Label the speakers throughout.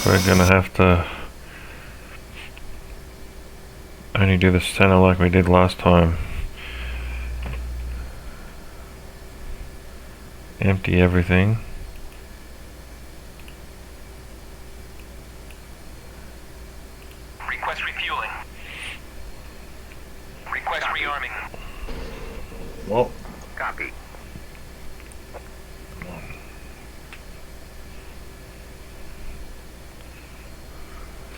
Speaker 1: We're gonna have to only do the center like we did last time. Empty everything.
Speaker 2: Request refueling. Request rearming.
Speaker 3: Well,
Speaker 2: Copy.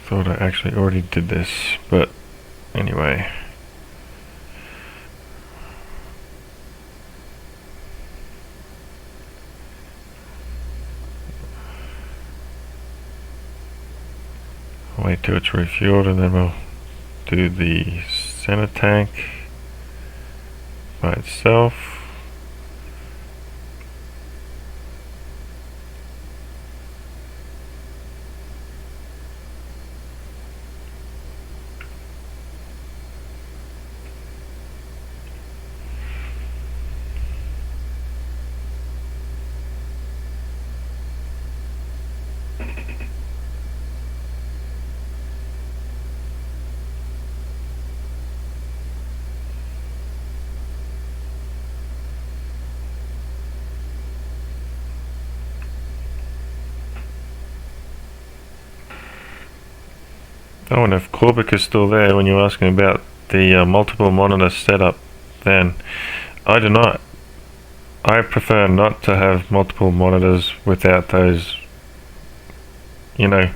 Speaker 1: Thought I actually already did this, but anyway. Wait till it's refueled and then we'll do the center tank by itself. Oh, and if Corbett is still there when you're asking about the multiple monitor setup, then I do not. I prefer not to have multiple monitors without those, you know,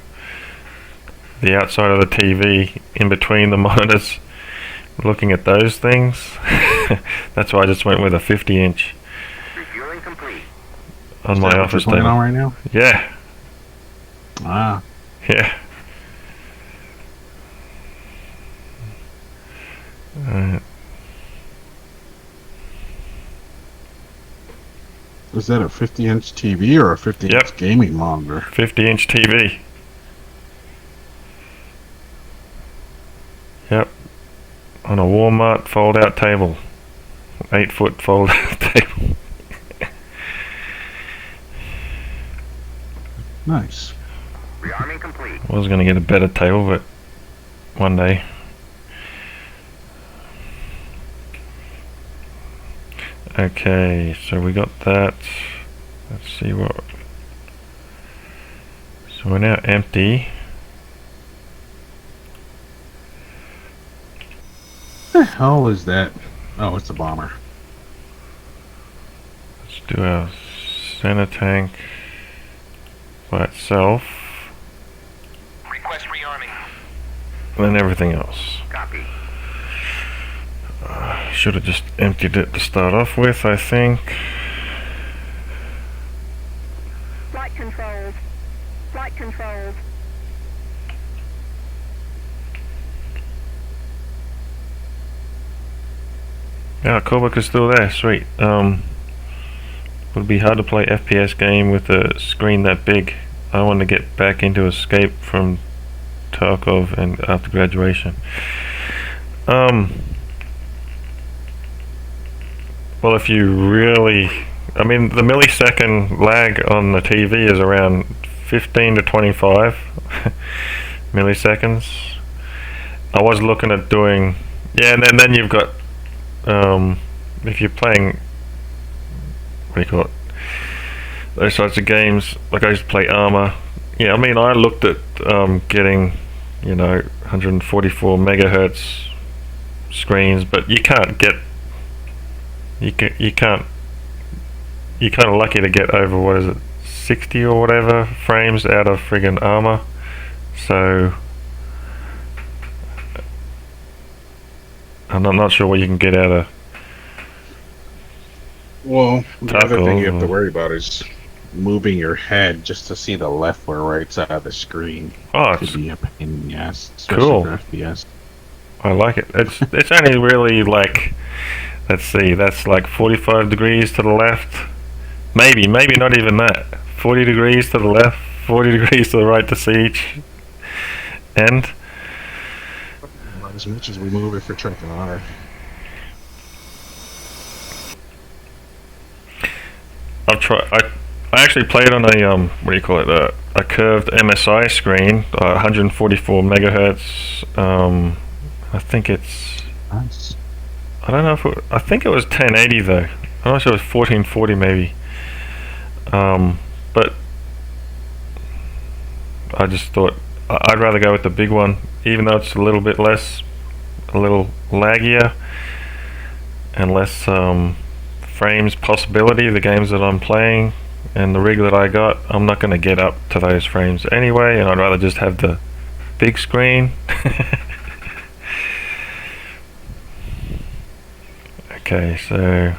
Speaker 1: the outside of the TV in between the monitors, looking at those things. That's why I just went with a 50-inch
Speaker 2: Refueling complete.
Speaker 1: on my office
Speaker 3: going
Speaker 1: table.
Speaker 3: on right now?
Speaker 1: Yeah,
Speaker 3: Ah,
Speaker 1: yeah.
Speaker 3: is that a 50-inch TV or a 50-inch
Speaker 1: Yep.
Speaker 3: gaming monitor?
Speaker 1: 50-inch TV. Yep. On a Walmart fold-out table. 8-foot fold-out table.
Speaker 3: Nice.
Speaker 2: Rearming complete.
Speaker 1: I was going to get a better table, but one day. Okay, so we got that. Let's see what. So we're now empty.
Speaker 3: What the hell is that? Oh, it's a bomber.
Speaker 1: Let's do our center tank by itself,
Speaker 2: Request rearming.
Speaker 1: and then everything else.
Speaker 2: Copy.
Speaker 1: Should have just emptied it to start off with, I think.
Speaker 4: Flight controls. Flight controls.
Speaker 1: Yeah, Kovac is still there, sweet. Would be hard to play FPS game with a screen that big. I want to get back into Escape from Tarkov and after graduation. Well, if you really, I mean, the millisecond lag on the TV is around 15 to 25 milliseconds. I was looking at doing, yeah, and then you've got, if you're playing, what do you call it, those sorts of games, like I used to play Arma. Yeah, I mean, I looked at getting, 144 megahertz screens, but you can't get, you're kind of lucky to get over, what is it, 60 or whatever frames out of friggin' Arma. So I'm not sure what you can get out of.
Speaker 3: Well, the other thing you have to
Speaker 1: Tarkov.
Speaker 3: worry about is moving your head just to see the left or right side of the screen.
Speaker 1: Oh,
Speaker 3: Could
Speaker 1: it's
Speaker 3: be a pain in the ass, especially
Speaker 1: cool.
Speaker 3: for FPS.
Speaker 1: I like it. It's only really like, let's see, that's like 45 degrees to the left. Maybe not even that. 40 degrees to the left, 40 degrees to the right to see each end.
Speaker 3: Not as much as we move it for trekking honor.
Speaker 1: I actually played on a what do you call it? A curved MSI screen, 144 megahertz. I think it's.
Speaker 3: Nice.
Speaker 1: I don't know if I think it was 1080 though. I'm not sure it was 1440 maybe. But I just thought I'd rather go with the big one, even though it's a little bit less, a little laggier, and less frames possibility. The games that I'm playing and the rig that I got, I'm not going to get up to those frames anyway, and I'd rather just have the big screen. Okay, so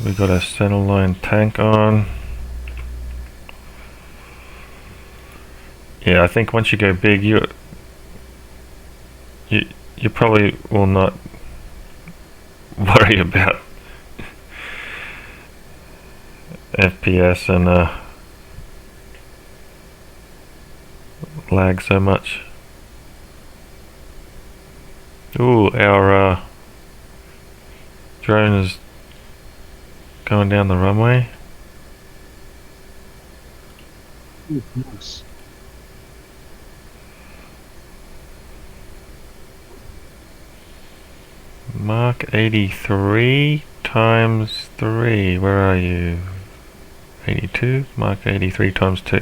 Speaker 1: we got a centerline tank on. Yeah, I think once you go big, you probably will not worry about FPS and lag so much. Ooh, our drone is going down the runway.
Speaker 3: Ooh, nice.
Speaker 1: Mark 83 times 3. Where are you? 82? Mark 83 times 2.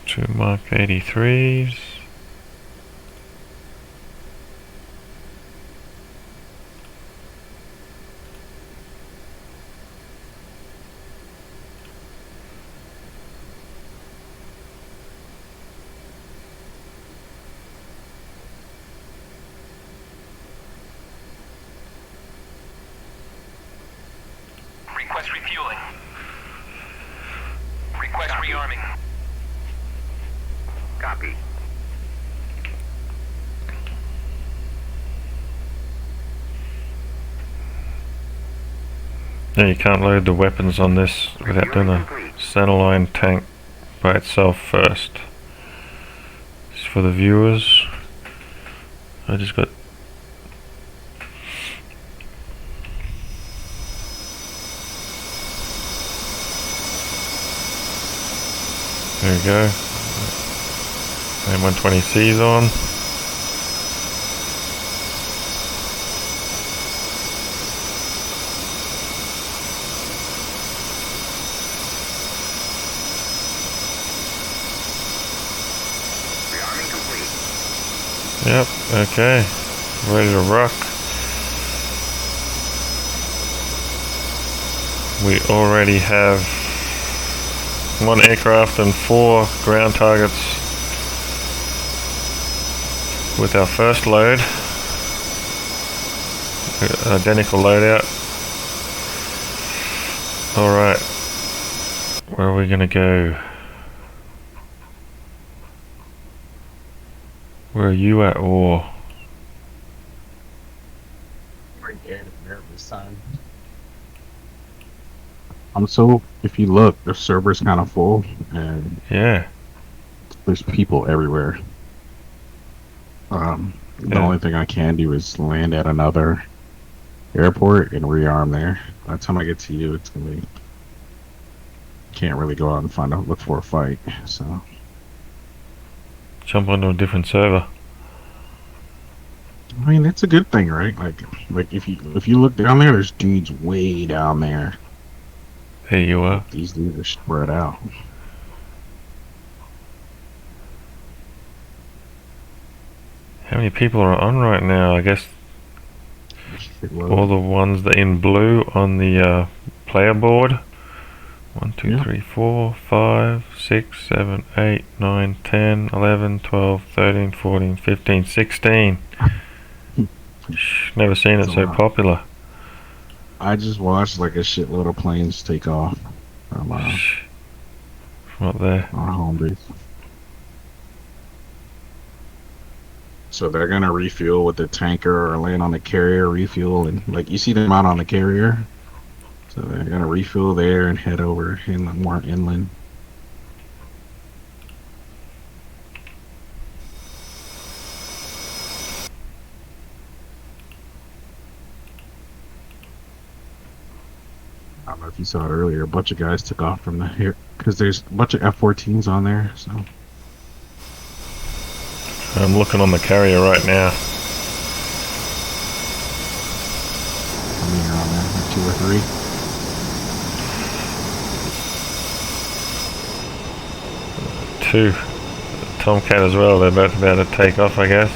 Speaker 1: Two Mark 83s.
Speaker 2: Request refueling. Request rearming. Copy.
Speaker 1: Yeah, you can't load the weapons on this without doing a centerline tank by itself first. Just for the viewers, I just got there we go. M120C's on.
Speaker 2: Rearming complete.
Speaker 1: Yep, okay. Ready to rock. We already have 1 aircraft and 4 ground targets with our first load. Identical loadout. Alright. Where are we gonna go? Where are you at, War?
Speaker 3: Right there, this time. So if you look, the server's kind of full, and
Speaker 1: Yeah.
Speaker 3: there's people everywhere. The
Speaker 1: Yeah.
Speaker 3: only thing I can do is land at another airport and rearm there. By the time I get to you, it's gonna be can't really go out and look for a fight. So
Speaker 1: Jump onto a different server.
Speaker 3: I mean, that's a good thing, right? Like if you look down there, there's dudes way down there.
Speaker 1: There you are.
Speaker 3: These dudes are spread out.
Speaker 1: How many people are on right now? I guess all the ones that in blue on the player board. 1, 2,
Speaker 3: Yeah.
Speaker 1: 3, 4, 5, 6, 7, 8, 9, 10, 11, 12, 13, 14, 15, 16. Shh, never seen it
Speaker 3: That's a
Speaker 1: so
Speaker 3: lot.
Speaker 1: popular.
Speaker 3: I just watched like a shitload of planes take off from
Speaker 1: Shh. From up there.
Speaker 3: our home base. So they're gonna refuel with the tanker or land on the carrier, refuel, and like you see them out on the carrier. So they're gonna refuel there and head over inland, more inland. I don't know if you saw it earlier. A bunch of guys took off from the here because there's a bunch of F-14s on there. So
Speaker 1: I'm looking on the carrier right now.
Speaker 3: how many are on there? Like 2 or 3.
Speaker 1: Two. Tomcat as well. They're about to take off, I guess.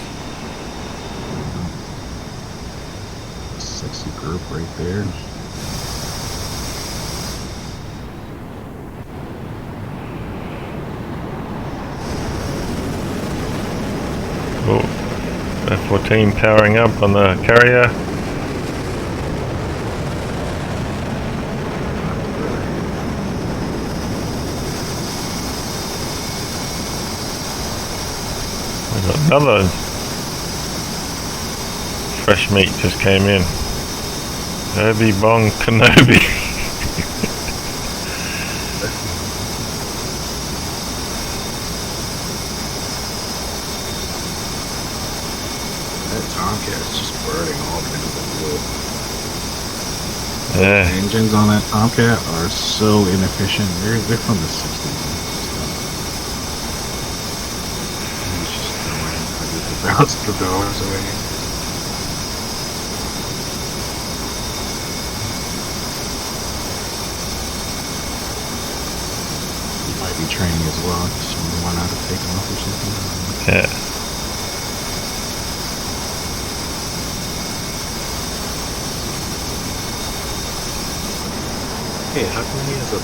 Speaker 3: Sexy group right there.
Speaker 1: Oh, F-14 powering up on the carrier. We got another fresh meat just came in. Obi-Wan Kenobi.
Speaker 3: That Tomcat's just burning all kinds of wood.
Speaker 1: Yeah.
Speaker 3: Engines on that Tomcat are so inefficient. They're from the 60s. He's just throwing hundreds of dollars away. He might be training as well. Just one out of taking off or something.
Speaker 1: Yeah.
Speaker 3: Hey, how come he has a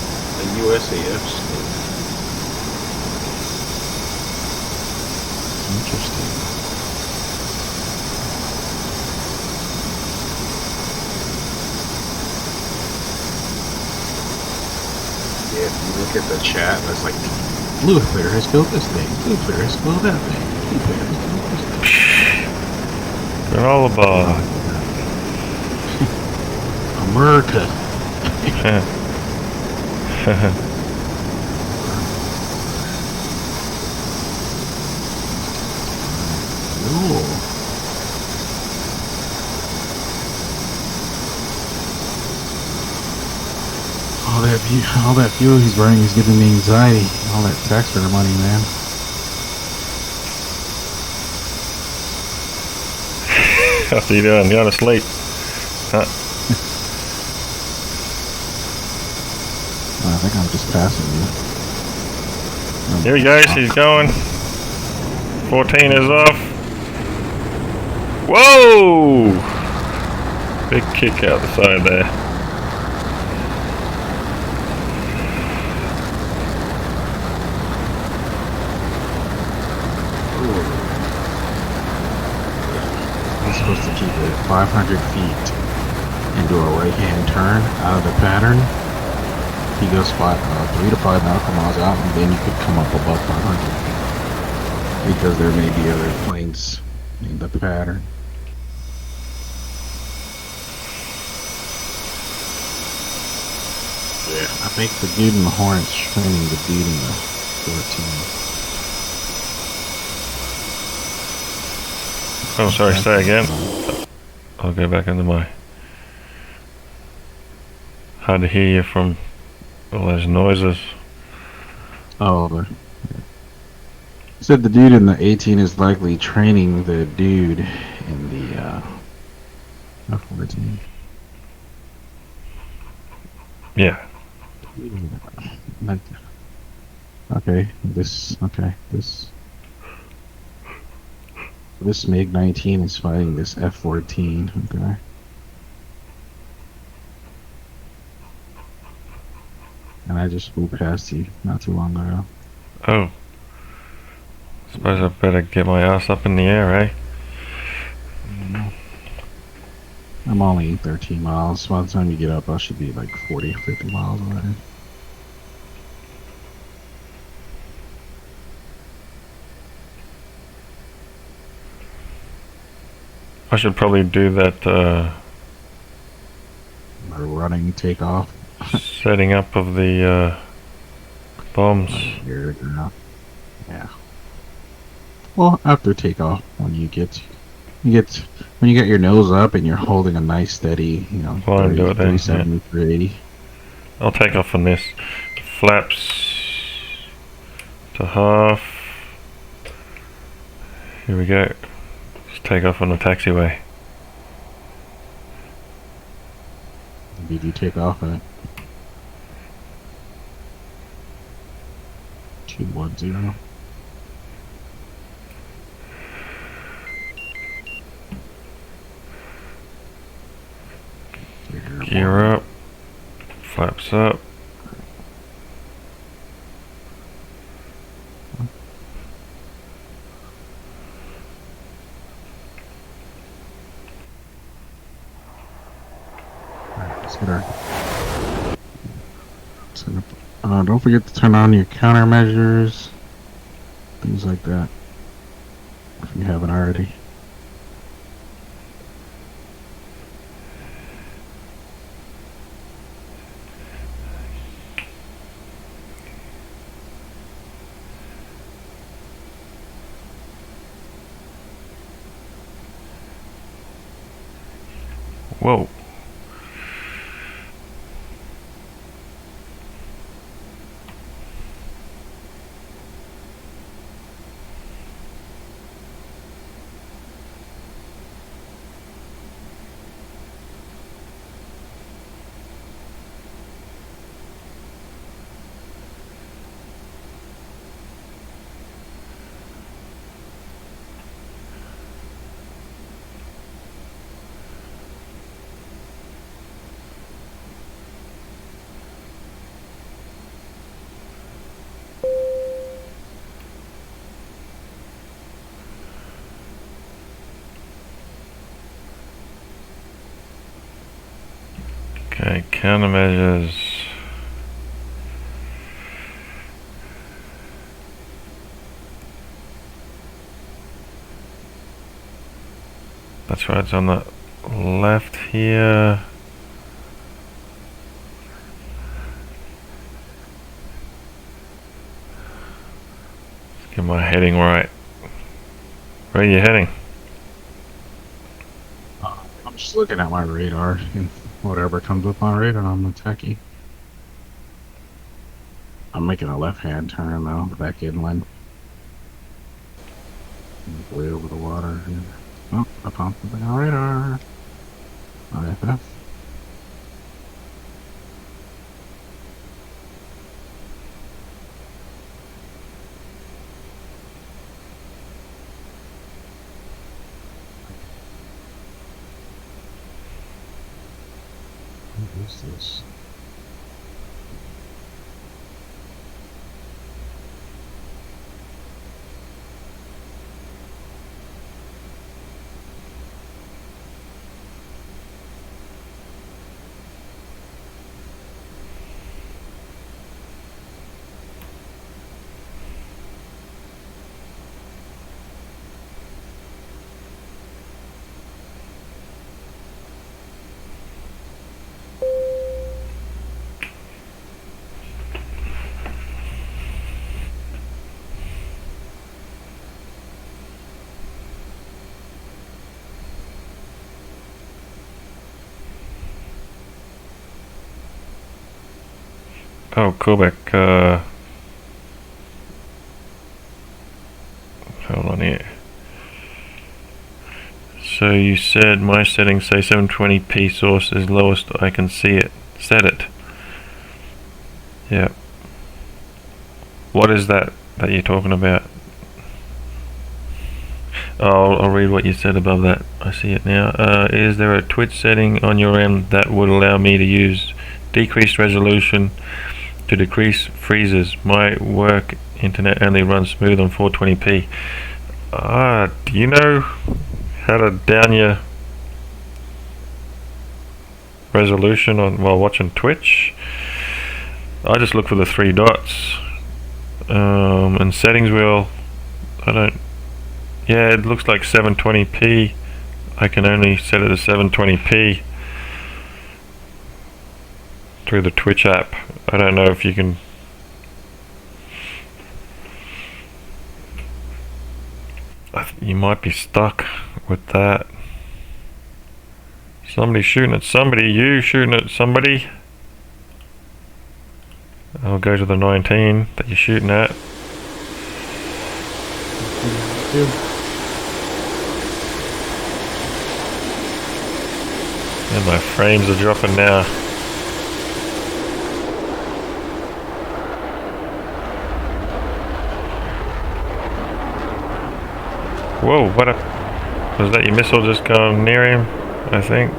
Speaker 3: USAF state? Interesting. Yeah, if you look at the chat, it's like, blue player has killed this thing, blue player has killed that thing, blue player has killed this thing.
Speaker 1: Granola bar.
Speaker 3: America. Cool. All that fuel he's burning is giving me anxiety. All that taxpayer money, man.
Speaker 1: What are you doing? You're asleep. Huh?
Speaker 3: I think I'm just passing you.
Speaker 1: Here we go, she's going. 14 is off. Whoa! Big kick out the side there.
Speaker 3: He's supposed to keep it 500 feet and do a right-hand turn out of the pattern. He goes 3 to 5 nautical miles out, and then you could come up above 500 feet because there may be other planes in the pattern. Yeah, I think the dude in the Hornet's training the dude in the 14.
Speaker 1: Oh, sorry, say again. I'll go back into my... Hard to hear you from all those noises.
Speaker 3: Oh, but he said the dude in the 18 is likely training the dude in the F-14.
Speaker 1: Yeah.
Speaker 3: Okay, this MiG-19 is fighting this F-14. Okay. And I just flew past you not too long ago.
Speaker 1: Oh. Suppose I better get my ass up in the air, eh?
Speaker 3: I'm only 13 miles. By the time you get up, I should be like 40, 50 miles away.
Speaker 1: I should probably do that
Speaker 3: Or running takeoff.
Speaker 1: setting up of the bombs.
Speaker 3: Here, yeah. Well, after takeoff, when you get your nose up and you're holding a nice steady,
Speaker 1: Well, I'll do it then,
Speaker 3: 370, 380.
Speaker 1: I'll take off on this. Flaps to half. Here we go. Just take off on the taxiway.
Speaker 3: Did you take off at 210?
Speaker 1: Gear up. Flaps up.
Speaker 3: Don't forget to turn on your countermeasures, things like that, if you haven't already.
Speaker 1: Whoa. Okay, countermeasures. That's right, it's on the left here. Let's get my heading right. Where are you heading?
Speaker 3: I'm just looking at my radar, and whatever comes up on radar, I'm attacking. I'm making a left-hand turn though, back inland. Way over the water. Oh, I found something on radar. IFF. What is this?
Speaker 1: Oh, Quebec, hold on here. So you said my settings say 720p source is lowest I can see it. Set it. Yeah. What is that you're talking about? Oh, I'll read what you said above that. I see it now. Is there a Twitch setting on your end that would allow me to use decreased resolution to decrease freezes? My work internet only runs smooth on 420p. Do you know how to down your resolution while watching Twitch? I just look for the three dots. And settings wheel, yeah, it looks like 720p I can only set it to 720p through the Twitch app. I don't know if you can. You might be stuck with that. Somebody shooting at somebody. You shooting at somebody. I'll go to the 19 that you're shooting at. And my frames are dropping now. Whoa, what was that your missile just going near him, I think?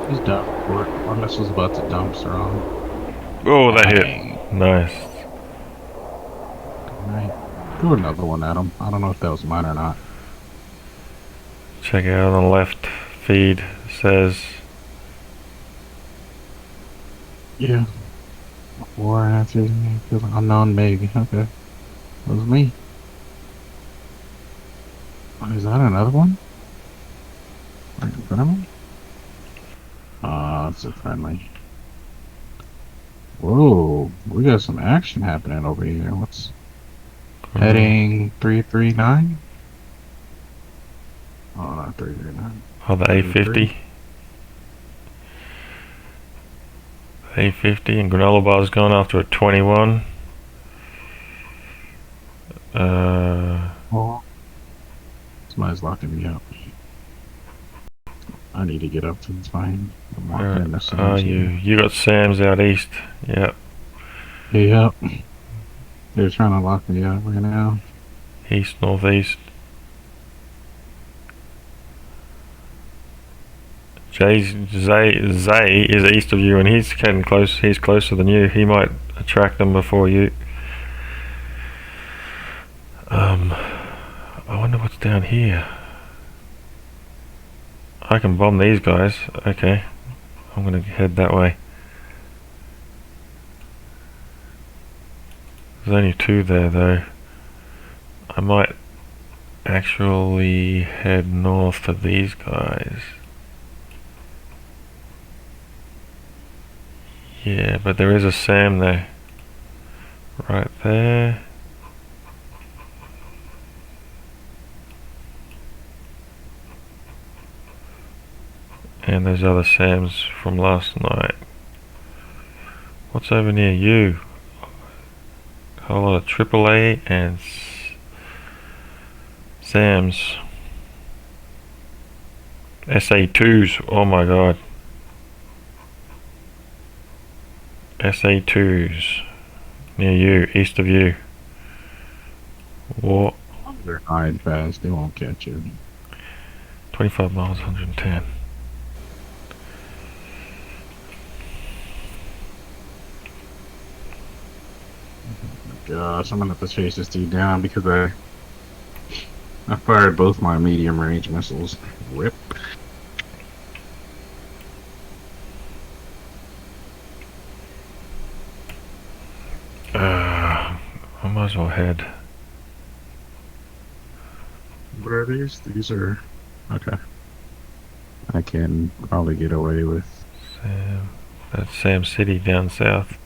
Speaker 3: He's done. My missile's about to dumpster on him.
Speaker 1: Oh, that
Speaker 3: Dang.
Speaker 1: hit. Nice.
Speaker 3: Right. Threw another one at him. I don't know if that was mine or not.
Speaker 1: Check it out on the left feed. Says
Speaker 3: Yeah. War answers unknown maybe. Okay. It was me. Oh, is that another one? Right in front of me? It's a friendly. Whoa, we got some action happening over here. What's heading 339? Oh, not 339.
Speaker 1: oh, the A50. A50 and Granola Bar's gone after a 21.
Speaker 3: Oh, somebody's locking me up. I need to get up to the spine. I'm walking in the Sam's here.
Speaker 1: You got Sam's out east. Yep.
Speaker 3: Yep. They're trying to lock me up right now.
Speaker 1: East, northeast. Zay is east of you and he's getting close. He's closer than you. He might attract them before you. I wonder what's down here. I can bomb these guys. Okay. I'm gonna head that way. There's only two there though. I might actually head north to these guys. Yeah, but there is a Sam there. Right there. And there's other Sams from last night. What's over near you? A whole lot of AAA and Sams. SA2s, oh my god. SA2s near you, east of you. What?
Speaker 3: They're hiding fast. They won't catch you.
Speaker 1: 25 miles, 110.
Speaker 3: Gosh, I'm gonna have to chase this dude down because I fired both my medium range missiles. Rip.
Speaker 1: I might as well head.
Speaker 3: What are these? These are okay. I can probably get away with.
Speaker 1: Sam. That's Sam City down south.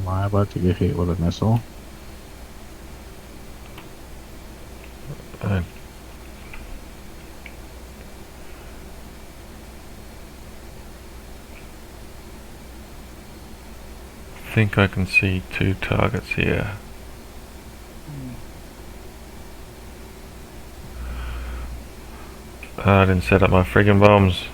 Speaker 3: Am I about to get hit with a missile?
Speaker 1: I think I can see two targets here. I didn't set up my friggin' bombs.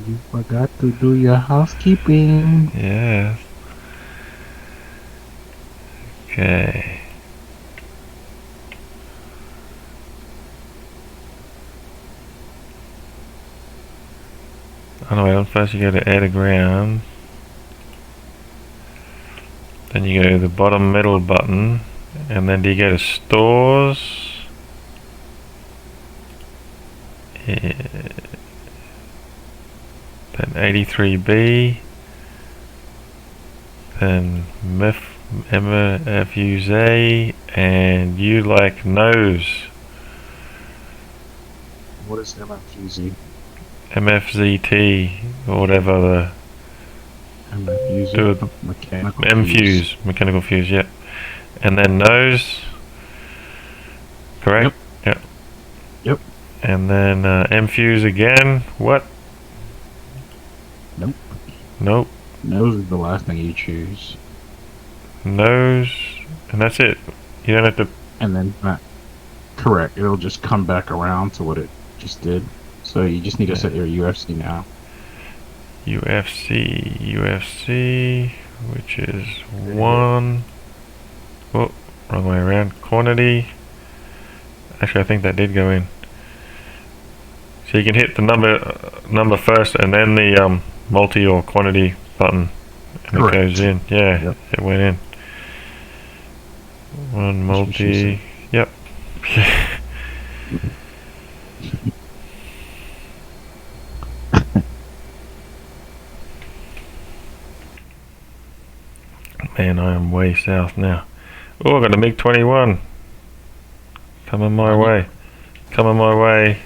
Speaker 3: You forgot to do your housekeeping.
Speaker 1: Yeah. Okay. Oh no, wait, first you go to air to ground. Then you go to the bottom middle button. And then do you go to stores? Yeah. Then 83B. Then MFUZ. And you like nose.
Speaker 3: What is MFUZ?
Speaker 1: MFZT or whatever the
Speaker 3: MFUZ?
Speaker 1: Do it.
Speaker 3: Mechanical
Speaker 1: M-fuse, mechanical fuse, yeah. And then nose, correct? Yep.
Speaker 3: Yep.
Speaker 1: And then M-fuse again. What?
Speaker 3: Nope.
Speaker 1: Nope.
Speaker 3: Nose is the last thing you choose.
Speaker 1: Nose, and that's it. You don't have to.
Speaker 3: And then, correct, it'll just come back around to what it just did. So you just need to set your UFC now.
Speaker 1: UFC, which is 1. Oh, wrong way around. Quantity. Actually, I think that did go in. So you can hit the number first, and then the multi or quantity button, and
Speaker 3: Correct.
Speaker 1: it goes in. Yeah,
Speaker 3: Yep.
Speaker 1: it went in. One
Speaker 3: That's what she
Speaker 1: multi. Yep. Man, I am way south now. Oh, I got a MiG-21 coming my way. Coming my way.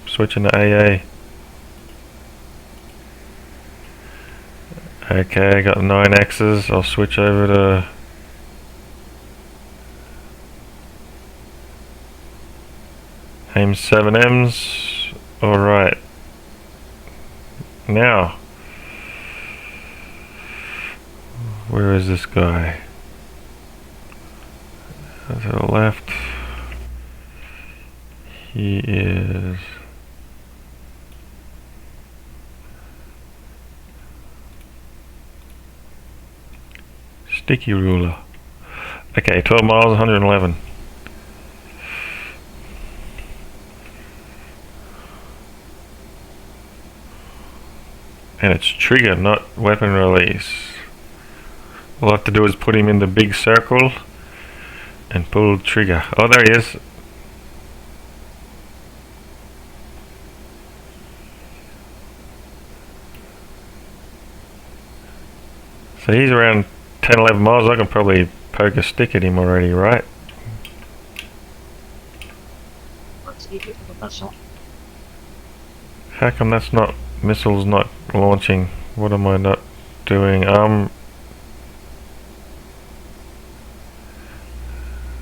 Speaker 1: Switching to AA. Okay, I got 9Xs. I'll switch over to AIM 7Ms. Alright. Now, where is this guy? To the left. He is sticky ruler. Okay, 12 miles, 111. And it's trigger, not weapon release. All I have to do is put him in the big circle and pull trigger. Oh, there he is. So he's around 10, 11 miles. I can probably poke a stick at him already, right? How come that's not, missiles not launching? What am I not doing?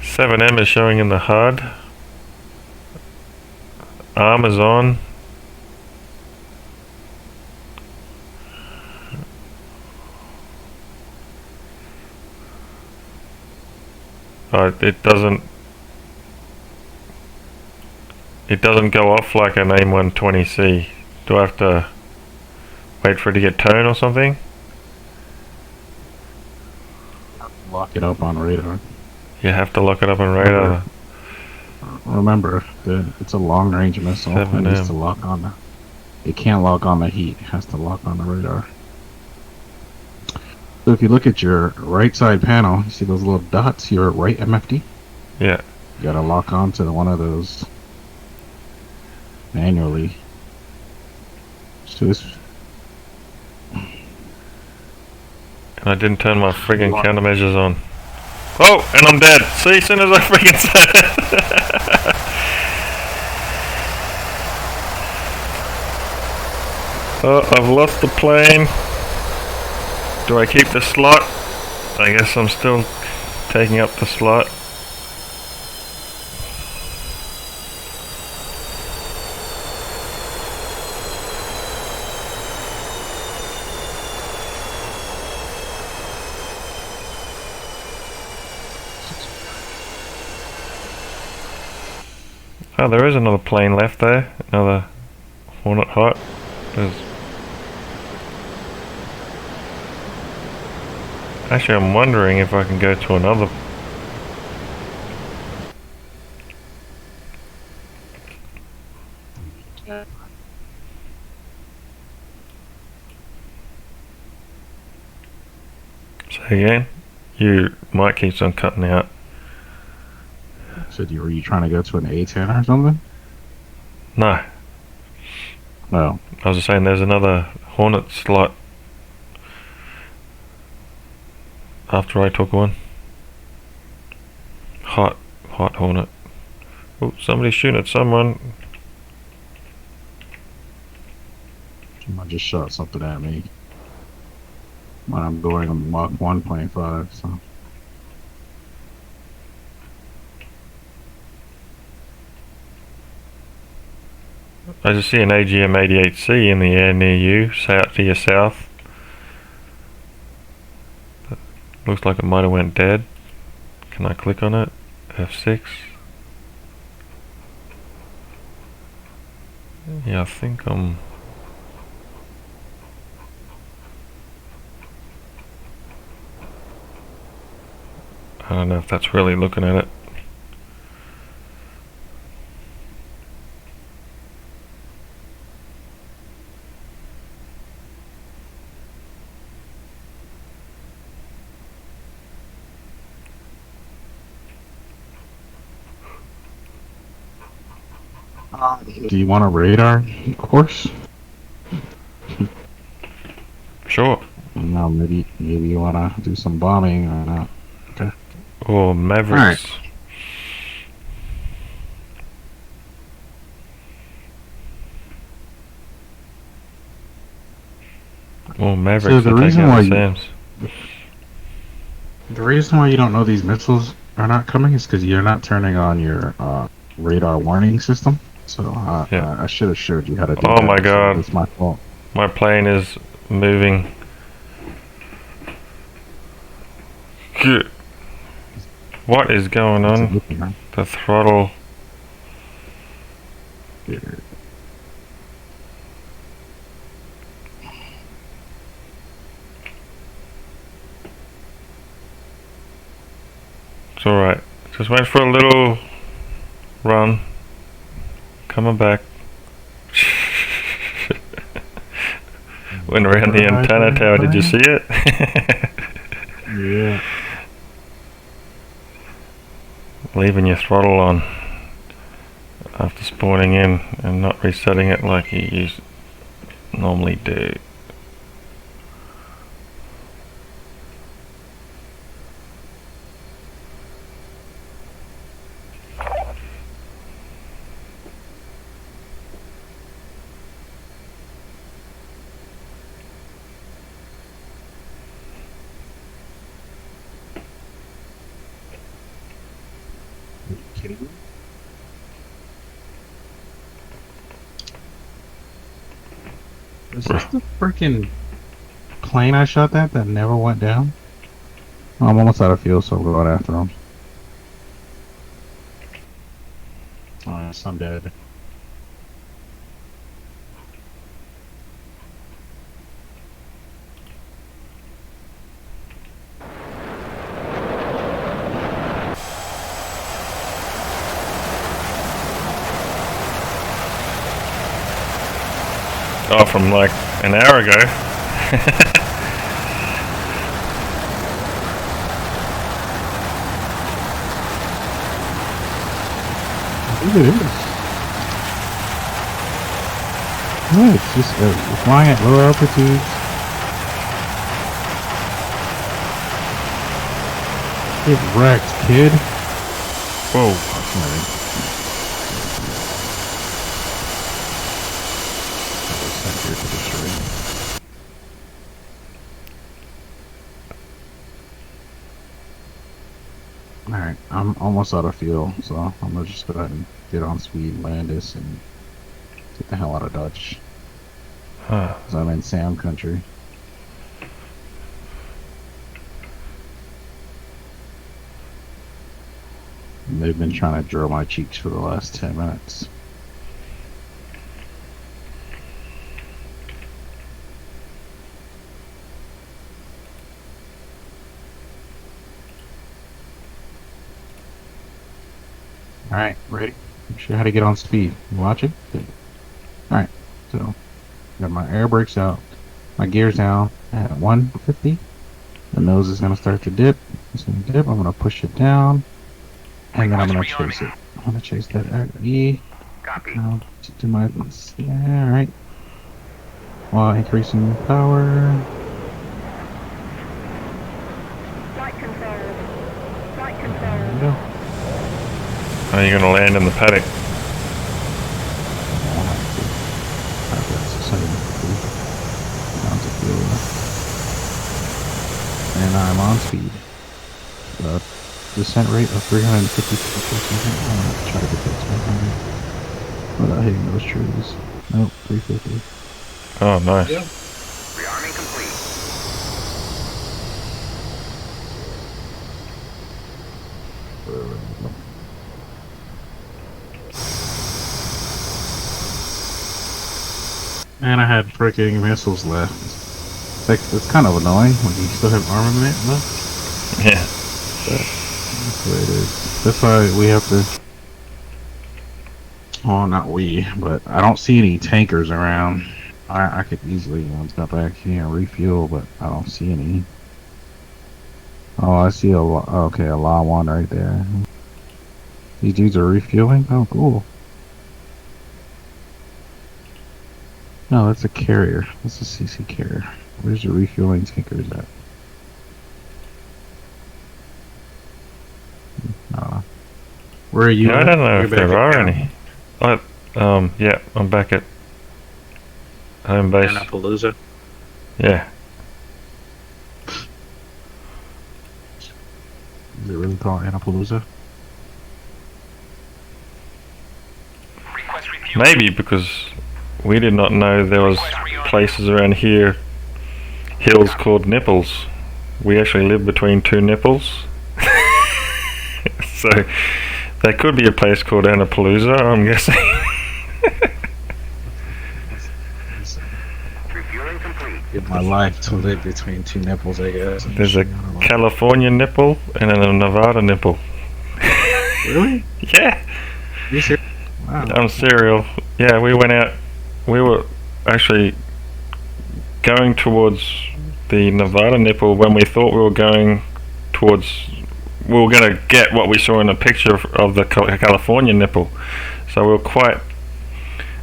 Speaker 1: 7M is showing in the HUD. Arm is on. It doesn't go off like an AIM 120C. Do I have to wait for it to get tone or something?
Speaker 3: Lock it up on radar.
Speaker 1: You have to lock it up on radar.
Speaker 3: Remember, it's a long range missile. It
Speaker 1: 7M.
Speaker 3: needs to lock on the. It can't lock on the heat. It has to lock on the radar. So if you look at your right side panel, you see those little dots. Your right MFD.
Speaker 1: Yeah.
Speaker 3: You gotta lock on to one of those manually. So this.
Speaker 1: And I didn't turn my friggin' countermeasures on. Oh, and I'm dead. See, as soon as I friggin' said it. Oh, I've lost the plane. Do I keep the slot? I guess I'm still taking up the slot. Oh, there is another plane left there. Another Hornet Hot. 'Cause actually, I'm wondering if I can go to another. Say again? Your mic keeps on cutting out.
Speaker 3: Said were you trying to go to an A10 or something?
Speaker 1: No,
Speaker 3: No.
Speaker 1: I was just saying there's another Hornet slot after I took one. Hot Hornet. Oh, somebody's shooting at someone.
Speaker 3: Someone just shot something at me. When I'm going on Mach 1.5, so.
Speaker 1: I just see an AGM-88C in the air near you, south to your south. Looks like it might have went dead. Can I click on it? F6. Yeah, I think I'm... I don't know if that's really looking at it.
Speaker 3: Do you want a radar course?
Speaker 1: Sure.
Speaker 3: No, maybe you wanna do some bombing or not.
Speaker 1: Or Mavericks. Or Mavericks.
Speaker 3: So the
Speaker 1: to take
Speaker 3: reason
Speaker 1: out
Speaker 3: why
Speaker 1: the
Speaker 3: you-
Speaker 1: Sams.
Speaker 3: The reason why you don't know these missiles are not coming is because you're not turning on your radar warning system. So
Speaker 1: Yeah.
Speaker 3: I should have showed you how to do
Speaker 1: Oh
Speaker 3: that.
Speaker 1: my
Speaker 3: so
Speaker 1: God.
Speaker 3: It's my fault.
Speaker 1: My plane is moving. Good. What is going
Speaker 3: It's a
Speaker 1: on?
Speaker 3: good thing, huh?
Speaker 1: The throttle.
Speaker 3: Yeah.
Speaker 1: It's alright. Just went for a little run. Coming back. Went around the antenna tower. Did you see it?
Speaker 3: Yeah.
Speaker 1: Leaving your throttle on after spawning in and not resetting it like you normally do.
Speaker 3: Kidding me? Is this the freaking plane I shot that never went down? I'm almost out of fuel, so I'm going after him. Oh, yes, I'm dead.
Speaker 1: Oh, from like an hour ago.
Speaker 3: I think it is. Yeah, it's just flying at low altitudes. Get wrecked, kid.
Speaker 1: Whoa.
Speaker 3: Sorry. I was sent here to destroy. Alright, I'm almost out of fuel, so I'm gonna just go ahead and get on speed, land this, and get the hell out of Dutch.
Speaker 1: Huh.
Speaker 3: Because I'm in Sam country. And they've been trying to drill my cheeks for the last 10 minutes. Alright, ready? Show you how to get on speed. You watching? Good. Alright, so got my air brakes out, my gears down at 150. The nose is gonna start to dip. It's gonna dip. I'm gonna push it down, and then I'm gonna chase it. I'm gonna chase that E.
Speaker 2: Copy.
Speaker 3: Now to my yeah, alright. While increasing power.
Speaker 4: Flight controls. Flight
Speaker 3: There
Speaker 4: controls.
Speaker 3: we go.
Speaker 1: Are you going to land in the paddock?
Speaker 3: And I'm on speed. Descent rate of 350 feet per second. I'm gonna try to get that to 100 without hitting those trees. Nope, 350.
Speaker 1: Oh, nice.
Speaker 3: Yeah.
Speaker 2: Rearming complete.
Speaker 3: And I had freaking missiles left. It's kind of annoying when you still have armament left.
Speaker 1: Yeah.
Speaker 3: That's the way it is. That's why we have to. Well, not we, but I don't see any tankers around. I could easily jump back here and refuel, but I don't see any. Oh, I see a okay, a La one right there. These dudes are refueling. Oh, cool. No, that's a carrier. That's a CC carrier. Where's the refueling tankers at? Where are you?
Speaker 1: Yeah, I
Speaker 3: at?
Speaker 1: don't know
Speaker 3: You're
Speaker 1: if
Speaker 3: back
Speaker 1: there
Speaker 3: at
Speaker 1: are
Speaker 3: camp.
Speaker 1: any. Yeah, I'm back at home base.
Speaker 3: Annapalooza.
Speaker 1: Yeah.
Speaker 3: Is it really called Annapalooza?
Speaker 2: Request refueling.
Speaker 1: Maybe because we did not know there was places around here, hills called nipples. We actually live between two nipples. So there could be a place called Annapalooza, I'm guessing.
Speaker 2: Refueling complete.
Speaker 3: Give my life to live between two nipples, I guess.
Speaker 1: There's a California nipple and a Nevada nipple.
Speaker 3: Really?
Speaker 1: Yeah.
Speaker 3: You serious? Wow.
Speaker 1: I'm serial. Yeah, we went out. We were actually going towards the Nevada nipple when we thought we were going towards. We were going to get what we saw in the picture of the California nipple. So we were quite.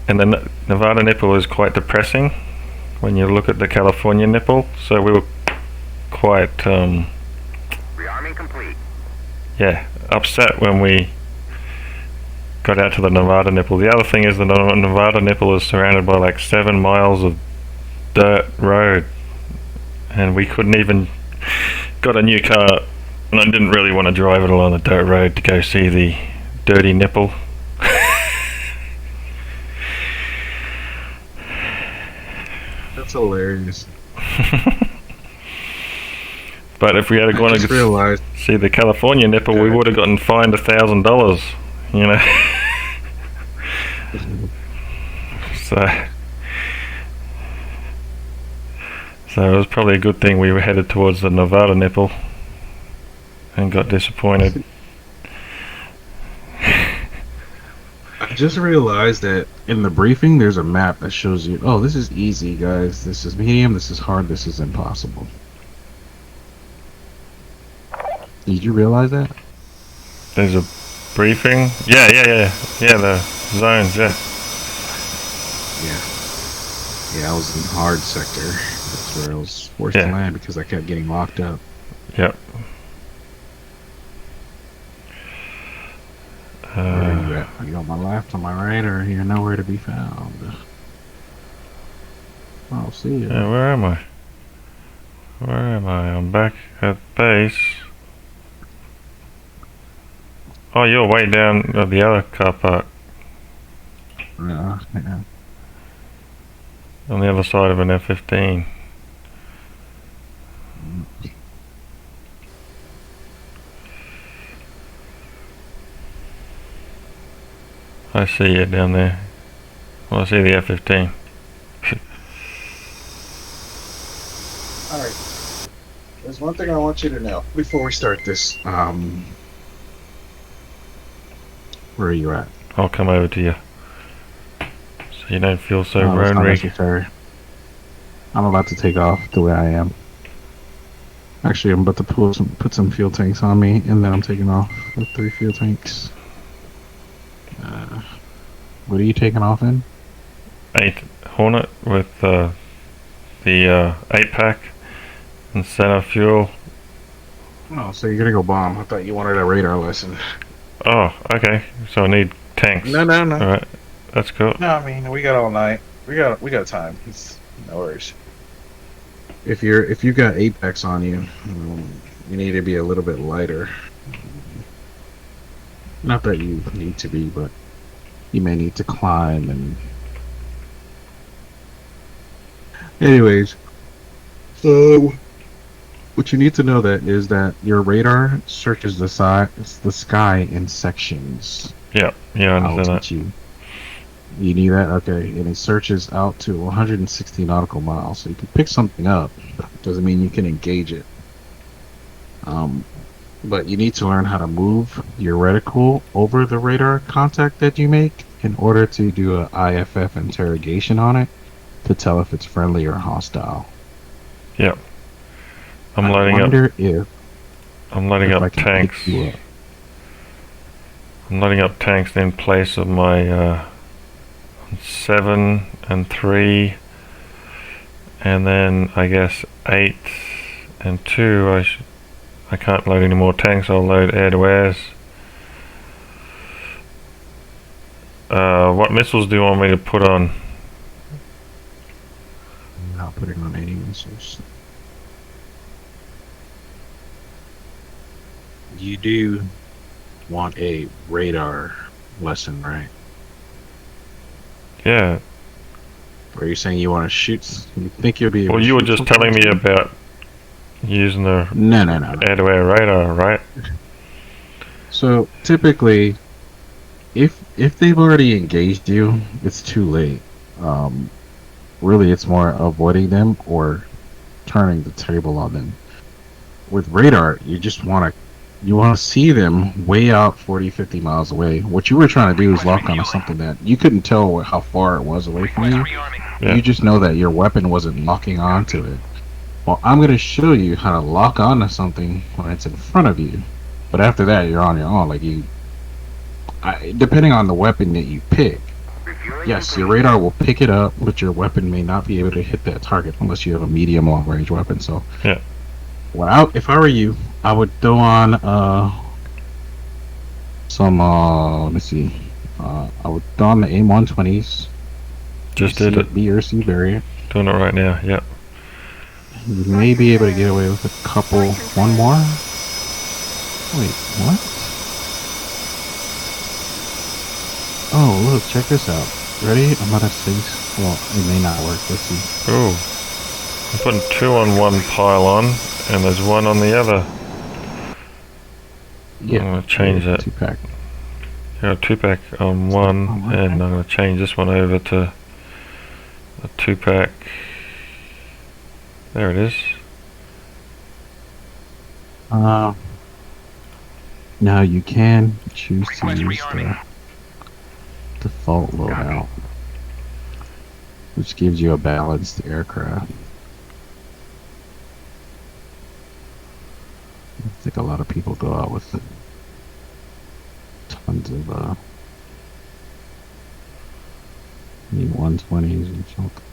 Speaker 1: And the Nevada nipple is quite depressing when you look at the California nipple. So we were quite,
Speaker 2: Rearming complete.
Speaker 1: yeah, upset when we got out to the Nevada nipple. The other thing is the Nevada nipple is surrounded by like 7 miles of dirt road, and we couldn't even got a new car, and I didn't really want to drive it along the dirt road to go see the dirty nipple.
Speaker 3: That's hilarious.
Speaker 1: But if we had
Speaker 3: I
Speaker 1: gone
Speaker 3: just
Speaker 1: to
Speaker 3: realized.
Speaker 1: see the California nipple, we would have gotten fined $1,000. You know. So it was probably a good thing we were headed towards the Nevada nipple and got disappointed.
Speaker 3: I just realized that in the briefing, there's a map that shows you. Oh, this is easy, guys. This is medium. This is hard. This is impossible. Did you realize that?
Speaker 1: There's a briefing. Yeah, the zones. Yeah.
Speaker 3: Yeah, I was in hard sector. That's where I was forced
Speaker 1: Yeah.
Speaker 3: to land because I kept getting locked up.
Speaker 1: Yep.
Speaker 3: Where are you at? Are you on my left, on my right, or you're nowhere to be found? I'll see you.
Speaker 1: Yeah, where am I? Where am I? I'm back at base. Oh, you're way down at the other car park
Speaker 3: Yeah.
Speaker 1: on the other side of an F-15. I see you down there. Well, I see the F-15.
Speaker 3: Alright. There's one thing I want you to know before we start this. Where are you at?
Speaker 1: I'll come over to you. So you don't feel so
Speaker 3: No, it's not
Speaker 1: lonely.
Speaker 3: necessary. I'm about to take off the way I am. Actually, I'm about to put some fuel tanks on me, and then I'm taking off with 3 fuel tanks. What are you taking off in?
Speaker 1: 8 Hornet with the 8-pack and center fuel.
Speaker 3: Oh, so you're gonna go bomb. I thought you wanted a radar lesson.
Speaker 1: Oh, okay. So I need tanks.
Speaker 3: No.
Speaker 1: Alright, that's cool.
Speaker 3: No, I mean we got all night. We got time. It's no worries. If you got 8 packs on you, you need to be a little bit lighter. Not that you need to be, but you may need to climb and. Anyways, so what you need to know that is that your radar searches the sky in sections.
Speaker 1: Yeah, I
Speaker 3: I'll
Speaker 1: understand that.
Speaker 3: teach you. You need that? Okay. And it searches out to 160 nautical miles. So you can pick something up. Doesn't mean you can engage it. But you need to learn how to move your reticle over the radar contact that you make in order to do a IFF interrogation on it to tell if it's friendly or hostile.
Speaker 1: Yeah. I'm
Speaker 3: I
Speaker 1: loading
Speaker 3: wonder if I
Speaker 1: up
Speaker 3: can
Speaker 1: tanks.
Speaker 3: pick you up.
Speaker 1: I'm loading up tanks in place of my 7 and 3, and then I guess 8 and 2. I can't load any more tanks. I'll load air-to-airs. What missiles do you want me to put on?
Speaker 3: I'm not putting on any missiles. You do want a radar lesson, right?
Speaker 1: Yeah.
Speaker 3: Or are you saying you want to shoot? You think you'll be able
Speaker 1: Well,
Speaker 3: to
Speaker 1: you were
Speaker 3: shoot
Speaker 1: just telling me
Speaker 3: something?
Speaker 1: about using the
Speaker 3: No.
Speaker 1: air-to-air radar, right?
Speaker 3: So typically, if they've already engaged you, it's too late. Really, it's more avoiding them or turning the table on them. With radar, you just want to see them way out 40, 50 miles away. What you were trying to do is lock onto something that you couldn't tell how far it was away from you.
Speaker 1: Yeah.
Speaker 3: You just know that your weapon wasn't locking onto it. Well, I'm going to show you how to lock onto something when it's in front of you. But after that, you're on your own. Depending on the weapon that you pick,
Speaker 2: Refueling
Speaker 3: yes, your
Speaker 2: complete.
Speaker 3: radar will pick it up, but your weapon may not be able to hit that target unless you have a medium long range weapon. So,
Speaker 1: Yeah.
Speaker 3: if I were you, I would throw on some. Let me see. I would throw on the AIM-120s.
Speaker 1: Just did it.
Speaker 3: BRC variant.
Speaker 1: Doing it right now. Yep.
Speaker 3: You may be able to get away with a couple. One more. Wait, what? Oh, look, check this out. Ready? I'm gonna say. Well, it may not work. Let's see.
Speaker 1: Ooh. I'm putting 2 on one pylon, and there's 1 on the other.
Speaker 3: Yeah.
Speaker 1: I'm gonna change that.
Speaker 3: 2-pack.
Speaker 1: Yeah, a 2-pack on 1,
Speaker 3: Oh,
Speaker 1: and
Speaker 3: okay.
Speaker 1: I'm gonna change this one over to a 2-pack. There it is.
Speaker 3: Now you can choose to use the default loadout, which gives you a balanced aircraft. I think a lot of people go out with tons of E-120s and something.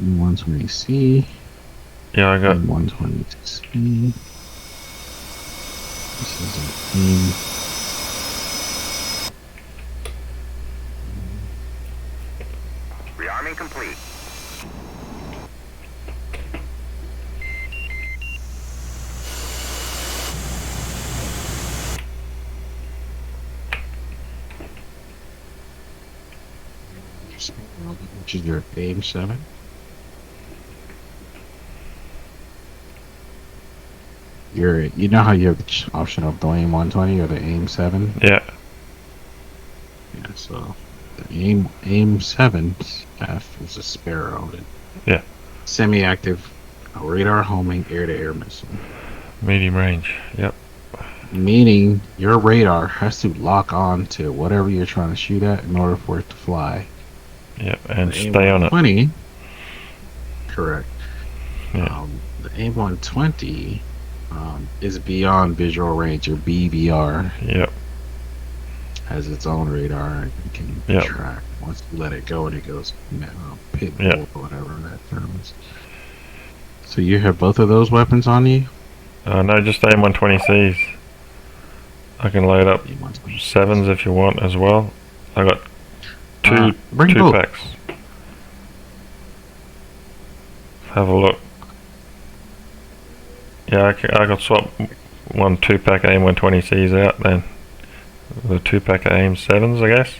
Speaker 3: E-120C.
Speaker 1: Yeah, I got
Speaker 3: 120C. This is an AIM.
Speaker 2: Rearming complete.
Speaker 3: Which is your AIM-7. You know how you have the option of the AIM-120 or the AIM-7?
Speaker 1: yeah.
Speaker 3: Yeah, so the AIM-7F is a Sparrow.
Speaker 1: Yeah.
Speaker 3: Semi-active radar homing air-to-air missile.
Speaker 1: Medium range. Yep.
Speaker 3: Meaning your radar has to lock on to whatever you're trying to shoot at in order for it to fly.
Speaker 1: Yep, and
Speaker 3: The
Speaker 1: stay on it.
Speaker 3: AIM-120, correct.
Speaker 1: Yeah.
Speaker 3: The AIM-120 is beyond visual range, or BVR.
Speaker 1: Yep.
Speaker 3: Has its own radar and you can
Speaker 1: Yep.
Speaker 3: track. Once you let it go and it goes pit bull
Speaker 1: Yep.
Speaker 3: or whatever that term is. So you have both of those weapons on you?
Speaker 1: No, just AIM-120Cs. I can load up
Speaker 3: AIM-120.
Speaker 1: 7s if you want as well. I got two
Speaker 3: bring both.
Speaker 1: packs. Have a look. Yeah, I could swap 2-pack AIM-120Cs out then. The 2-pack AIM-7s, I guess.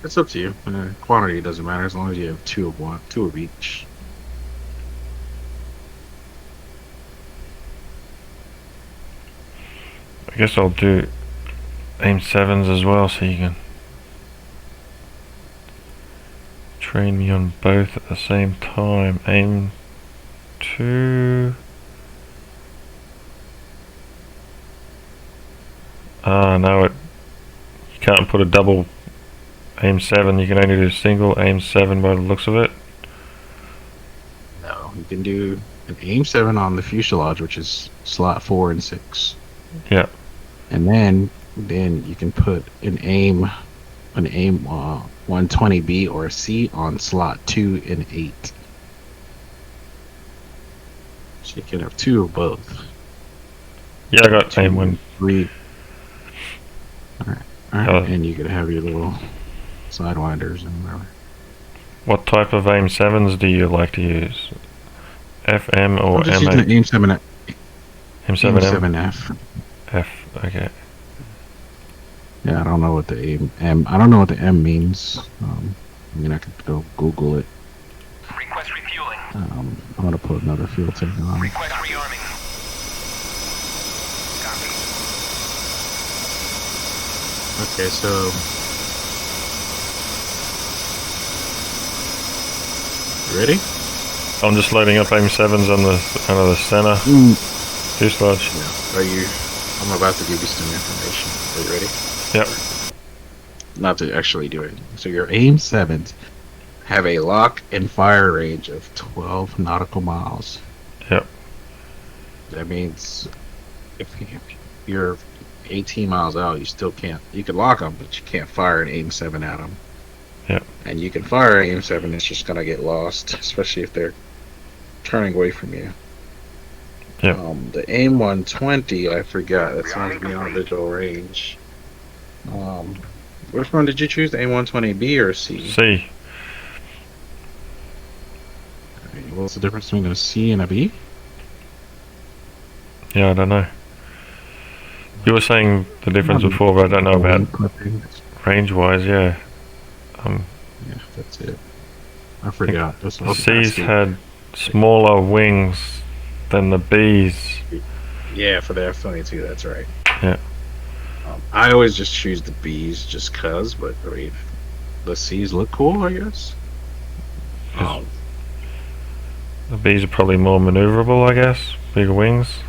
Speaker 3: It's up to you. Quantity doesn't matter as long as you have two of each.
Speaker 1: I guess I'll do AIM-7s as well so you can train me on both at the same time. AIM-2... no, you can't put a double AIM-7, you can only do single AIM-7 by the looks of it.
Speaker 3: No, you can do an AIM-7 on the fuselage, which is slot 4 and 6.
Speaker 1: Yeah.
Speaker 3: And then you can put an AIM 120B or C on slot 2 and 8. So you can have two of both.
Speaker 1: Yeah, I got
Speaker 3: Two,
Speaker 1: AIM-1.
Speaker 3: 3. Alright. And you could have your little sidewinders and whatever.
Speaker 1: What type of AIM-7s do you like to use? FM or
Speaker 3: I'm just using
Speaker 1: M8?
Speaker 3: the AIM-7,
Speaker 1: AIM-7M?
Speaker 3: AIM-7F.
Speaker 1: F, okay.
Speaker 3: Yeah, I don't know what the I don't know what the M means. I mean, I could go Google it.
Speaker 2: Request refueling.
Speaker 3: I'm gonna put another fuel tank on.
Speaker 2: Request rearming. Copy.
Speaker 3: Okay, so you ready?
Speaker 1: I'm just loading up AIM-7s on the center fuselage.
Speaker 3: Yeah. I'm about to give you some information. Are you ready?
Speaker 1: Yep.
Speaker 3: Not to actually do it. So your AIM-7s have a lock and fire range of 12 nautical miles.
Speaker 1: Yep.
Speaker 3: That means if you're 18 miles out, you still can't. You can lock them, but you can't fire an AIM-7 at them.
Speaker 1: Yep.
Speaker 3: And you can fire an AIM-7, it's just gonna get lost, especially if they're turning away from you.
Speaker 1: Yep.
Speaker 3: The AIM-120, I forgot. That sounds beyond visual range. Which one did you choose? The AIM-120B or C?
Speaker 1: C.
Speaker 3: What's the difference between a C and a B?
Speaker 1: Yeah, I don't know. You were saying the difference before, but I don't know about range-wise, yeah.
Speaker 3: Yeah, that's it. I forgot.
Speaker 1: The C's had smaller wings than the B's.
Speaker 3: Yeah, for the F-22, that's right.
Speaker 1: Yeah.
Speaker 3: I always just choose the B's just cause, but I mean, the C's look cool, I guess.
Speaker 1: The B's are probably more maneuverable, I guess. Bigger wings.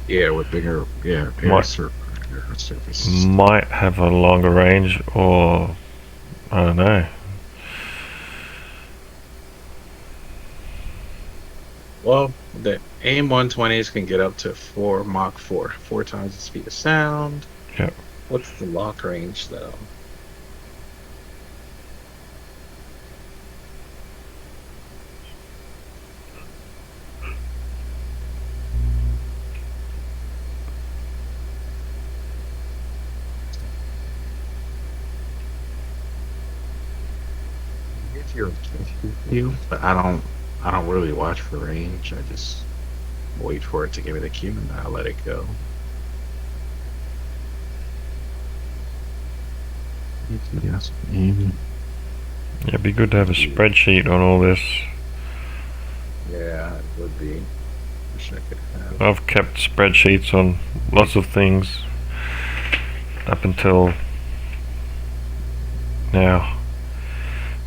Speaker 3: Yeah, with bigger, air surface.
Speaker 1: Might have a longer range, or I don't know.
Speaker 3: Well, the AIM-120s can get up to 4 Mach 4 times the speed of sound.
Speaker 1: Yep.
Speaker 3: What's the lock range, though? But I don't really watch for range. I just wait for it to give me the cue and I'll let it go. Yes, aim.
Speaker 1: Yeah, it'd be good to have a spreadsheet on all this.
Speaker 3: Yeah, it would be. Wish I could have.
Speaker 1: I've kept spreadsheets on lots of things up until now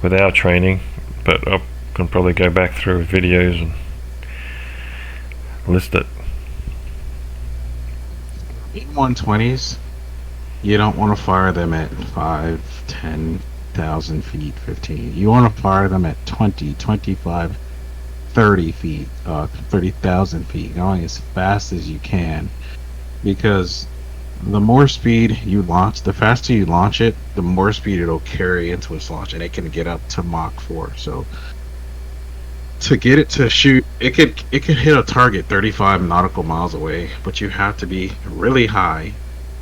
Speaker 1: without training, but I can probably go back through videos and list it.
Speaker 3: E120s, you don't want to fire them at 5, 10,000 feet, 15. You want to fire them at 20, 25, 30 feet, 30,000 feet, going as fast as you can. Because the more speed you launch, the faster you launch it, the more speed it'll carry into its launch, and it can get up to Mach 4. So to get it to shoot, it could hit a target 35 nautical miles away, but you have to be really high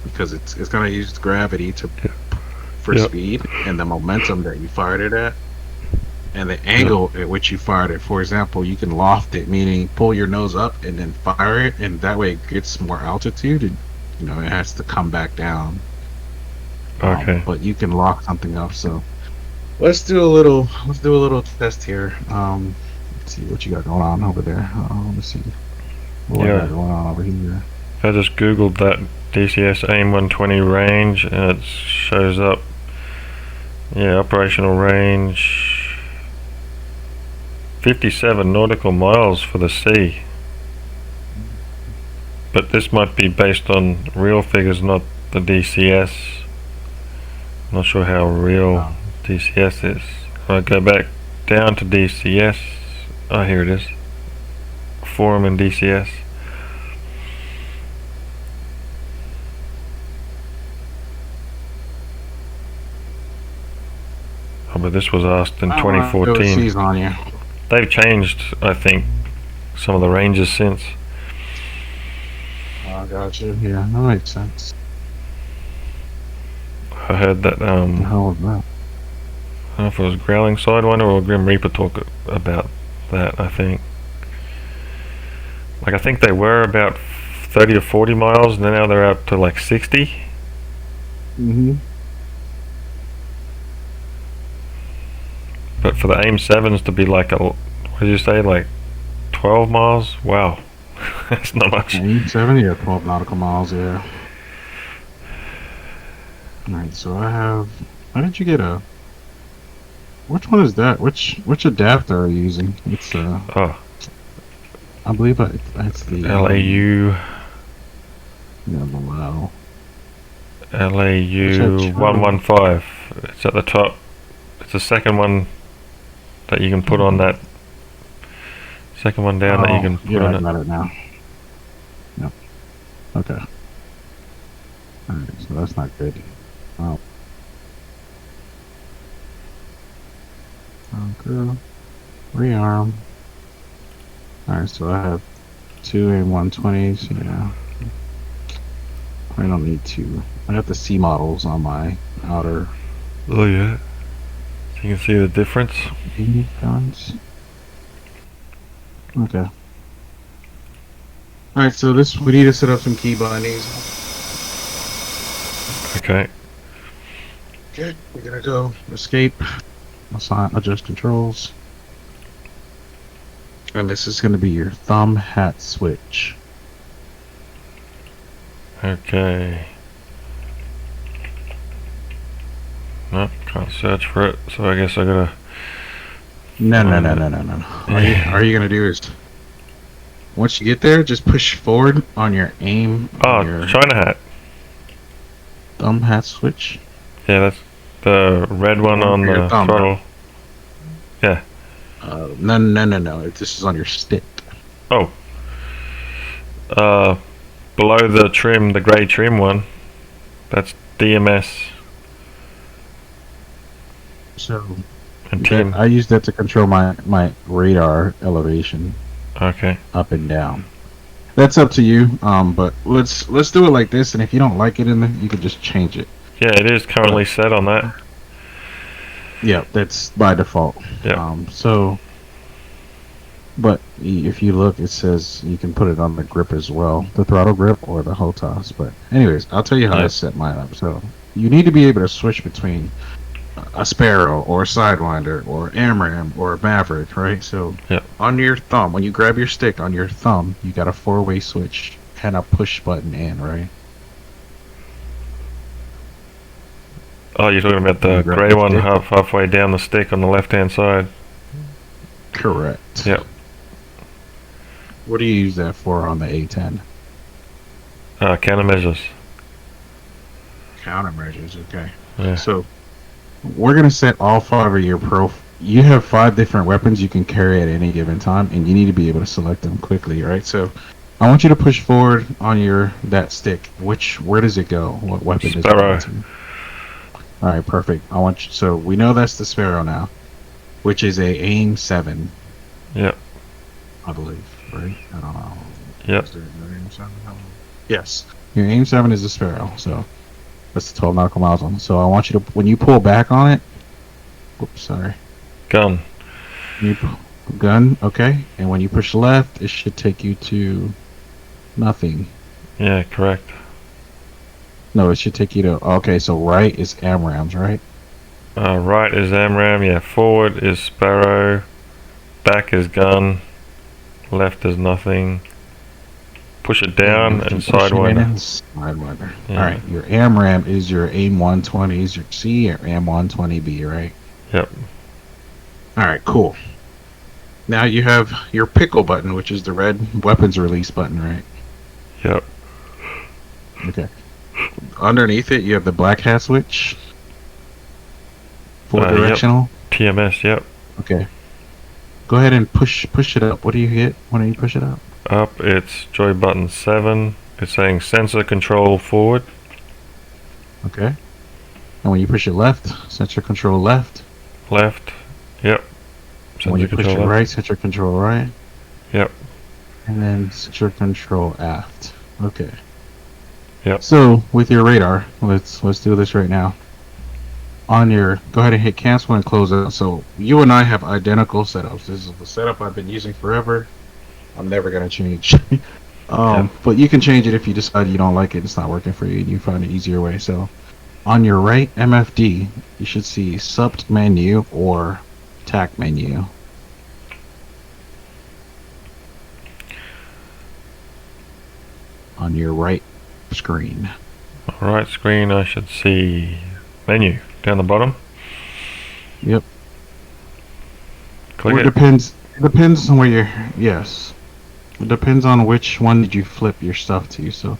Speaker 3: because it's gonna use gravity for
Speaker 1: Yep.
Speaker 3: speed and the momentum that you fired it at, and the angle at which you fired it. For example, you can loft it, meaning pull your nose up and then fire it, and that way it gets more altitude. And, it has to come back down.
Speaker 1: Okay.
Speaker 3: But you can lock something up. So let's do a little test here. Let's see what you got going on over there. Let's see what
Speaker 1: Yeah.
Speaker 3: you got going on over here.
Speaker 1: I just googled that DCS AIM 120 range and it shows up. Yeah, operational range 57 nautical miles for the sea. But this might be based on real figures, not the DCS. Not sure how real DCS is. If I go back down to DCS, oh, here it is. Forum in DCS. Oh, but this was asked in
Speaker 3: It
Speaker 1: 2014.
Speaker 3: sees on you.
Speaker 1: They've changed, I think, some of the ranges since.
Speaker 3: I got you. Yeah, that makes sense.
Speaker 1: I heard that,
Speaker 3: The hell was that?
Speaker 1: I don't know if it was Growling Sidewinder or Grim Reaper talk about that, I think. Like, I think they were about 30 or 40 miles, and now they're up to like 60.
Speaker 3: Mm-hmm.
Speaker 1: But for the AIM 7s to be like, what did you say, like 12 miles? Wow. That's not much.
Speaker 3: 70 or 12 nautical miles, yeah. Alright, so I have... How did you get a... Which one is that? Which adapter are you using? It's,
Speaker 1: Oh,
Speaker 3: I believe it's the...
Speaker 1: LAU,
Speaker 3: Yeah, the low.
Speaker 1: LAU 115. It's at the top. It's the second one that you can put on that. Second one down that you can put
Speaker 3: yeah,
Speaker 1: on
Speaker 3: I
Speaker 1: it.
Speaker 3: got it now. Yep. Okay. Alright, so that's not good. Oh. Okay. Rearm. Alright, so I have 2 A120s, yeah. I don't need 2. I got the C models on my outer
Speaker 1: Oh yeah. So you can see the difference.
Speaker 3: guns. Okay. Alright, so we need to set up some key bindings.
Speaker 1: Okay.
Speaker 3: Okay, we're gonna go escape, assign, adjust controls. And this is gonna be your thumb hat switch.
Speaker 1: Okay. Nope, can't search for it, so I guess I gotta.
Speaker 3: No. All you're gonna do is, once you get there, just push forward on your aim,
Speaker 1: Oh,
Speaker 3: on your
Speaker 1: China hat.
Speaker 3: thumb hat switch.
Speaker 1: Yeah, that's the red one on
Speaker 3: Your
Speaker 1: the
Speaker 3: thumb,
Speaker 1: throttle.
Speaker 3: No. This is on your stick.
Speaker 1: Oh. Below the trim, the grey trim one. That's DMS
Speaker 3: So
Speaker 1: and TIM.
Speaker 3: I use that to control my radar elevation
Speaker 1: Okay.
Speaker 3: up and down. That's up to you. But let's do it like this, and if you don't like it you can just change it.
Speaker 1: Yeah, it is currently set on that.
Speaker 3: Yeah, that's by default.
Speaker 1: Yeah.
Speaker 3: But if you look, it says you can put it on the grip as well, the throttle grip or the HOTAS. But anyways, I'll tell you how
Speaker 1: Yeah.
Speaker 3: I set mine up. So you need to be able to switch between a Sparrow or a Sidewinder or AMRAAM or a Maverick, right? So
Speaker 1: Yeah.
Speaker 3: on your thumb, when you grab your stick on your thumb, you got a 4-way switch and a push button in, right?
Speaker 1: Oh, you're talking about the
Speaker 3: Grab
Speaker 1: grey
Speaker 3: the
Speaker 1: one
Speaker 3: stick.
Speaker 1: halfway down the stick on the left-hand side.
Speaker 3: Correct.
Speaker 1: Yep.
Speaker 3: What do you use that for on the A10?
Speaker 1: Countermeasures.
Speaker 3: Countermeasures, okay.
Speaker 1: Yeah.
Speaker 3: So we're gonna set all 5 of your you have 5 different weapons you can carry at any given time, and you need to be able to select them quickly, right? So I want you to push forward on that stick. Where does it go? What weapon does it
Speaker 1: Sparrow.
Speaker 3: go to? All right, perfect. So we know that's the Sparrow now, which is a AIM 7.
Speaker 1: Yep.
Speaker 3: I believe, right? I don't know.
Speaker 1: Yep.
Speaker 3: Is there an AIM 7? Yes. Your AIM 7 is a Sparrow, so that's the 12 nautical miles on. So I want you to, when you pull back on it, oops, sorry.
Speaker 1: Gun.
Speaker 3: Gun, okay. And when you push left, it should take you to nothing.
Speaker 1: Yeah, correct.
Speaker 3: No, it should take you to, okay, so right is AMRAAMs, right?
Speaker 1: Right is AMRAAM. Yeah. Forward is Sparrow. Back is gun. Left is nothing. Push it down and Sidewinder.
Speaker 3: Sidewinder.
Speaker 1: Yeah.
Speaker 3: Alright, your AMRAAM is your AIM 120s, your C or AIM 120B, right?
Speaker 1: Yep.
Speaker 3: Alright, cool. Now you have your pickle button, which is the red weapons release button, right?
Speaker 1: Yep.
Speaker 3: Okay. Underneath it, you have the black hat switch. Full
Speaker 1: Yep.
Speaker 3: directional.
Speaker 1: TMS. Yep.
Speaker 3: Okay. Go ahead and push it up. What do you hit when you push it up?
Speaker 1: Up. It's joy button 7. It's saying sensor control forward.
Speaker 3: Okay. And when you push it left, sensor control left.
Speaker 1: Left. Yep.
Speaker 3: And when you
Speaker 1: Sensor
Speaker 3: push it
Speaker 1: control left.
Speaker 3: right, sensor control right.
Speaker 1: Yep.
Speaker 3: And then sensor control aft. Okay.
Speaker 1: Yep.
Speaker 3: So with your radar, let's do this right now. Go ahead and hit cancel and close out. So you and I have identical setups. This is the setup I've been using forever. I'm never gonna change. But you can change it if you decide you don't like it, it's not working for you, and you find an easier way. So on your right MFD, you should see subbed menu or TAC menu. On your right screen.
Speaker 1: Right screen. I should see menu down the bottom.
Speaker 3: Yep.
Speaker 1: Click
Speaker 3: Well,
Speaker 1: it.
Speaker 3: It depends on where you're. Yes. It depends on which one did you flip your stuff to. So,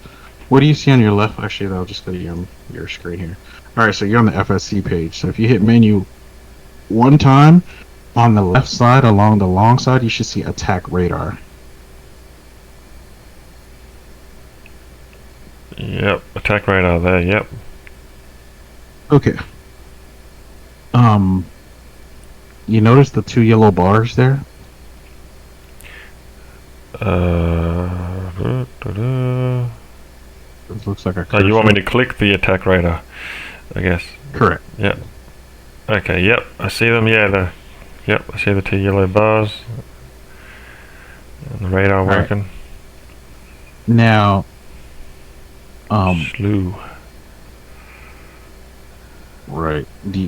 Speaker 3: what do you see on your left? Actually, I'll just go to your screen here. All right, so you're on the FSC page. So if you hit menu one time, on the left side along the long side, you should see attack radar.
Speaker 1: Yep. Attack radar there. Yep.
Speaker 3: Okay. You notice the 2 yellow bars there? It looks like a
Speaker 1: Oh, you want me
Speaker 3: cursor.
Speaker 1: to click the attack radar? I guess.
Speaker 3: Correct.
Speaker 1: Yep. Okay. Yep. I see them. Yeah. Yep. I see the 2 yellow bars. And the radar
Speaker 3: right.
Speaker 1: working.
Speaker 3: Now,
Speaker 1: Slew.
Speaker 3: right.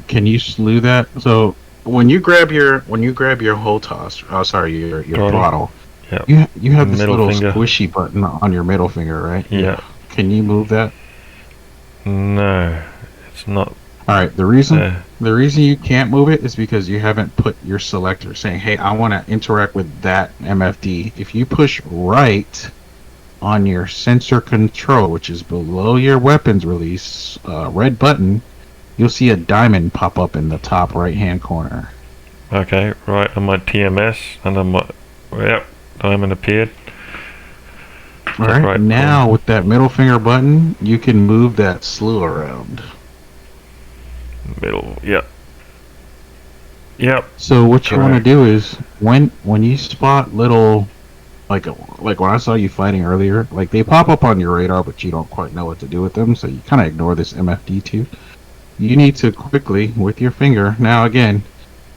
Speaker 3: Can you slew that? So when you grab your whole toss, your
Speaker 1: Throttle.
Speaker 3: throttle.
Speaker 1: Yep.
Speaker 3: You have this
Speaker 1: Middle
Speaker 3: little
Speaker 1: finger.
Speaker 3: squishy button on your middle finger, right?
Speaker 1: Yeah.
Speaker 3: Can you move that?
Speaker 1: No, it's not
Speaker 3: All right. The reason
Speaker 1: there.
Speaker 3: you can't move it is because you haven't put your selector saying, "Hey, I want to interact with that MFD." If you push right on your sensor control, which is below your weapons release red button, you'll see a diamond pop up in the top right hand corner.
Speaker 1: Okay, right on my TMS under my. Yep, diamond appeared.
Speaker 3: All right.
Speaker 1: right
Speaker 3: Now with that middle finger button, you can move that slew around.
Speaker 1: Middle. Yep. Yep.
Speaker 3: So what you want to
Speaker 1: Correct.
Speaker 3: do is when you spot little like when I saw you fighting earlier, like they pop up on your radar, but you don't quite know what to do with them, so you kind of ignore this MFD2. You need to quickly with your finger. Now again,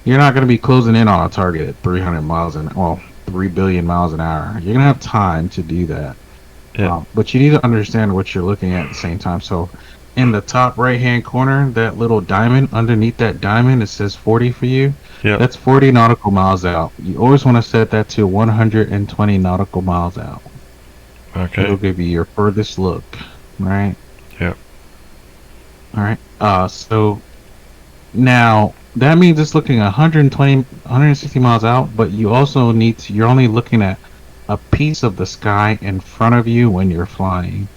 Speaker 3: you're not going to be closing in on a target at 3 billion miles an hour. You're going to have time to do that.
Speaker 1: Yeah.
Speaker 3: But you need to understand what you're looking at the same time. So in the top right hand corner, that little diamond, underneath that diamond, it says 40 for you.
Speaker 1: Yep.
Speaker 3: That's 40 nautical miles out. You always want to set that to 120 nautical miles out.
Speaker 1: Okay.
Speaker 3: It'll give you your furthest look, right?
Speaker 1: Yep.
Speaker 3: All right. So now that means it's looking 160 miles out, but you also you're only looking at a piece of the sky in front of you when you're flying.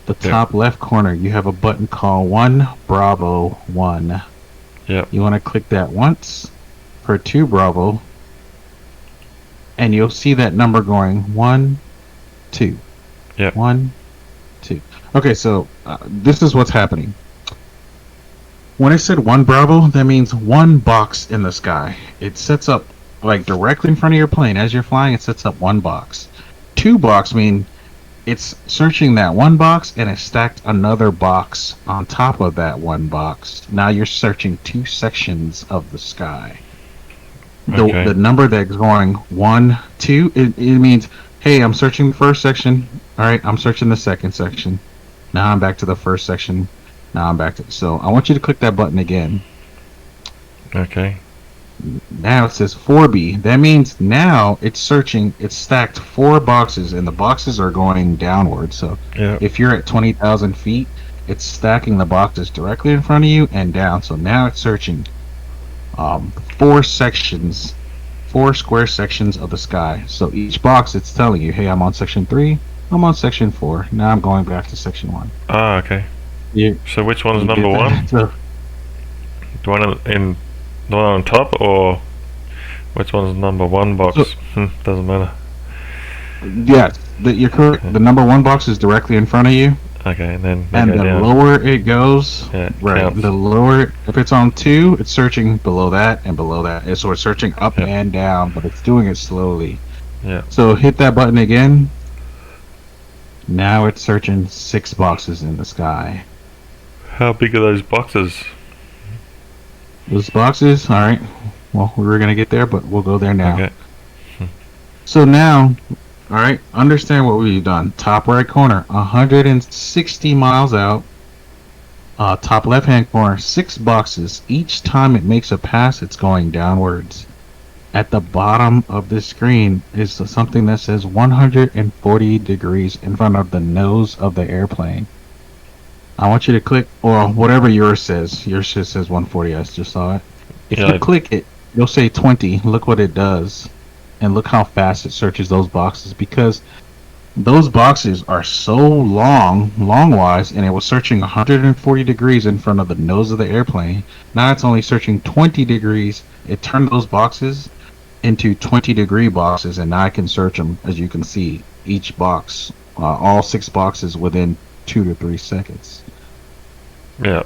Speaker 3: the
Speaker 1: Yeah.
Speaker 3: top left corner, you have a button called 1 Bravo 1.
Speaker 1: Yep.
Speaker 3: You want to click that once for 2 Bravo, and you'll see that number going 1, 2.
Speaker 1: Yep.
Speaker 3: 1, 2. Okay, so this is what's happening. When I said 1 Bravo, that means 1 box in the sky. It sets up like directly in front of your plane as you're flying. It sets up 1 box. 2 box mean it's searching that 1 box and it stacked another box on top of that 1 box. Now you're searching 2 sections of the sky.
Speaker 1: Okay.
Speaker 3: The number that's going 1, 2, it means, hey, I'm searching the first section. All right, I'm searching the second section. Now I'm back to the first section. Now I'm back to. So I want you to click that button again.
Speaker 1: Okay.
Speaker 3: Now it says 4B. That means now it's searching. It's stacked 4 boxes, and the boxes are going downward. So
Speaker 1: Yeah.
Speaker 3: if you're at 20,000 feet, it's stacking the boxes directly in front of you and down. So now it's searching 4 sections, 4 square sections of the sky. So each box, it's telling you, hey, I'm on section 3. I'm on section 4. Now I'm going back to section 1.
Speaker 1: Ah, okay.
Speaker 3: You,
Speaker 1: So which one's
Speaker 3: you
Speaker 1: number
Speaker 3: get that?
Speaker 1: 1?
Speaker 3: So,
Speaker 1: The one in the one on top, or which one's number 1 box? Doesn't matter.
Speaker 3: yes, you're correct. The number 1 box is directly in front of you.
Speaker 1: Okay, and then they
Speaker 3: And
Speaker 1: go
Speaker 3: the
Speaker 1: down.
Speaker 3: lower it goes,
Speaker 1: Yeah,
Speaker 3: right,
Speaker 1: counts.
Speaker 3: the lower, if it's on 2, it's searching below that and below that. So it's searching up
Speaker 1: Yeah.
Speaker 3: and down, but it's doing it slowly.
Speaker 1: Yeah.
Speaker 3: So hit that button again. Now it's searching 6 boxes in the sky.
Speaker 1: How big are those boxes?
Speaker 3: Those boxes, alright, well, we were going to get there, but we'll go there now.
Speaker 1: Okay.
Speaker 3: So now, alright, understand what we've done. Top right corner, 160 miles out. Top left hand corner, 6 boxes. Each time it makes a pass, it's going downwards. At the bottom of the screen is something that says 140 degrees in front of the nose of the airplane. I want you to click, or whatever yours says. Yours just says 140, I just saw it. If
Speaker 1: Yeah,
Speaker 3: you click it, you'll say 20. Look what it does. And look how fast it searches those boxes, because those boxes are so long-wise, and it was searching 140 degrees in front of the nose of the airplane. Now it's only searching 20 degrees. It turned those boxes into 20-degree boxes, and now I can search them, as you can see, each box, all 6 boxes within 2 to 3 seconds.
Speaker 1: Yeah.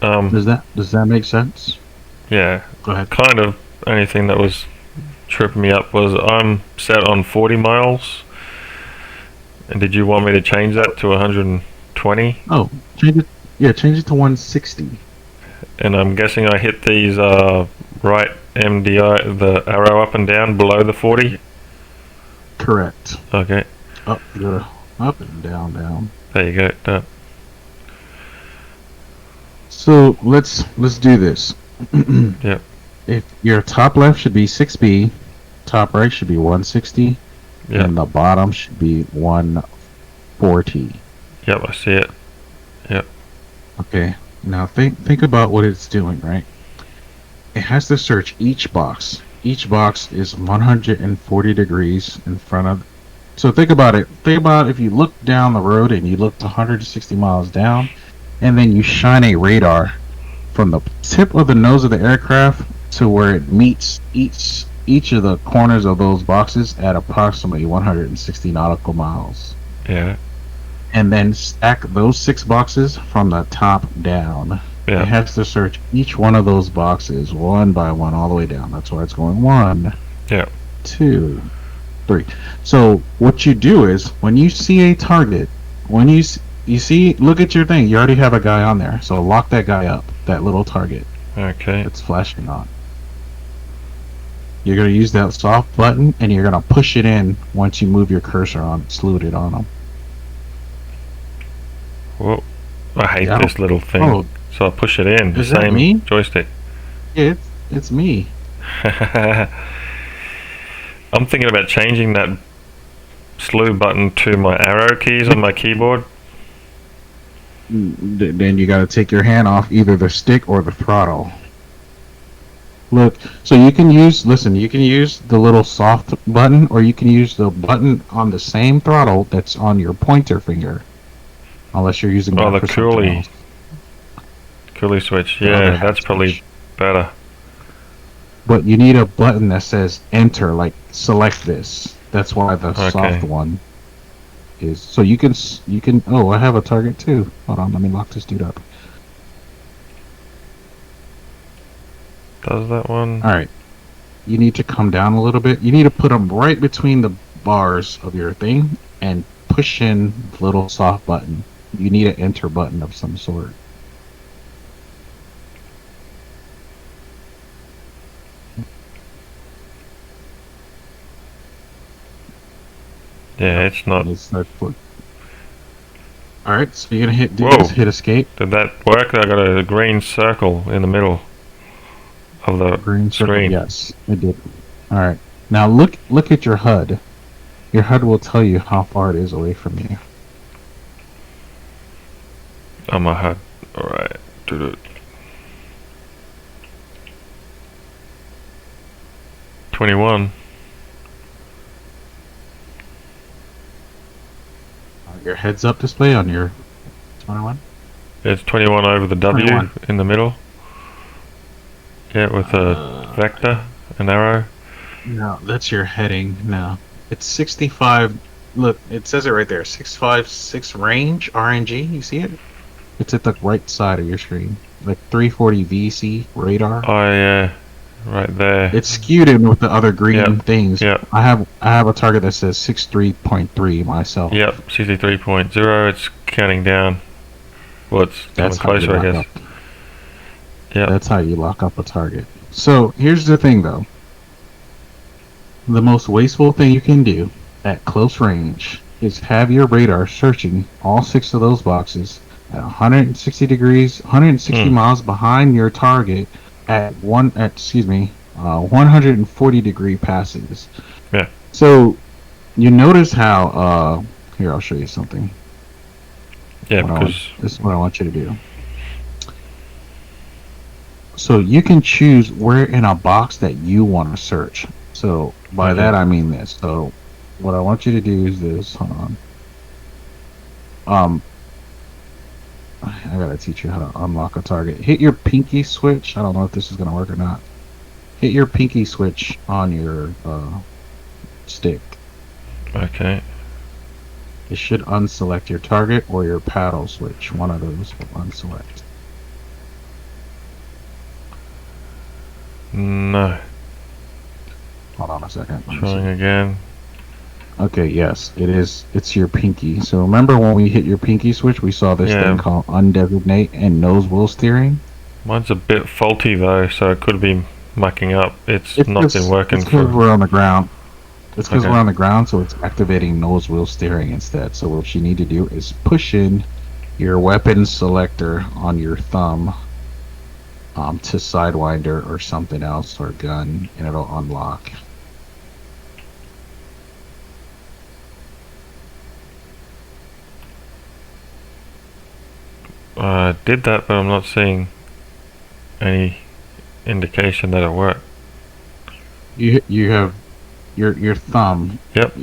Speaker 3: Does that make sense?
Speaker 1: Yeah.
Speaker 3: Go ahead.
Speaker 1: Kind of. Only thing that was tripping me up was I'm set on 40 miles. And did you want me to change that to 120?
Speaker 3: Oh, change it. Yeah, change it to 160.
Speaker 1: And I'm guessing I hit these right MDI, the arrow up and down below the 40.
Speaker 3: Correct.
Speaker 1: Okay.
Speaker 3: Up, go to up and down, down.
Speaker 1: There you go. Done.
Speaker 3: So let's do this.
Speaker 1: Yep.
Speaker 3: If your top left should be 6B, top right should be 160,
Speaker 1: Yep.
Speaker 3: and the bottom should be 140.
Speaker 1: Yep. I see it.
Speaker 3: Okay. Now think about what it's doing, right? It has to search each box. Each box is 140 degrees in front of. So think about it. Think about if you look down the road and you look 160 miles down, and then you shine a radar from the tip of the nose of the aircraft to where it meets each of the corners of those boxes at approximately 160 nautical miles.
Speaker 1: Yeah.
Speaker 3: And then stack those 6 boxes from the top down.
Speaker 1: Yeah.
Speaker 3: It has to search each one of those boxes one by one all the way down. That's why it's going 1,
Speaker 1: Yeah.
Speaker 3: 2, 3. So what you do is when you see a target, when you see, look at your thing. You already have a guy on there. So lock that guy up, that little target
Speaker 1: Okay.
Speaker 3: that's flashing on. You're going to use that soft button, and you're going to push it in once you move your cursor on, salute it on them.
Speaker 1: Whoa. I hate
Speaker 3: Yeah.
Speaker 1: this little thing.
Speaker 3: Oh,
Speaker 1: So I push it in. The
Speaker 3: Is that
Speaker 1: same
Speaker 3: me?
Speaker 1: joystick.
Speaker 3: it's me.
Speaker 1: I'm thinking about changing that slew button to my arrow keys on my keyboard.
Speaker 3: Then you got to take your hand off either the stick or the throttle. Look, so you can use the little soft button, or you can use the button on the same throttle that's on your pointer finger. unless you're using
Speaker 1: Oh,
Speaker 3: that
Speaker 1: the
Speaker 3: for something
Speaker 1: coolie.
Speaker 3: else.
Speaker 1: Coolie switch.
Speaker 3: The other
Speaker 1: Yeah,
Speaker 3: hat
Speaker 1: that's probably
Speaker 3: switch.
Speaker 1: better.
Speaker 3: But you need a button that says enter, like select this. That's why the
Speaker 1: Okay.
Speaker 3: soft one is. So you can Oh, I have a target too. Hold on, let me lock this dude up.
Speaker 1: Does that one?
Speaker 3: All right. You need to come down a little bit. You need to put them right between the bars of your thing and push in the little soft button. You need an enter button of some sort.
Speaker 1: Yeah, it's not.
Speaker 3: And it starts put- All right, so you're gonna hit
Speaker 1: Whoa.
Speaker 3: hit escape.
Speaker 1: Did that work? I got a green circle in the middle of the
Speaker 3: Green circle.
Speaker 1: screen.
Speaker 3: Yes, it did. All right. Now look at your HUD. Your HUD will tell you how far it is away from you.
Speaker 1: On my HUD. Alright. 21.
Speaker 3: Your heads up display on your 21.
Speaker 1: It's 21 over the W
Speaker 3: 21.
Speaker 1: in the middle. Yeah, with a vector, an arrow.
Speaker 3: No, that's your heading. No, it's 65. Look, it says it right there. 656 range RNG. You see it? It's at the right side of your screen. Like 340 VC radar.
Speaker 1: Oh yeah, right there.
Speaker 3: It's skewed in with the other green
Speaker 1: Yep.
Speaker 3: things.
Speaker 1: Yep.
Speaker 3: I have a target that says 63.3 myself.
Speaker 1: Yep, 63.0. It's counting down. Well, it's coming
Speaker 3: That's how you
Speaker 1: closer, I
Speaker 3: lock
Speaker 1: guess.
Speaker 3: up.
Speaker 1: Yep.
Speaker 3: That's how you lock up a target. So here's the thing, though. The most wasteful thing you can do at close range is have your radar searching all 6 of those boxes at 160 degrees, 160 miles behind your target at 140 degree passes.
Speaker 1: Yeah.
Speaker 3: So you notice how here, I'll show you something.
Speaker 1: Yeah,
Speaker 3: What I want-
Speaker 1: because
Speaker 3: this is what I want you to do. So you can choose where in a box that you want to search. So by
Speaker 1: Okay.
Speaker 3: that I mean this. So what I want you to do is this. Hold on. I gotta teach you how to unlock a target. Hit your pinky switch. I don't know if this is gonna work or not. Hit your pinky switch on your stick.
Speaker 1: okay.
Speaker 3: It should unselect your target or your paddle switch. One of those will unselect.
Speaker 1: No.
Speaker 3: Hold on a second. Let me see.
Speaker 1: Trying again.
Speaker 3: Okay, yes, it is. It's your pinky. So remember when we hit your pinky switch, we saw this
Speaker 1: Yeah.
Speaker 3: thing called undesignate and nose wheel steering.
Speaker 1: Mine's a bit faulty though, so it could be mucking up. It's not
Speaker 3: 'cause-
Speaker 1: been working
Speaker 3: It's because
Speaker 1: for.
Speaker 3: we're on the ground. It's because
Speaker 1: Okay.
Speaker 3: we're on the ground, so it's activating nose wheel steering instead. So what you need to do is push in your weapon selector on your thumb to Sidewinder or something else or gun, and it'll unlock.
Speaker 1: Did that, but I'm not seeing any indication that it worked.
Speaker 3: You have your thumb.
Speaker 1: Yep.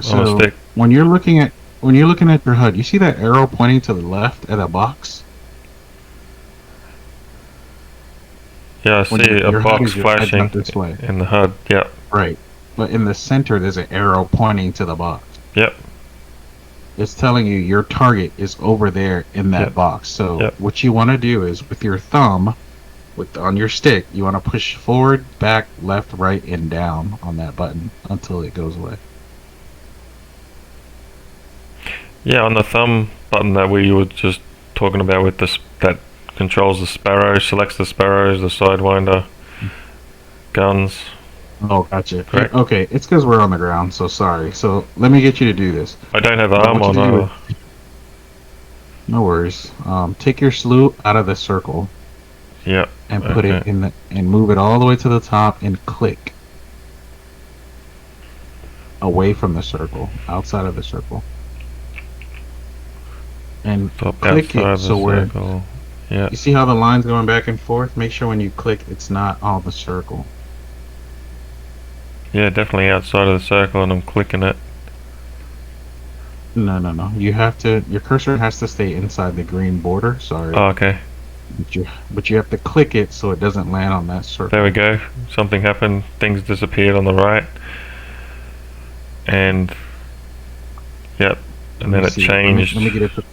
Speaker 3: So
Speaker 1: On a stick.
Speaker 3: when you're looking at your HUD, you see that arrow pointing to the left at a box?
Speaker 1: Yeah, I
Speaker 3: When
Speaker 1: see
Speaker 3: your
Speaker 1: a
Speaker 3: HUD
Speaker 1: box
Speaker 3: is your heads-up
Speaker 1: flashing
Speaker 3: display.
Speaker 1: in the HUD. Yep.
Speaker 3: Right. But in the center, there's an arrow pointing to the box.
Speaker 1: Yep.
Speaker 3: It's telling you your target is over there in that
Speaker 1: Yep.
Speaker 3: box. So
Speaker 1: Yep.
Speaker 3: what you want to do is with your thumb, on your stick, you want to push forward, back, left, right, and down on that button until it goes away.
Speaker 1: Yeah, on the thumb button that we were just talking about with that controls the sparrow, selects the sparrows, the sidewinder, guns.
Speaker 3: Oh, gotcha.
Speaker 1: Correct.
Speaker 3: Okay, it's because we're on the ground, so sorry. So let me get you to do this.
Speaker 1: I don't have
Speaker 3: I
Speaker 1: arm
Speaker 3: want
Speaker 1: on
Speaker 3: you to do
Speaker 1: either.
Speaker 3: No worries. Take your slew out of the circle
Speaker 1: Yep.
Speaker 3: and put it
Speaker 1: Okay.
Speaker 3: in and move it all the way to the top and click away from the circle, outside of the circle, and
Speaker 1: Top
Speaker 3: click
Speaker 1: outside
Speaker 3: it
Speaker 1: the
Speaker 3: so where
Speaker 1: circle. Yeah.
Speaker 3: you see how the line's going back and forth. Make sure when you click, it's not on the circle.
Speaker 1: Yeah, definitely outside of the circle, and I'm clicking it.
Speaker 3: No. You have to. Your cursor has to stay inside the green border. Sorry,
Speaker 1: Oh, okay.
Speaker 3: but you have to click it so it doesn't land on that circle.
Speaker 1: There we go. Something happened. Things disappeared on the right. And yep. And then it
Speaker 3: See.
Speaker 1: changed.
Speaker 3: Let me get it.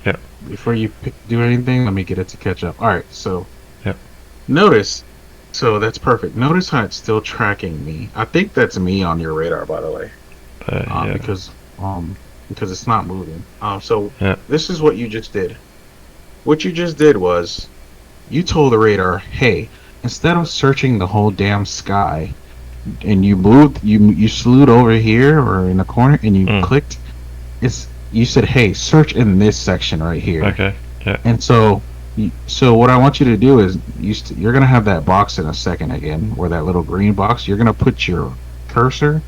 Speaker 1: Yep.
Speaker 3: Before you do anything, let me get it to catch up. All right. So.
Speaker 1: Yep.
Speaker 3: Notice. So that's perfect. Notice how it's still tracking me. I think that's me on your radar, by the way.
Speaker 1: Yeah.
Speaker 3: Because it's not moving. So
Speaker 1: Yeah.
Speaker 3: this is what you just did. What you just did was you told the radar, hey, instead of searching the whole damn sky, and you moved, you slewed over here or in the corner, and you clicked. You said, hey, search in this section right here.
Speaker 1: Okay. Yeah.
Speaker 3: And so what I want you to do is you're gonna have that box in a second again, where that little green box. You're gonna put your cursor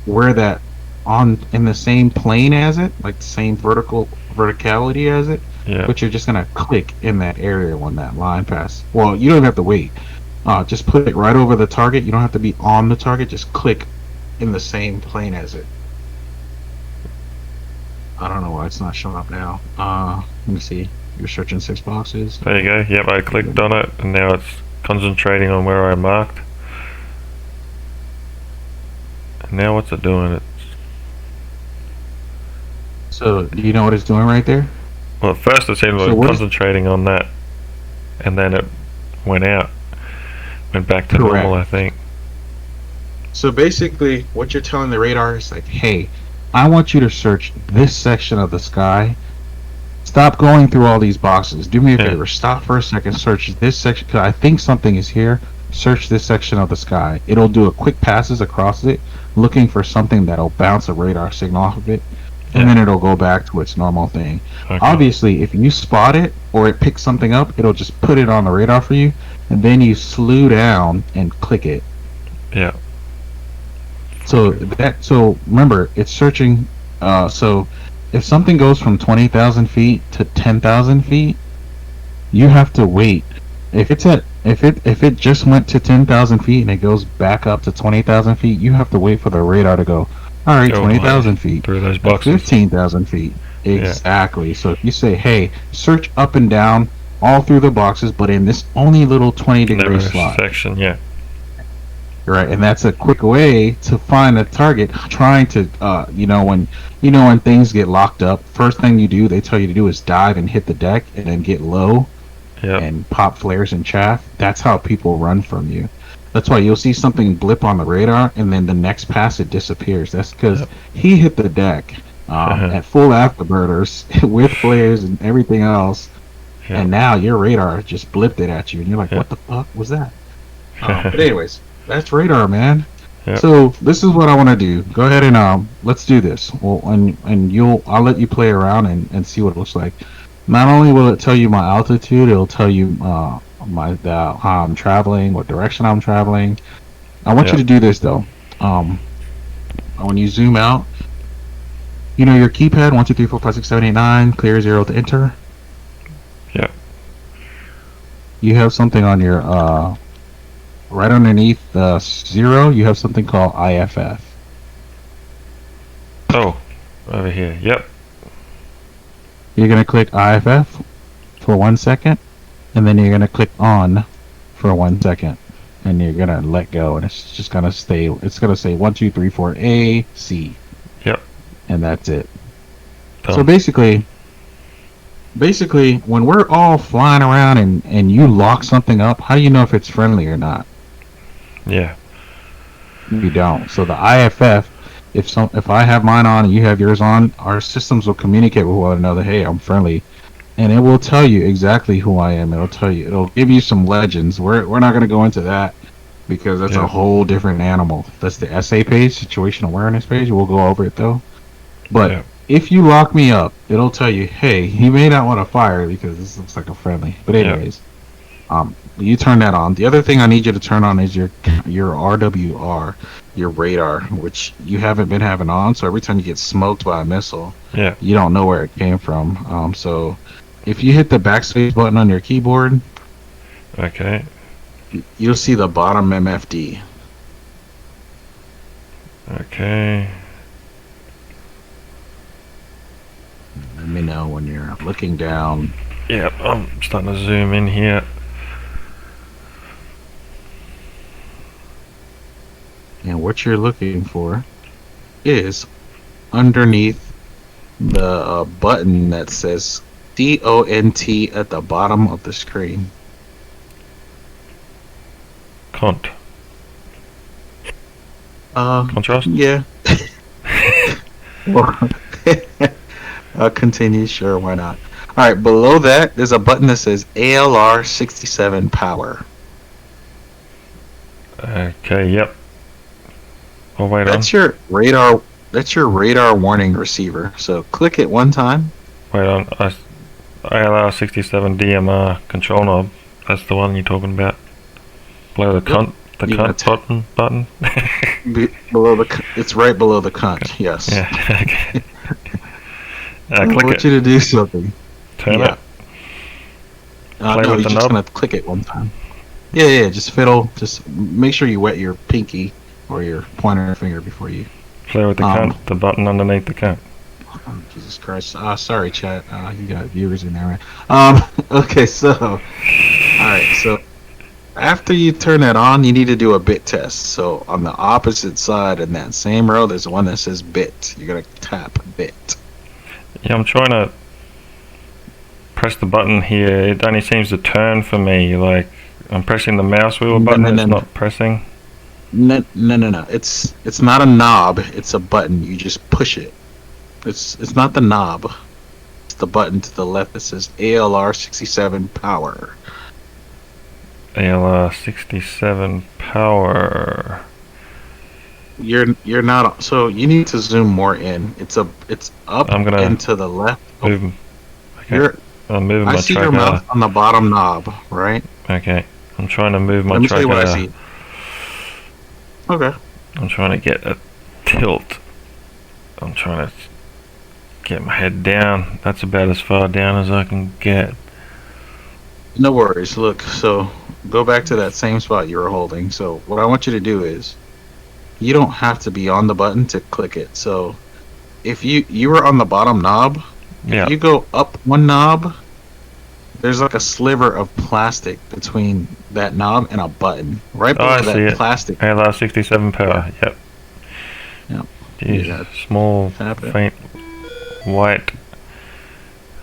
Speaker 3: where that on in the same plane as it, like the same verticality as it.
Speaker 1: Yeah.
Speaker 3: But you're just gonna click in that area when that line passes. Well, you don't have to wait. Just put it right over the target. You don't have to be on the target. Just click in the same plane as it. I don't know why it's not showing up now. Let me see. You're searching 6 boxes.
Speaker 1: There you go. Yep, I clicked on it, and now it's concentrating on where I marked. And now what's it doing? It's,
Speaker 3: So, do you know what it's doing right there?
Speaker 1: well, at first it seemed
Speaker 3: So
Speaker 1: like
Speaker 3: what is-
Speaker 1: concentrating on that, and then it went out, went back to
Speaker 3: Correct.
Speaker 1: normal, I think.
Speaker 3: So basically, what you're telling the radar is like, hey, I want you to search this section of the sky. Stop going through all these boxes. Do me a
Speaker 1: Yeah.
Speaker 3: favor. Stop for a second. Search this section, because I think something is here. Search this section of the sky. It'll do a quick passes across it, looking for something that'll bounce a radar signal off of it, and
Speaker 1: Yeah.
Speaker 3: then it'll go back to its normal thing.
Speaker 1: Okay.
Speaker 3: Obviously, if you spot it or it picks something up, it'll just put it on the radar for you, and then you slew down and click it.
Speaker 1: Yeah.
Speaker 3: So remember, it's searching. So if something goes from 20,000 feet to 10,000 feet, you have to wait. If it just went to 10,000 feet and it goes back up to 20,000 feet, you have to wait for the radar to go. All right,
Speaker 1: Oh,
Speaker 3: 20,000 feet.
Speaker 1: Through those boxes.
Speaker 3: 15,000 feet. Exactly. So if you say, hey, search up and down all through the boxes, but in this only little 20-degree
Speaker 1: Narrow
Speaker 3: slot.
Speaker 1: section, yeah.
Speaker 3: Right, and that's a quick way to find a target. Trying to, when things get locked up, first thing you do, they tell you to do is dive and hit the deck, and then get low
Speaker 1: Yep.
Speaker 3: and pop flares and chaff. That's how people run from you. That's why you'll see something blip on the radar, and then the next pass it disappears. That's because he hit the deck at full afterburners with flares and everything else,
Speaker 1: Yeah.
Speaker 3: and now your radar just blipped it at you, and you're like, "What the fuck was that?" But anyways. That's radar, man.
Speaker 1: Yep.
Speaker 3: So this is what I want to do. Go ahead and let's do this. Well, and I'll let you play around and see what it looks like. Not only will it tell you my altitude, it'll tell you how I'm traveling, what direction I'm traveling. I want you to do this though. When you zoom out, your keypad 1 2 3 4 5 6 7 8 9 clear 0 to enter.
Speaker 1: Yep.
Speaker 3: You have something on your right underneath 0, you have something called IFF.
Speaker 1: Oh, over here. Yep.
Speaker 3: You're going to click IFF for 1 second, and then you're going to click on for 1 second, and you're going to let go, and it's just going to stay. It's going to say 1 2 3 4 A C.
Speaker 1: Yep.
Speaker 3: And that's it.
Speaker 1: Done.
Speaker 3: So basically, when we're all flying around and you lock something up, how do you know if it's friendly or not?
Speaker 1: Yeah.
Speaker 3: You don't. So the IFF, if I have mine on and you have yours on, our systems will communicate with one another. Hey, I'm friendly, and it will tell you exactly who I am. It'll give you some legends. We're not going to go into that because that's a whole different animal. That's the SA page, situation awareness page. We'll go over it though. But if you lock me up, it'll tell you, hey, you may not want to fire because this looks like a friendly. But anyways, you turn that on. The other thing I need you to turn on is your RWR, your radar, which you haven't been having on. So every time you get smoked by a missile, you don't know where it came from. So if you hit the backspace button on your keyboard,
Speaker 1: Okay.
Speaker 3: you'll see the bottom MFD.
Speaker 1: Okay.
Speaker 3: me know when you're looking down.
Speaker 1: Yeah, I'm starting to zoom in here.
Speaker 3: And what you're looking for is underneath the button that says CONT at the bottom of the screen.
Speaker 1: Cont. Contrast?
Speaker 3: Yeah. Well, I'll continue. Sure, why not? All right. Below that, there's a button that says ALR 67 power.
Speaker 1: Okay, yep. Oh, wait on.
Speaker 3: That's your radar. That's your radar warning receiver. So click it one time.
Speaker 1: Wait on. ALR 67 DMR control knob. That's the one you're talking about. Below the cunt. The
Speaker 3: You
Speaker 1: cunt button.
Speaker 3: Below the. It's right below the cunt. Yes.
Speaker 1: Yeah. Okay.
Speaker 3: I
Speaker 1: Click
Speaker 3: want
Speaker 1: it.
Speaker 3: you to do something.
Speaker 1: Turn
Speaker 3: Yeah.
Speaker 1: it.
Speaker 3: No,
Speaker 1: with
Speaker 3: you're
Speaker 1: the
Speaker 3: just
Speaker 1: knob?
Speaker 3: gonna click it one time. Yeah. Just fiddle. Just make sure you wet your pinky or your pointer finger before you.
Speaker 1: Play with the cunt. The button underneath the cunt.
Speaker 3: Oh, Jesus Christ. Sorry, chat. You got viewers in there, right? Okay, so. Alright, so. After you turn that on, you need to do a bit test. So, on the opposite side in that same row, there's one that says bit. You're going to tap bit.
Speaker 1: Yeah, I'm trying to press the button here. It only seems to turn for me. Like, I'm pressing the mouse wheel button,
Speaker 3: No.
Speaker 1: it's not pressing.
Speaker 3: No. It's not a knob. It's a button. You just push it. It's not the knob. It's the button to the left that says ALR 67 power.
Speaker 1: ALR 67 power.
Speaker 3: You're not. So you need to zoom more in. It's up
Speaker 1: I'm gonna
Speaker 3: and to the left.
Speaker 1: Move. Okay.
Speaker 3: You're,
Speaker 1: I'm moving
Speaker 3: I
Speaker 1: my
Speaker 3: see your
Speaker 1: tracker.
Speaker 3: mouse on the bottom knob, right?
Speaker 1: Okay. I'm trying to move my
Speaker 3: Let me tell you what I
Speaker 1: tracker.
Speaker 3: see. Okay.
Speaker 1: I'm trying to get a tilt. I'm trying to get my head down. That's about as far down as I can get.
Speaker 3: No worries. Look, so go back to that same spot you were holding. So what I want you to do is, you don't have to be on the button to click it. So if you were on the bottom knob,
Speaker 1: Yeah.
Speaker 3: if you go up one knob, there's like a sliver of plastic between that knob and a button. Right below
Speaker 1: I see
Speaker 3: that
Speaker 1: it.
Speaker 3: plastic.
Speaker 1: ALR 67 power. Yep.
Speaker 3: Yep.
Speaker 1: Jeez,
Speaker 3: Yeah.
Speaker 1: small,
Speaker 3: Tap it.
Speaker 1: faint, white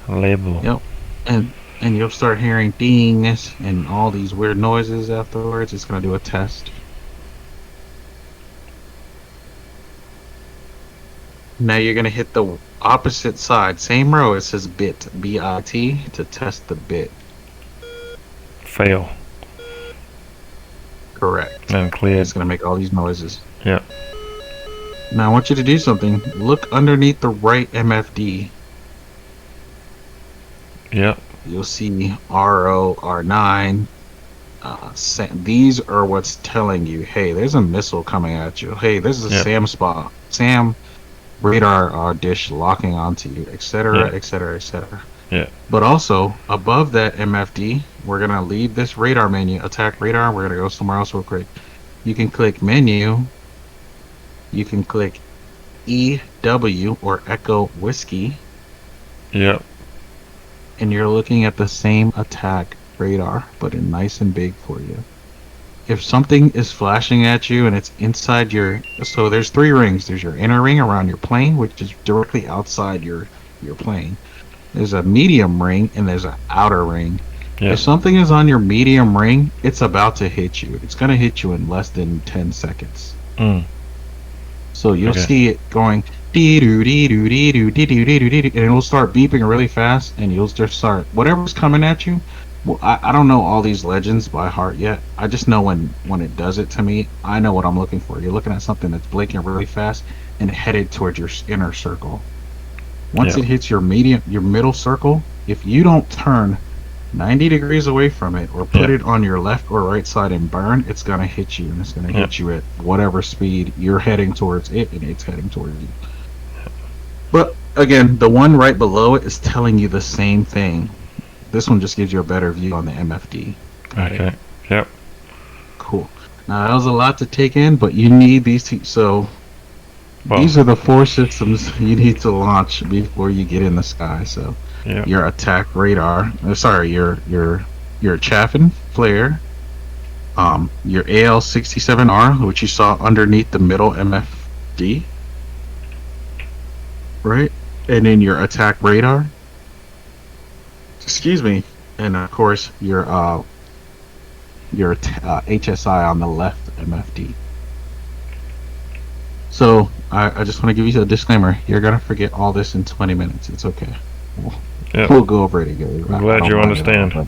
Speaker 1: label.
Speaker 3: Yep. And you'll start hearing dings and all these weird noises afterwards. It's gonna do a test. Now you're gonna hit the opposite side, same row. It says bit, B-I-T, to test the bit.
Speaker 1: Fail.
Speaker 3: Correct.
Speaker 1: And cleared.
Speaker 3: It's gonna make all these noises.
Speaker 1: Yep.
Speaker 3: Now I want you to do something. Look underneath the right MFD.
Speaker 1: Yep.
Speaker 3: You'll see RO, R9. These are what's telling you, hey, there's a missile coming at you. Hey, there's a
Speaker 1: Yep.
Speaker 3: SAM radar dish locking onto you, etc.,
Speaker 1: Yeah.
Speaker 3: etc., etc.
Speaker 1: Yeah.
Speaker 3: But also, above that MFD, we're going to leave this radar menu, attack radar. We're going to go somewhere else real quick. You can click menu. You can click EW or Echo Whiskey.
Speaker 1: Yep.
Speaker 3: And you're looking at the same attack radar, but in nice and big for you. If something is flashing at you and it's inside your, so there's 3 rings. There's your inner ring around your plane, which is directly outside your plane. There's a medium ring and there's an outer ring.
Speaker 1: Yep.
Speaker 3: If something is on your medium ring, it's about to hit you. It's going to hit you in less than 10 seconds.
Speaker 1: Mm.
Speaker 3: So you'll
Speaker 1: Okay.
Speaker 3: see it going dee-doo, dee-doo, dee-doo, dee-doo, dee-doo, dee-doo, and it'll start beeping really fast, and you'll just start, whatever's coming at you. Well, I don't know all these legends by heart yet. I just know when it does it to me, I know what I'm looking for. You're looking at something that's blinking really fast and headed towards your inner circle. Once
Speaker 1: Yeah.
Speaker 3: it hits your middle circle, if you don't turn 90 degrees away from it or put
Speaker 1: Yeah.
Speaker 3: it on your left or right side and burn, it's going to hit you, and it's going to hit you at whatever speed you're heading towards it, and it's heading towards you. But again, the one right below it is telling you the same thing. This one just gives you a better view on the MFD. Got it?
Speaker 1: Okay. Yep.
Speaker 3: Cool. Now that was a lot to take in, but you need these two. So
Speaker 1: Well,
Speaker 3: these are the 4 systems you need to launch before you get in the sky. So
Speaker 1: yeah.
Speaker 3: your attack radar, your Chaffin flare, your AL-67R, which you saw underneath the middle MFD, right? And then your attack radar. Excuse me. And of course your HSI on the left MFD. So I just want to give you a disclaimer. You're gonna forget all this in 20 minutes. It's okay.
Speaker 1: Yep.
Speaker 3: We'll go over it again.
Speaker 1: I'm glad you understand.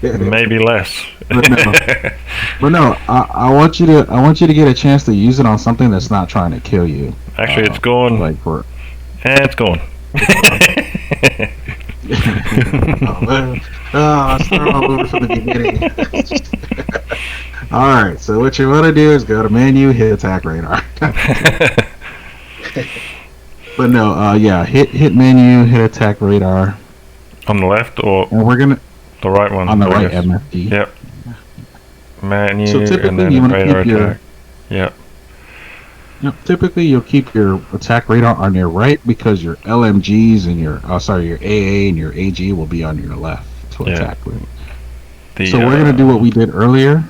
Speaker 1: Maybe less.
Speaker 3: But no, I want you to get a chance to use it on something that's not trying to kill you.
Speaker 1: Actually, it's gone.
Speaker 3: Like for
Speaker 1: It's gone.
Speaker 3: I'll start all over from the beginning. All right, so what you want to do is go to menu, hit attack radar. But no, yeah, hit menu, hit attack radar,
Speaker 1: On the left or
Speaker 3: and we're gonna
Speaker 1: the right one?
Speaker 3: on the
Speaker 1: I
Speaker 3: right
Speaker 1: guess.
Speaker 3: MFD.
Speaker 1: Yep. Menu
Speaker 3: So
Speaker 1: and
Speaker 3: typically
Speaker 1: then
Speaker 3: you want to
Speaker 1: radar
Speaker 3: keep your
Speaker 1: attack. Yep.
Speaker 3: typically you'll keep your attack radar on your right because your LMGs and your AA and your AG will be on your left to
Speaker 1: Yeah.
Speaker 3: attack with.
Speaker 1: The,
Speaker 3: So we're gonna do what we did earlier.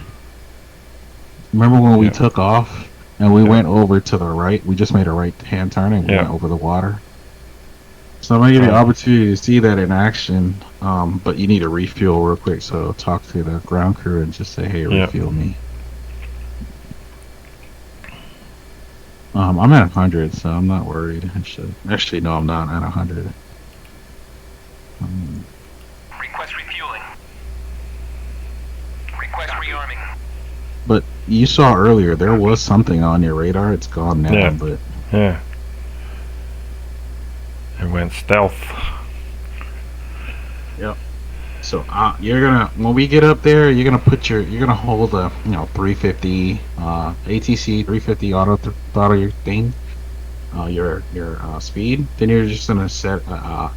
Speaker 3: Remember when we
Speaker 1: Yeah.
Speaker 3: took off and we
Speaker 1: Yeah.
Speaker 3: went over to the right? We just made a right hand turn and we
Speaker 1: Yeah.
Speaker 3: went over the water. So I'm gonna give you the
Speaker 1: Oh.
Speaker 3: opportunity to see that in action. But you need to refuel real quick. So talk to the ground crew and just say, "Hey,
Speaker 1: Yeah.
Speaker 3: refuel me." I'm at 100, so I'm not worried. Actually, no, I'm not at 100.
Speaker 2: Request refueling. Request rearming.
Speaker 3: But you saw earlier there was something on your radar. It's gone now,
Speaker 1: Yeah.
Speaker 3: but
Speaker 1: Yeah. It went stealth.
Speaker 3: so you're gonna when we get up there, you're gonna hold a 350 ATC 350 auto throttle thing, your speed. Then you're just gonna set a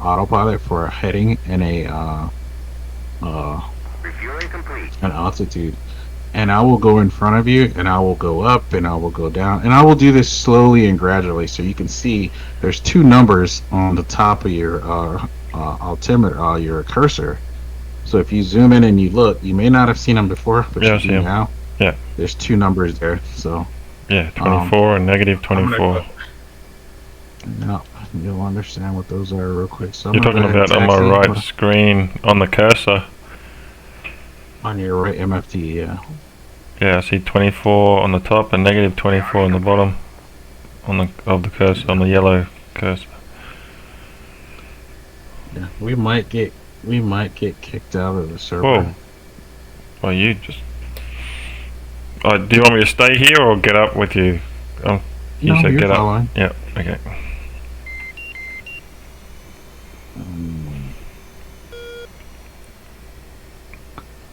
Speaker 3: autopilot for a heading and
Speaker 2: Refueling complete.
Speaker 3: an altitude. And I will go in front of you, and I will go up, and I will go down, and I will do this slowly and gradually, so you can see there's 2 numbers on the top of your altimeter, your cursor. So if you zoom in and you look, you may not have seen them before, but
Speaker 1: Yeah, I
Speaker 3: you
Speaker 1: see
Speaker 3: do
Speaker 1: 'em.
Speaker 3: now.
Speaker 1: Yeah.
Speaker 3: There's 2 numbers there, so
Speaker 1: Yeah, 24 and negative 24.
Speaker 3: no, you'll understand what those are real quick. So
Speaker 1: You're talking about on my right screen on the cursor.
Speaker 3: on your right MFT, yeah.
Speaker 1: Yeah, I see 24 on the top and negative 24 on the bottom of the cursor, on the yellow cursor.
Speaker 3: Yeah, we might get kicked out of the server.
Speaker 1: Whoa. Well, you just... do you want me to stay here or get up with you? You
Speaker 3: No,
Speaker 1: said
Speaker 3: you're
Speaker 1: get up.
Speaker 3: following.
Speaker 1: Yeah, okay.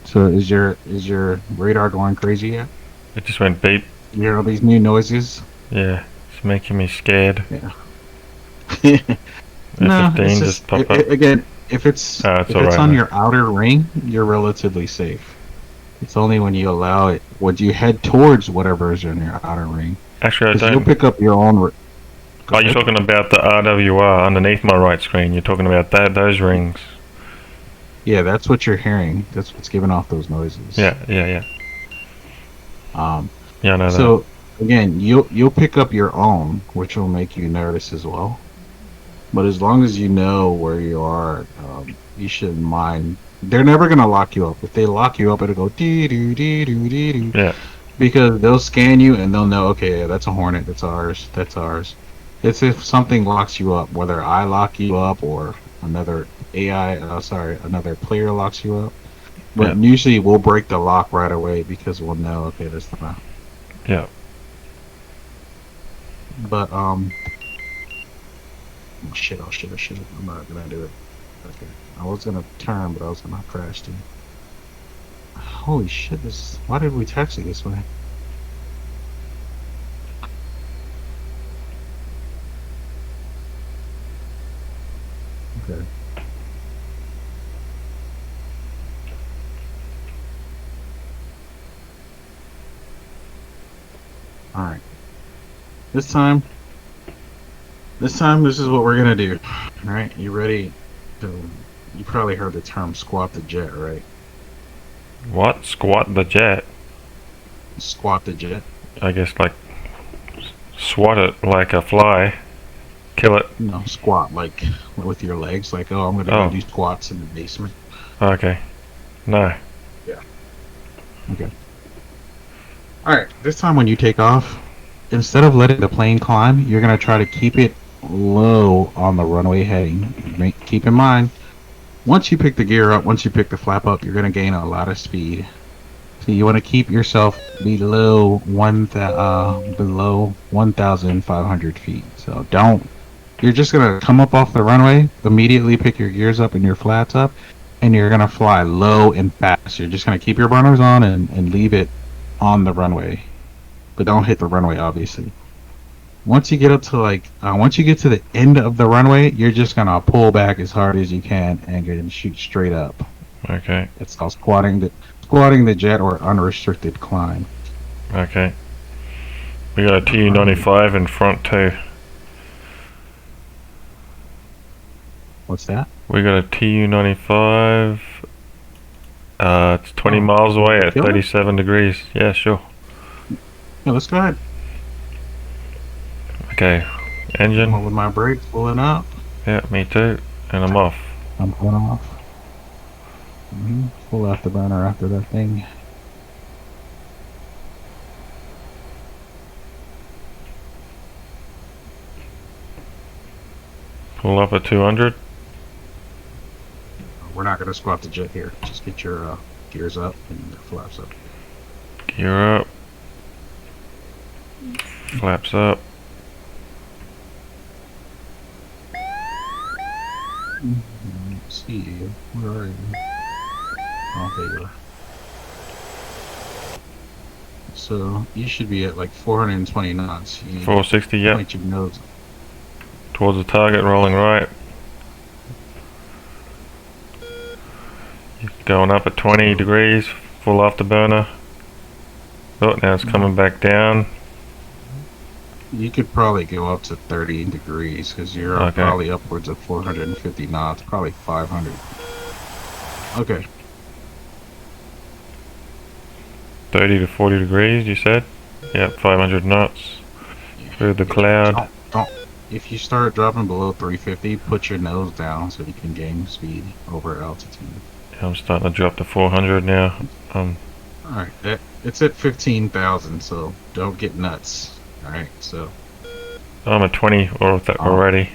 Speaker 3: So is your radar going crazy yet?
Speaker 1: It just went beep.
Speaker 3: You hear all these new noises?
Speaker 1: Yeah, it's making me scared.
Speaker 3: F15
Speaker 1: F15 just pop up.
Speaker 3: again. If it's
Speaker 1: Oh, it's
Speaker 3: if
Speaker 1: all
Speaker 3: it's
Speaker 1: right,
Speaker 3: on
Speaker 1: man.
Speaker 3: your outer ring, you're relatively safe. It's only when you allow it, when you head towards whatever is in your outer ring,
Speaker 1: Actually, I
Speaker 3: because you'll
Speaker 1: don't...
Speaker 3: pick up your own.
Speaker 1: Are you talking about the RWR underneath my right screen? You're talking about those rings?
Speaker 3: Yeah, that's what you're hearing. That's what's giving off those noises.
Speaker 1: Yeah.
Speaker 3: Yeah,
Speaker 1: Yeah, I know that.
Speaker 3: So again, you'll pick up your own, which will make you nervous as well. But as long as you know where you are, you shouldn't mind. They're never gonna lock you up. If they lock you up, it'll go dee doo dee doo dee doo.
Speaker 1: Yeah.
Speaker 3: Because they'll scan you and they'll know, okay, yeah, that's a Hornet, that's ours, that's ours. It's if something locks you up, whether I lock you up or another another player locks you up. But usually we'll break the lock right away because we'll know, okay, that's not.
Speaker 1: Yeah.
Speaker 3: But oh shit, I'm not gonna do it. Okay. I was gonna turn, but I was gonna crash too. Holy shit, why did we taxi this way? Okay. Alright. This time, this is what we're gonna do. All right, you ready? You probably heard the term "squat the jet," right?
Speaker 1: What? Squat the jet?
Speaker 3: Squat the jet.
Speaker 1: I guess like swat it like a fly. Kill it.
Speaker 3: No, squat like with your legs. Like, oh, I'm gonna
Speaker 1: Oh.
Speaker 3: go do squats in the basement.
Speaker 1: Okay. No.
Speaker 3: Okay. All right. This time when you take off, instead of letting the plane climb, you're gonna try to keep it low on the runway heading. Keep in mind, once you pick the gear up, once you pick the flap up, you're gonna gain a lot of speed. So you want to keep yourself below below 1,500 feet. So don't. You're just gonna come up off the runway, immediately pick your gears up and your flats up, and you're gonna fly low and fast. You're just gonna keep your burners on and leave it on the runway, but don't hit the runway, obviously. Once you get up to once you get to the end of the runway, you're just gonna pull back as hard as you can and shoot straight up.
Speaker 1: Okay.
Speaker 3: It's called squatting the jet or unrestricted climb.
Speaker 1: Okay. We got a Tu-95 in front too.
Speaker 3: What's that?
Speaker 1: We got a Tu-95. It's 20
Speaker 3: Oh.
Speaker 1: miles away at
Speaker 3: Kill it?
Speaker 1: 37 degrees. Yeah, sure.
Speaker 3: Yeah, let's go ahead.
Speaker 1: Okay. Engine.
Speaker 3: With my brakes pulling up,
Speaker 1: Yeah, me too. And I'm off.
Speaker 3: I'm pulling off. Pull afterburner after that thing.
Speaker 1: Pull up at 200.
Speaker 3: We're not gonna squat the jet here. Just get your gears up and your flaps up.
Speaker 1: Gear up. Flaps up.
Speaker 3: Let's see you. Where are you? Oh, there you are. So you should be at like 420 knots. You need
Speaker 1: 460,
Speaker 3: to
Speaker 1: yep.
Speaker 3: point your nose.
Speaker 1: Towards the target, rolling right. Going up at 20 degrees, full afterburner. Oh, now it's coming back down.
Speaker 3: You could probably go up to 30 degrees because you're
Speaker 1: Okay.
Speaker 3: probably upwards of 450 knots, probably 500. Okay.
Speaker 1: 30 to 40 degrees, you said? Yep, 500 knots. Through the cloud.
Speaker 3: Don't. If you start dropping below 350, put your nose down so you can gain speed over altitude.
Speaker 1: I'm starting to drop to 400 now.
Speaker 3: Alright, it's at 15,000, so don't get nuts. Alright, so
Speaker 1: I'm at 20 or already.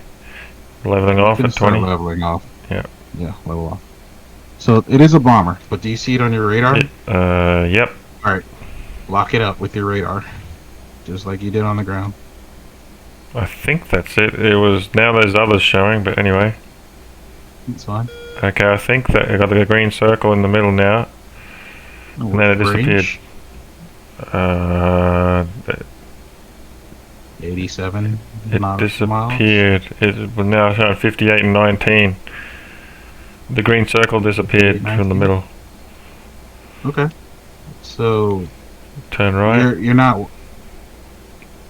Speaker 1: Leveling
Speaker 3: you
Speaker 1: off
Speaker 3: can
Speaker 1: at
Speaker 3: start
Speaker 1: 20.
Speaker 3: leveling off.
Speaker 1: Yeah.
Speaker 3: Yeah, level off. So it is a bomber, but do you see it on your radar?
Speaker 1: Yep.
Speaker 3: Alright, lock it up with your radar. Just like you did on the ground.
Speaker 1: I think that's it. It was, now there's others showing, but anyway.
Speaker 3: It's fine.
Speaker 1: Okay, I think that I got the green circle in the middle now. And then it disappeared.
Speaker 3: Range? 87
Speaker 1: It
Speaker 3: miles.
Speaker 1: disappeared. It was now showing 58 and 19. The green circle disappeared
Speaker 3: 58,
Speaker 1: from the
Speaker 3: 19.
Speaker 1: middle.
Speaker 3: Okay. So
Speaker 1: Turn right.
Speaker 3: you're not.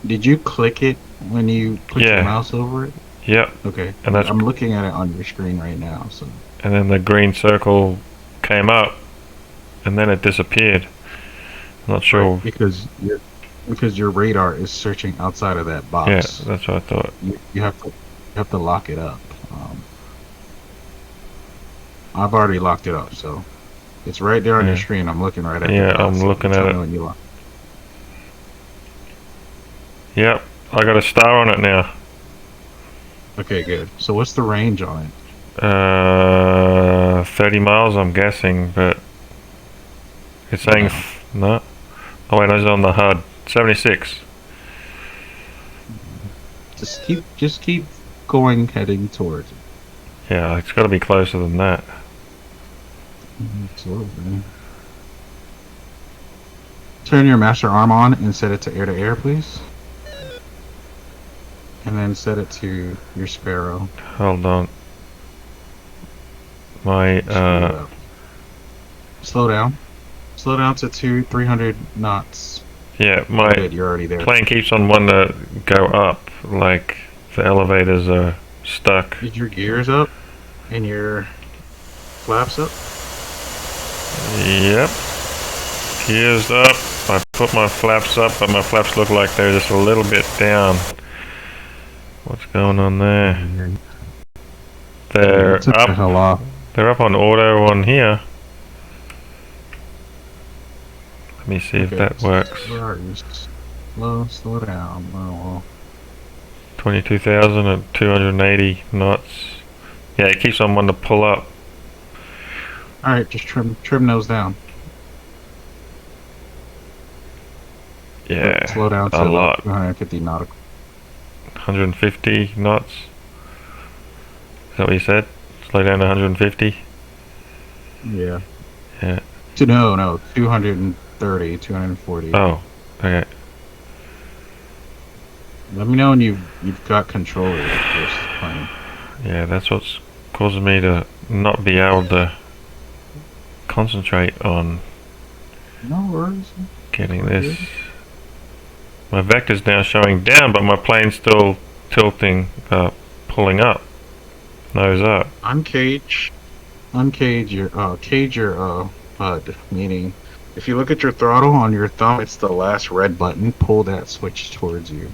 Speaker 3: Did you click it when you put
Speaker 1: Yeah.
Speaker 3: your mouse over it?
Speaker 1: Yep.
Speaker 3: Okay.
Speaker 1: And that's-
Speaker 3: I'm looking at it on your screen right now. So
Speaker 1: And then the green circle came up, and then it disappeared. I'm not sure.
Speaker 3: because your radar is searching outside of that box.
Speaker 1: Yeah, that's what I thought.
Speaker 3: You have to lock it up. I've already locked it up, so it's right there on your
Speaker 1: Yeah.
Speaker 3: screen. I'm looking right at
Speaker 1: Yeah,
Speaker 3: the box,
Speaker 1: I'm
Speaker 3: so
Speaker 1: looking
Speaker 3: tell
Speaker 1: at
Speaker 3: me
Speaker 1: it.
Speaker 3: when you lock.
Speaker 1: Yep. I got a star on it now.
Speaker 3: Okay, good. So what's the range on it?
Speaker 1: 30 miles, I'm guessing, but it's saying no. Oh wait, it's on the HUD. 76.
Speaker 3: Just keep going, heading towards it.
Speaker 1: Yeah, it's got to be closer than that.
Speaker 3: Absolutely. Turn your master arm on and set it to air, please. And then set it to your Sparrow.
Speaker 1: Hold on. My
Speaker 3: Slow down. Slow down to 300 knots.
Speaker 1: Yeah, my
Speaker 3: Good, you're already there.
Speaker 1: plane keeps on wanting to go up, like the elevators are stuck.
Speaker 3: Is your gears up? And your flaps up?
Speaker 1: Yep. Gears up. I put my flaps up, but my flaps look like they're just a little bit down. What's going on there? They're
Speaker 3: Took the
Speaker 1: up.
Speaker 3: hell off.
Speaker 1: They're up on auto on here. Let me see if that works.
Speaker 3: Where are you? Slow down. Oh,
Speaker 1: 22,000 at 280 knots. Yeah, it keeps on wanting to pull up.
Speaker 3: Alright, just trim nose down.
Speaker 1: Yeah,
Speaker 3: Slow down to
Speaker 1: a lot.
Speaker 3: 250 nautical.
Speaker 1: 150 knots. Is that what you said? Slow down to 150?
Speaker 3: Yeah.
Speaker 1: Yeah.
Speaker 3: No, 230, 240.
Speaker 1: Oh, okay.
Speaker 3: Let me know when you've got control of this plane.
Speaker 1: Yeah, that's what's causing me to not be able to concentrate on
Speaker 3: No worries.
Speaker 1: getting this. My vector's now showing down, but my plane's still tilting, pulling up. Nose up.
Speaker 3: Uncage your HUD, meaning if you look at your throttle on your thumb, it's the last red button. Pull that switch towards you.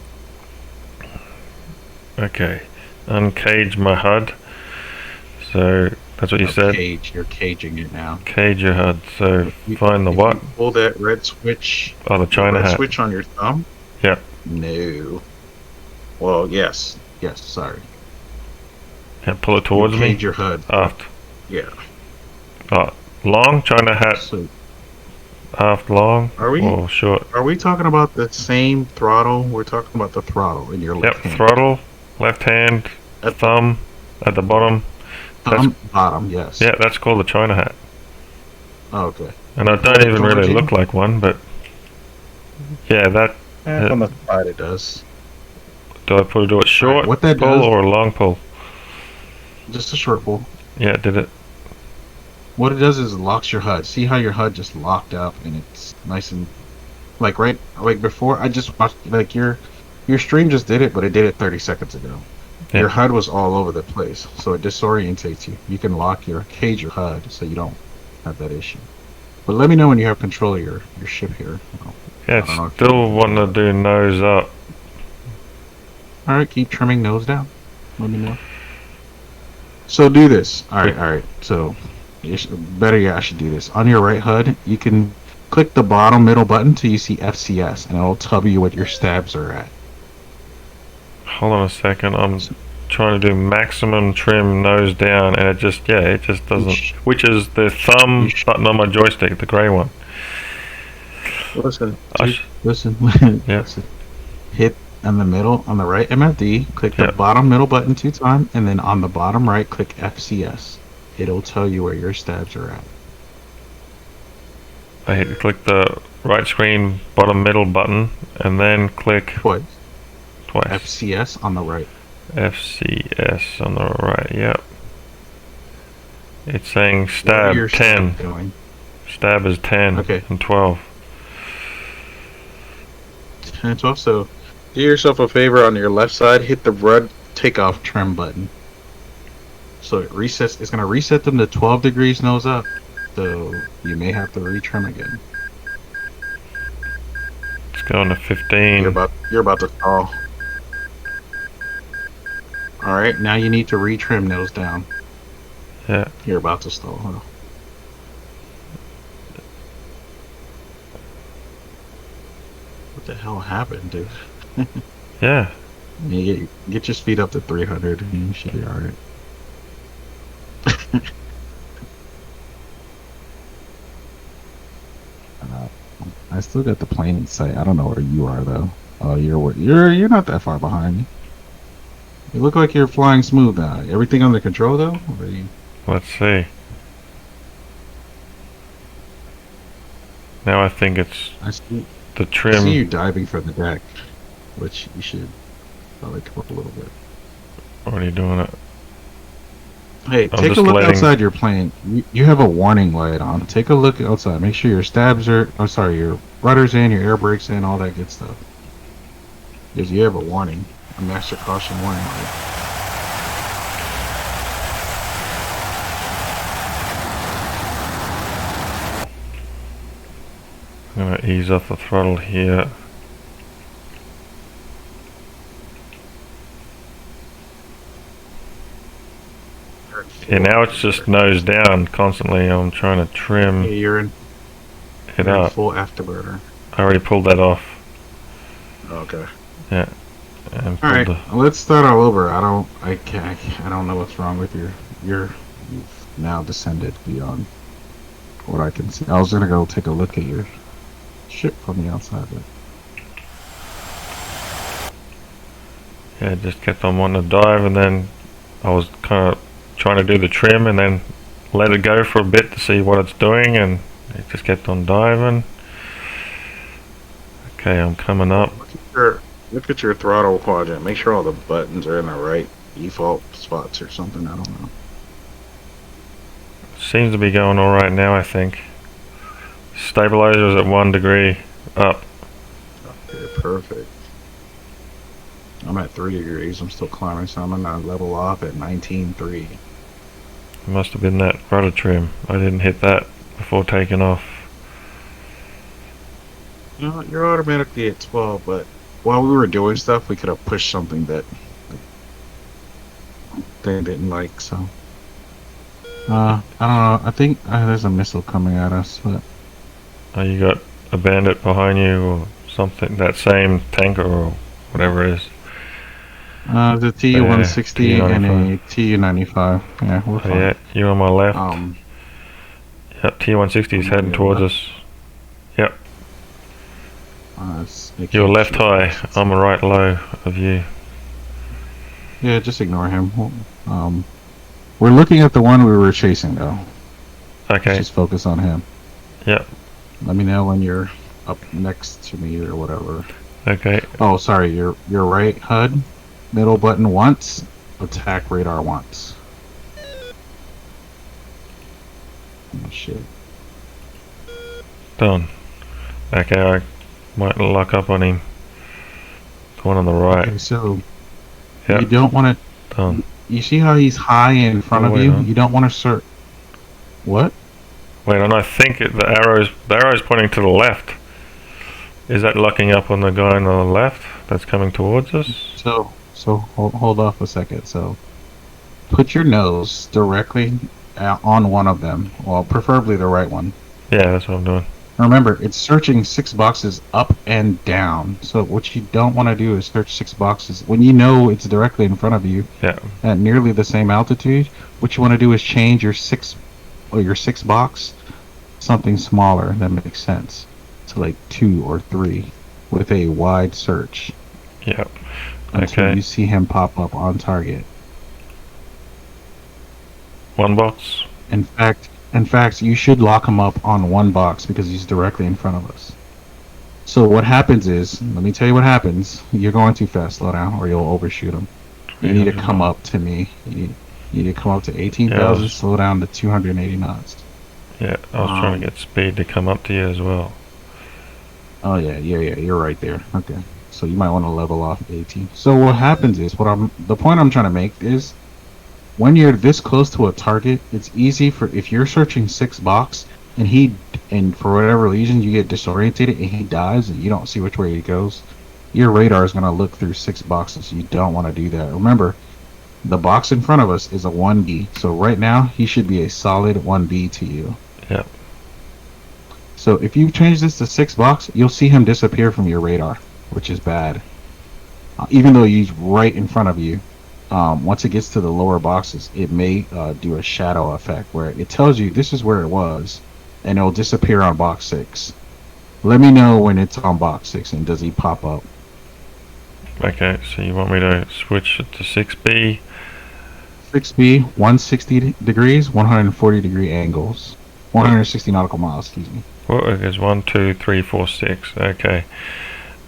Speaker 1: Okay. Uncage my HUD. So, that's what you said?
Speaker 3: Cage, you're caging it now.
Speaker 1: Cage your HUD. So,
Speaker 3: You-
Speaker 1: find the
Speaker 3: if
Speaker 1: what?
Speaker 3: you pull that red switch.
Speaker 1: Oh, the China
Speaker 3: red
Speaker 1: hat.
Speaker 3: switch on your thumb?
Speaker 1: Yep.
Speaker 3: No. Well, yes. Yes, sorry.
Speaker 1: Yeah, pull it towards
Speaker 3: Cage
Speaker 1: me.
Speaker 3: your HUD.
Speaker 1: Aft.
Speaker 3: Yeah.
Speaker 1: Long, China hat,
Speaker 3: So,
Speaker 1: aft long,
Speaker 3: Are we-
Speaker 1: or short?
Speaker 3: are we talking about the same throttle? We're talking about the throttle in your
Speaker 1: Yep,
Speaker 3: left hand.
Speaker 1: throttle, left hand,
Speaker 3: At
Speaker 1: thumb, at the bottom.
Speaker 3: thumb, bottom, yes.
Speaker 1: Yeah, that's called the China hat.
Speaker 3: Oh, okay.
Speaker 1: And I don't even really
Speaker 3: Towards you?
Speaker 1: look like one, but... Yeah, that...
Speaker 3: On the side it does.
Speaker 1: Do I do it short
Speaker 3: what that
Speaker 1: pull
Speaker 3: does-
Speaker 1: or long pull?
Speaker 3: Just a short pull.
Speaker 1: Yeah, it did it.
Speaker 3: What it does is it locks your HUD. See how your HUD just locked up and it's nice and like before I just watched your stream just did it, but it did it 30 seconds ago.
Speaker 1: Yeah.
Speaker 3: Your HUD was all over the place, so it disorientates you. You can cage your HUD so you don't have that issue. But let me know when you have control of your ship here.
Speaker 1: Yeah,
Speaker 3: I don't know
Speaker 1: it's
Speaker 3: if you-
Speaker 1: still wanting to do nose up.
Speaker 3: Alright, keep trimming nose down. Let me know. So do this. Alright. So better yet, I should do this. On your right HUD, you can click the bottom middle button till you see FCS, and it'll tell you what your stabs are at.
Speaker 1: Hold on a second, I'm trying to do maximum trim nose down, and it just doesn't... Which is the thumb button on my joystick, the grey one.
Speaker 3: Listen.
Speaker 1: I
Speaker 3: Listen.
Speaker 1: Yeah.
Speaker 3: Listen. Hit on the middle, on the right MFD, click the
Speaker 1: Yep.
Speaker 3: bottom middle button 2 times, and then on the bottom right, click FCS. It'll tell you where your stabs are at.
Speaker 1: I hit click the right screen bottom middle button, and then click
Speaker 3: Twice.
Speaker 1: twice.
Speaker 3: FCS on the right.
Speaker 1: FCS on the right, yep. It's saying
Speaker 3: What are
Speaker 1: stab
Speaker 3: your
Speaker 1: 10.
Speaker 3: stabs doing?
Speaker 1: Stab is 10
Speaker 3: Okay.
Speaker 1: and 12.
Speaker 3: 10 and 12, so do yourself a favor on your left side, hit the red takeoff trim button. So it resets, it's going to reset them to 12 degrees nose up. So you may have to retrim again.
Speaker 1: It's going to 15.
Speaker 3: You're about to stall. Alright, now you need to retrim nose down.
Speaker 1: Yeah.
Speaker 3: You're about to stall, huh? What the hell happened, dude?
Speaker 1: Yeah.
Speaker 3: Get your speed up to 300 and you should be alright. I still got the plane in sight. I don't know where you are though. Oh, you're not that far behind me. You look like you're flying smooth now. Everything under control though? Or are you...
Speaker 1: Let's see. Now I think it's
Speaker 3: I see
Speaker 1: the
Speaker 3: you
Speaker 1: trim.
Speaker 3: diving from the deck, which you should probably come up a little bit.
Speaker 1: Already doing it.
Speaker 3: Hey,
Speaker 1: I'm
Speaker 3: take a
Speaker 1: just
Speaker 3: look
Speaker 1: letting-
Speaker 3: outside your plane. You have a warning light on. Take a look outside. Make sure your stabs are. I'm sorry, your rudder's in, your air brakes in, all that good stuff. Because you have a warning, a master caution warning light.
Speaker 1: I'm gonna ease off the throttle here. Yeah, now it's just nose down constantly. I'm trying to trim
Speaker 3: Hey, you're in,
Speaker 1: it
Speaker 3: you're in
Speaker 1: up.
Speaker 3: full afterburner.
Speaker 1: I already pulled that off.
Speaker 3: Okay.
Speaker 1: And
Speaker 3: All
Speaker 1: pulled
Speaker 3: right,
Speaker 1: the,
Speaker 3: let's start all over. I don't know what's wrong with you've now descended beyond what I can see. I was gonna go take a look at your ship from the outside, but
Speaker 1: yeah, just kept on wanting to dive, and then I was kind of trying to do the trim, and then let it go for a bit to see what it's doing, and it just kept on diving. Okay, I'm coming up.
Speaker 3: look at your throttle quadrant. Make sure all the buttons are in the right default spots or something. I don't know.
Speaker 1: Seems to be going all right now, I think. Stabilizer's at 1 degree up.
Speaker 3: Okay, perfect. I'm at 3 degrees. I'm still climbing, so I'm gonna level off at 19.3.
Speaker 1: Must have been that rudder trim. I didn't hit that before taking off.
Speaker 3: You know, you're automatically at 12, but while we were doing stuff, we could have pushed something that they didn't like. So, I don't know. I think there's a missile coming at us, but
Speaker 1: Oh, you got a bandit behind you or something? That same tanker or whatever it is.
Speaker 3: the Tu-160 and a
Speaker 1: Tu-95.
Speaker 3: Tu-95. Yeah, we're
Speaker 1: Oh,
Speaker 3: fine.
Speaker 1: yeah, you're on my left. Yep, T-160 is
Speaker 3: on
Speaker 1: heading
Speaker 3: your
Speaker 1: towards
Speaker 3: left.
Speaker 1: us. Yep,
Speaker 3: Let's make
Speaker 1: you're
Speaker 3: sure
Speaker 1: left
Speaker 3: she-
Speaker 1: high. I'm a right low of you.
Speaker 3: Yeah, just ignore him. We're looking at the one we were chasing, though. Let's
Speaker 1: Okay,
Speaker 3: just focus on him.
Speaker 1: Yep.
Speaker 3: Let me know when you're up next to me or whatever.
Speaker 1: okay.
Speaker 3: Oh, sorry. Your right HUD, middle button once, attack radar once. Oh shit.
Speaker 1: Done. Okay, I might lock up on him. The one on the right.
Speaker 3: Okay, so
Speaker 1: Yep.
Speaker 3: you don't want to.
Speaker 1: Done.
Speaker 3: You see how he's high in front
Speaker 1: Oh,
Speaker 3: of
Speaker 1: wait,
Speaker 3: you?
Speaker 1: huh?
Speaker 3: You don't want to search. What?
Speaker 1: Wait, and I think the arrow's pointing to the left. Is that locking up on the guy on the left that's coming towards us?
Speaker 3: So hold off a second. So put your nose directly on one of them. Well, preferably the right one.
Speaker 1: Yeah, that's what I'm doing.
Speaker 3: Remember, it's searching 6 boxes up and down. So what you don't want to do is search 6 boxes when you know it's directly in front of you
Speaker 1: Yeah.
Speaker 3: at nearly the same altitude. What you want to do is change your 6 box something smaller that makes sense to like 2 or 3 with a wide search
Speaker 1: Yep.
Speaker 3: until
Speaker 1: Okay.
Speaker 3: you see him pop up on target.
Speaker 1: One box.
Speaker 3: In fact, you should lock him up on 1 box because he's directly in front of us. So what happens is, let me tell you what happens. You're going too fast. Slow down, or you'll overshoot him. You need to come up to me. You need to come up to 18,000.
Speaker 1: Yeah,
Speaker 3: Slow down to 280 knots.
Speaker 1: Yeah, I was trying to get speed to come up to you as well.
Speaker 3: Oh yeah. You're right there. Okay. So you might want to level off 18. So what happens is, the point I'm trying to make is, when you're this close to a target, it's easy for if you're searching 6 box and for whatever reason you get disorientated and he dies and you don't see which way he goes, your radar is going to look through 6 boxes. You don't want to do that. Remember, the box in front of us is a 1B. So right now he should be a solid 1B to you.
Speaker 1: Yep.
Speaker 3: So if you change this to 6 box, you'll see him disappear from your radar, which is bad. Even though he's right in front of you, once it gets to the lower boxes, it may do a shadow effect where it tells you this is where it was, and it'll disappear on box 6. Let me know when it's on box 6 and does he pop up.
Speaker 1: Okay, so you want me to switch it to 6B?
Speaker 3: 6B, 160 degrees, 140 degree angles. 160 nautical miles, excuse me.
Speaker 1: Well, it goes 1, 2, 3, 4, 6. Okay.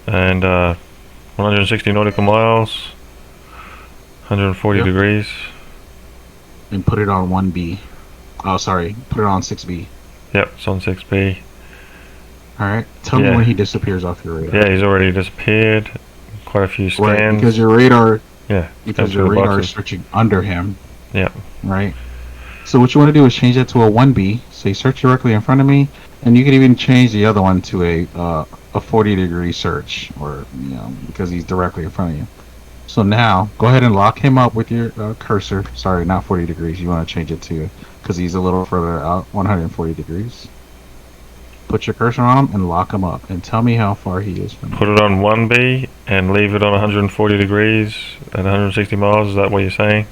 Speaker 1: And 160 nautical miles. 140
Speaker 3: Yep.
Speaker 1: degrees.
Speaker 3: and put it on 1B. Oh, sorry, put it on 6B.
Speaker 1: Yep, it's on 6B.
Speaker 3: All right, tell me
Speaker 1: Yeah.
Speaker 3: when he disappears off your radar.
Speaker 1: Yeah, he's already disappeared. Quite a few
Speaker 3: Right,
Speaker 1: scans.
Speaker 3: because your radar,
Speaker 1: Yeah,
Speaker 3: because
Speaker 1: through
Speaker 3: your
Speaker 1: the
Speaker 3: radar is
Speaker 1: boxes.
Speaker 3: searching under him.
Speaker 1: Yeah.
Speaker 3: Right. So what you want to do is change that to a 1B. So you search directly in front of me, and you can even change the other one to a 40-degree search, or because he's directly in front of you. So now go ahead and lock him up with your cursor. Sorry, not 40 degrees. You want to change it to because he's a little further out, 140 degrees. Put your cursor on him and lock him up, and tell me how far he is from you.
Speaker 1: Put it on 1B and leave it on 140 degrees at 160 miles. Is that what you're saying?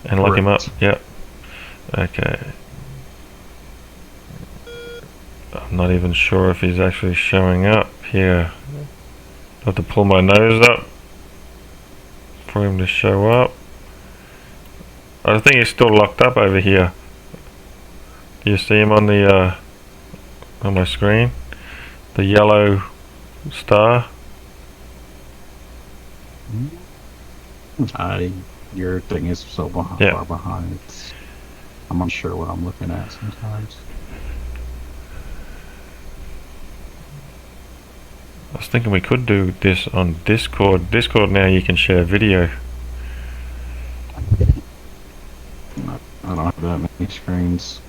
Speaker 1: And lock him up.
Speaker 3: Correct.
Speaker 1: Yep. Okay. I'm not even sure if he's actually showing up here. I have to pull my nose up for him to show up. I think he's still locked up over here. Do you see him on the on my screen? The yellow star.
Speaker 3: Your thing is so
Speaker 1: Yeah.
Speaker 3: far behind. I'm unsure what I'm looking at sometimes.
Speaker 1: I was thinking we could do this on Discord. Discord now you can share video.
Speaker 3: I don't have that many screens.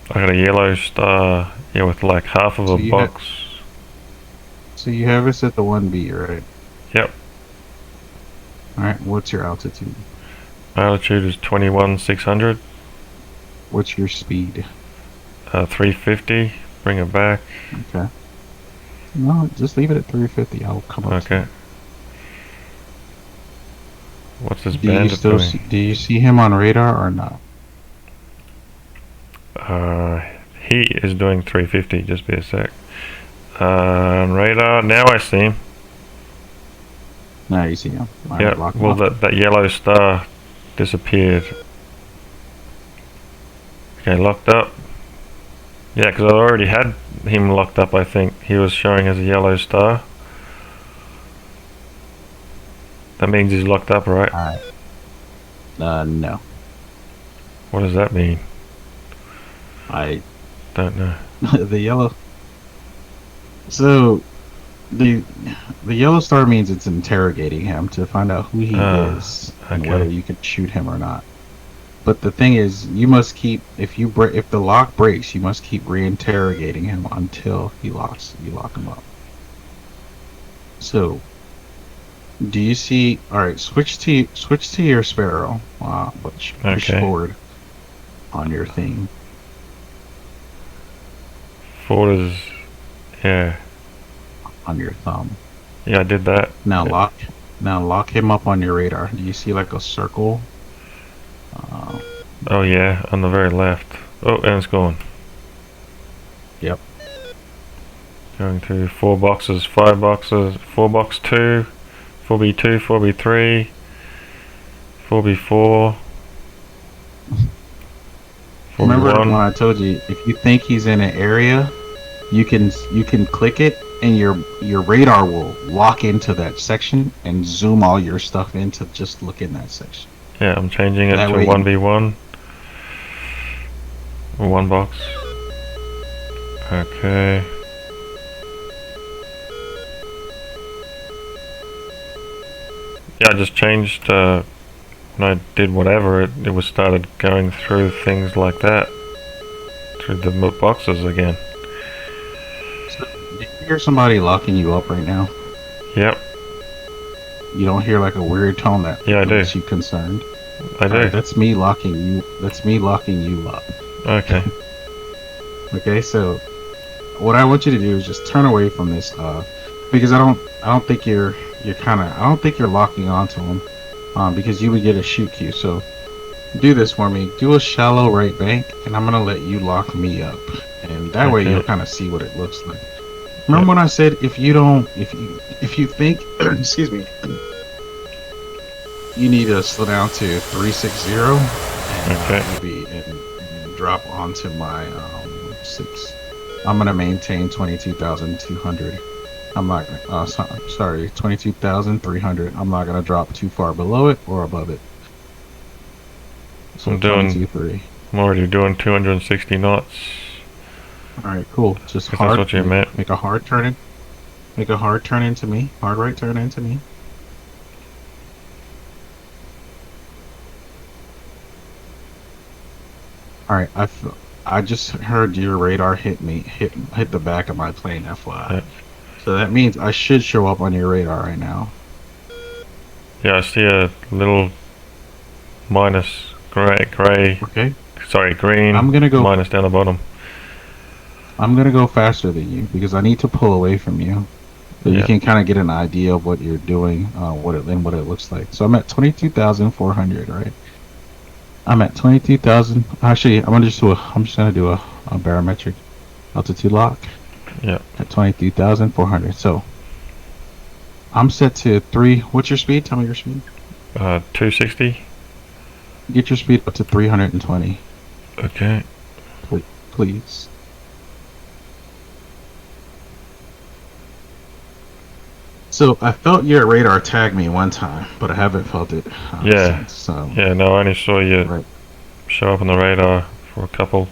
Speaker 1: I got a yellow star here with like half of
Speaker 3: So
Speaker 1: a
Speaker 3: you
Speaker 1: box.
Speaker 3: So you have us at the 1B, right?
Speaker 1: Yep.
Speaker 3: Alright, what's your altitude?
Speaker 1: My altitude is 21,600.
Speaker 3: What's your speed?
Speaker 1: 350. Bring it back.
Speaker 3: Okay. No, just leave it at 350. I'll come up.
Speaker 1: Okay. What's this
Speaker 3: Do you
Speaker 1: bandit
Speaker 3: still
Speaker 1: doing?
Speaker 3: do you see him on radar or not?
Speaker 1: He is doing 350. Just be a sec. On radar. Now I see him.
Speaker 3: No, you see him. Alright,
Speaker 1: Yeah.
Speaker 3: lock him
Speaker 1: Well,
Speaker 3: up.
Speaker 1: that yellow star disappeared. Okay, locked up. Yeah, because I already had him locked up. I think he was showing as a yellow star. That means he's locked up, right?
Speaker 3: Alright. No.
Speaker 1: What does that mean?
Speaker 3: I
Speaker 1: Don't know.
Speaker 3: the yellow. So, the yellow star means it's interrogating him to find out who he is and
Speaker 1: okay.
Speaker 3: whether you can shoot him or not. But the thing is, you must keep if the lock breaks, you must keep re-interrogating him until you lock him up. So, do you see? All right, switch to your Sparrow. Push
Speaker 1: Okay.
Speaker 3: forward on your thing.
Speaker 1: Forward is, yeah,
Speaker 3: On your thumb.
Speaker 1: yeah. I did that.
Speaker 3: Now
Speaker 1: Yeah.
Speaker 3: lock him up on your radar. Do you see like a circle?
Speaker 1: Oh yeah, on the very left. Oh, and it's gone.
Speaker 3: Yep.
Speaker 1: Going to 4 boxes, 5 boxes, 4 box 2, 4B2, 4B3, 4B4.
Speaker 3: Remember when
Speaker 1: 4B1.
Speaker 3: I told you if you think he's in an area, you can click it and your radar will lock into that section and zoom all your stuff in to just look in that section.
Speaker 1: Yeah, I'm changing it
Speaker 3: That
Speaker 1: to
Speaker 3: way you-
Speaker 1: 1B1. 1 box. Okay. Yeah, I just changed, when I did whatever, it was started going through things like that. Through the boxes again.
Speaker 3: So, do you hear somebody locking you up right now?
Speaker 1: Yep,
Speaker 3: You don't hear like a weird tone that
Speaker 1: Yeah, I do.
Speaker 3: makes you concerned.
Speaker 1: I do.
Speaker 3: Alright, that's me locking you. That's me locking you up.
Speaker 1: Okay.
Speaker 3: Okay, so what I want you to do is just turn away from this, because I don't think I don't think you're locking onto him, because you would get a shoot cue. So do this for me. Do a shallow right bank, and I'm gonna let you lock me up, and that way
Speaker 1: Okay.
Speaker 3: you'll kind of see what it looks like. Remember when I said if you think, excuse me, you need to slow down to 360 and
Speaker 1: Okay.
Speaker 3: maybe and drop onto my 6. I'm gonna maintain 22,200. I'm not. Sorry, 22,300. I'm not gonna drop too far below it or above it. So
Speaker 1: I'm doing-
Speaker 3: 22.3.
Speaker 1: I'm already doing 260 knots.
Speaker 3: All right, cool. Just
Speaker 1: If that's
Speaker 3: hard.
Speaker 1: what you meant.
Speaker 3: Make a hard turn in. Make a hard turn into me. Hard right turn into me. All right, I just heard your radar hit the back of my plane, FYI.
Speaker 1: Yeah.
Speaker 3: So that means I should show up on your radar right now.
Speaker 1: Yeah, I see a little minus grey.
Speaker 3: Okay.
Speaker 1: Sorry, green.
Speaker 3: I'm gonna go.
Speaker 1: minus down the bottom.
Speaker 3: I'm gonna go faster than you because I need to pull away from you, so you
Speaker 1: Yeah.
Speaker 3: can kind of get an idea of what you're doing, what it looks like. So I'm at 22,400, right? I'm at 22,000. Actually, I'm just gonna do a barometric altitude lock.
Speaker 1: Yeah.
Speaker 3: At 22,400. So I'm set to 3. What's your speed? Tell me your speed.
Speaker 1: 260.
Speaker 3: Get your speed up to 320,
Speaker 1: Okay.
Speaker 3: please. So I felt your radar tag me one time, but I haven't felt it
Speaker 1: Yeah.
Speaker 3: since. So
Speaker 1: Yeah, no, I only saw you
Speaker 3: Right.
Speaker 1: show up on the radar for a couple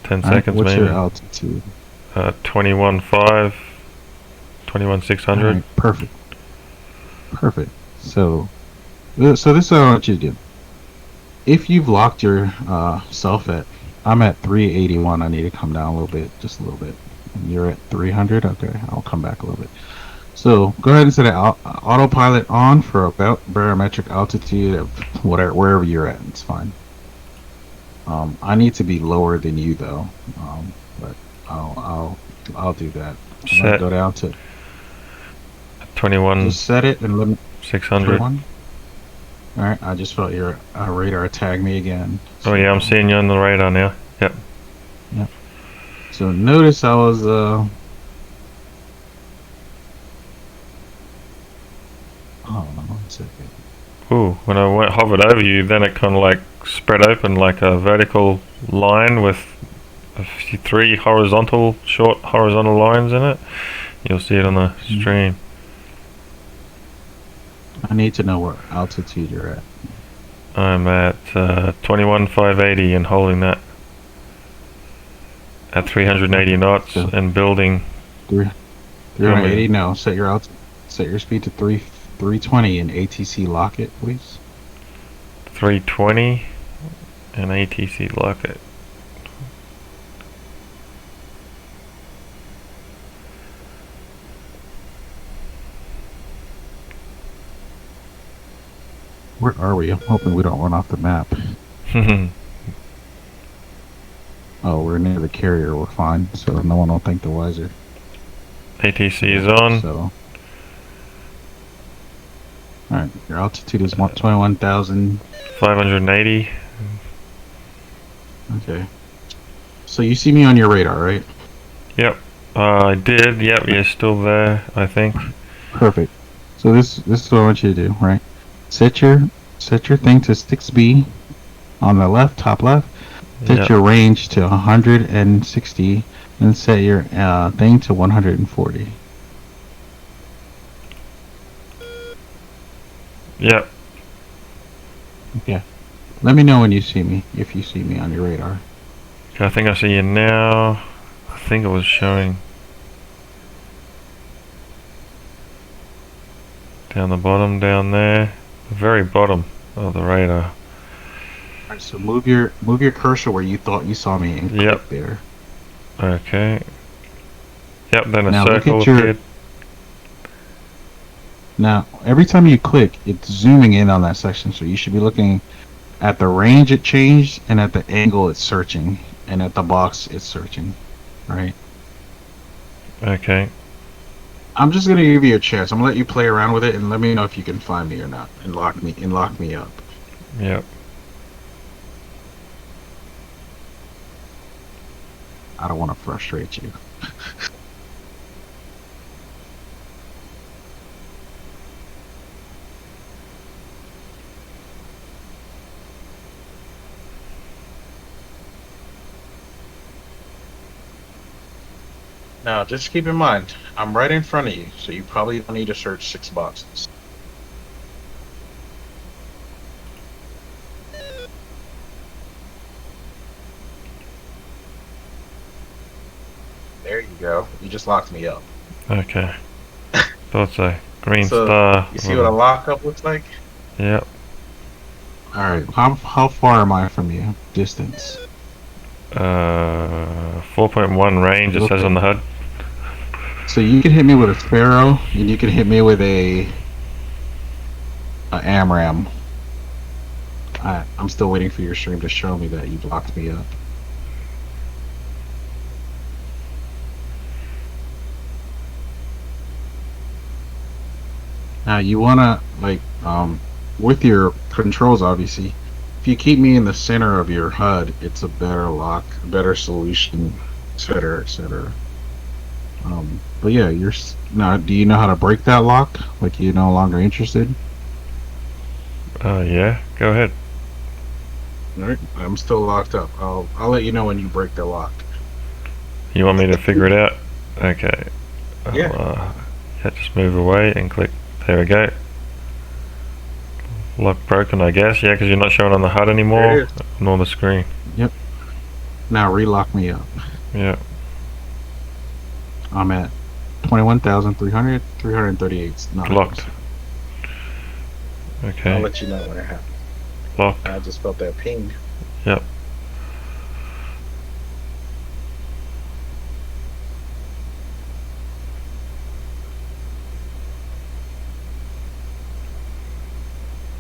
Speaker 1: 10
Speaker 3: Alright,
Speaker 1: seconds
Speaker 3: what's
Speaker 1: maybe.
Speaker 3: your altitude?
Speaker 1: 21.5, 21.600.
Speaker 3: Alright, perfect. Perfect. So this is what I want you to do. If you've locked your self at, I'm at 381. I need to come down a little bit, just a little bit. And you're at 300. Okay, I'll come back a little bit. So go ahead and set it autopilot on for about barometric altitude of wherever you're at. It's fine. I need to be lower than you though, but I'll do that. I'm gonna
Speaker 1: Set.
Speaker 3: go down to
Speaker 1: 21.600.
Speaker 3: just set it and let me. 21? All right, I just felt your radar tag me again.
Speaker 1: Oh yeah, I'm seeing you on the radar now. Yep.
Speaker 3: So notice I was hold on 1 second.
Speaker 1: Ooh, when I hovered over you, then it kind of like spread open like a vertical line with three short horizontal lines in it. You'll see it on the stream.
Speaker 3: I need to know what altitude you're at.
Speaker 1: I'm at 21,580 and holding that at 380 knots
Speaker 3: So-
Speaker 1: and building.
Speaker 3: 380. No, set your speed to 320 and ATC lock it, please.
Speaker 1: 320 and ATC lock it.
Speaker 3: Where are we? I'm hoping we don't run off the map. Oh, we're near the carrier. We're fine, so no one will think the wiser.
Speaker 1: ATC is on.
Speaker 3: So, all right, your altitude is 21,000.
Speaker 1: 580.
Speaker 3: Okay. So you see me on your radar, right?
Speaker 1: Yep. I did. Yep. You're still there, I think.
Speaker 3: Perfect. So this is what I want you to do, right? Set your thing to 6B on the left, top left. Set
Speaker 1: Yep.
Speaker 3: your range to 160 and set your thing to 140.
Speaker 1: Yep.
Speaker 3: Okay. Let me know when you see me, if you see me on your radar.
Speaker 1: Okay, I think I see you now. I think it was showing down the bottom, down there, the very bottom of the radar.
Speaker 3: Alright, so move your cursor where you thought you saw me and
Speaker 1: Yep.
Speaker 3: click there.
Speaker 1: Okay. Yep. Then a
Speaker 3: Now look
Speaker 1: circle
Speaker 3: at your-
Speaker 1: appeared.
Speaker 3: Now, every time you click, it's zooming in on that section, so you should be looking at the range it changed, and at the angle it's searching, and at the box it's searching, right?
Speaker 1: Okay.
Speaker 3: I'm just gonna give you a chance. I'm gonna let you play around with it, and let me know if you can find me or not, and lock me up.
Speaker 1: Yep.
Speaker 3: I don't want to frustrate you. Now, just keep in mind, I'm right in front of you, so you probably don't need to search 6 boxes. There you go. You just locked me up.
Speaker 1: Okay. Thought so. Green
Speaker 3: So,
Speaker 1: star.
Speaker 3: You see what a lockup looks like?
Speaker 1: Yep.
Speaker 3: Alright, how far am I from you? Distance.
Speaker 1: 4.1 range, it says on the HUD.
Speaker 3: So you can hit me with a Sparrow, and you can hit me with a AMRAM. I'm still waiting for your stream to show me that you've locked me up. Now you wanna with your controls, obviously. If you keep me in the center of your HUD, it's a better lock, a better solution, etc., etc. But yeah, now. Do you know how to break that lock? Like you're no longer interested?
Speaker 1: Yeah, go ahead.
Speaker 3: Alright, I'm still locked up. I'll let you know when you break the lock.
Speaker 1: You want me to figure it out? Okay.
Speaker 3: Yeah.
Speaker 1: Yeah, just move away and click. There we go. Lock broken, I guess. Yeah, because you're not showing on the HUD
Speaker 3: There
Speaker 1: anymore.
Speaker 3: it
Speaker 1: Nor the screen.
Speaker 3: Now relock me up.
Speaker 1: Yeah.
Speaker 3: I'm at 21,300, 338. Not
Speaker 1: Locked.
Speaker 3: I'll
Speaker 1: Okay.
Speaker 3: let you know when it happens.
Speaker 1: Locked.
Speaker 3: I just felt that ping.
Speaker 1: Yep.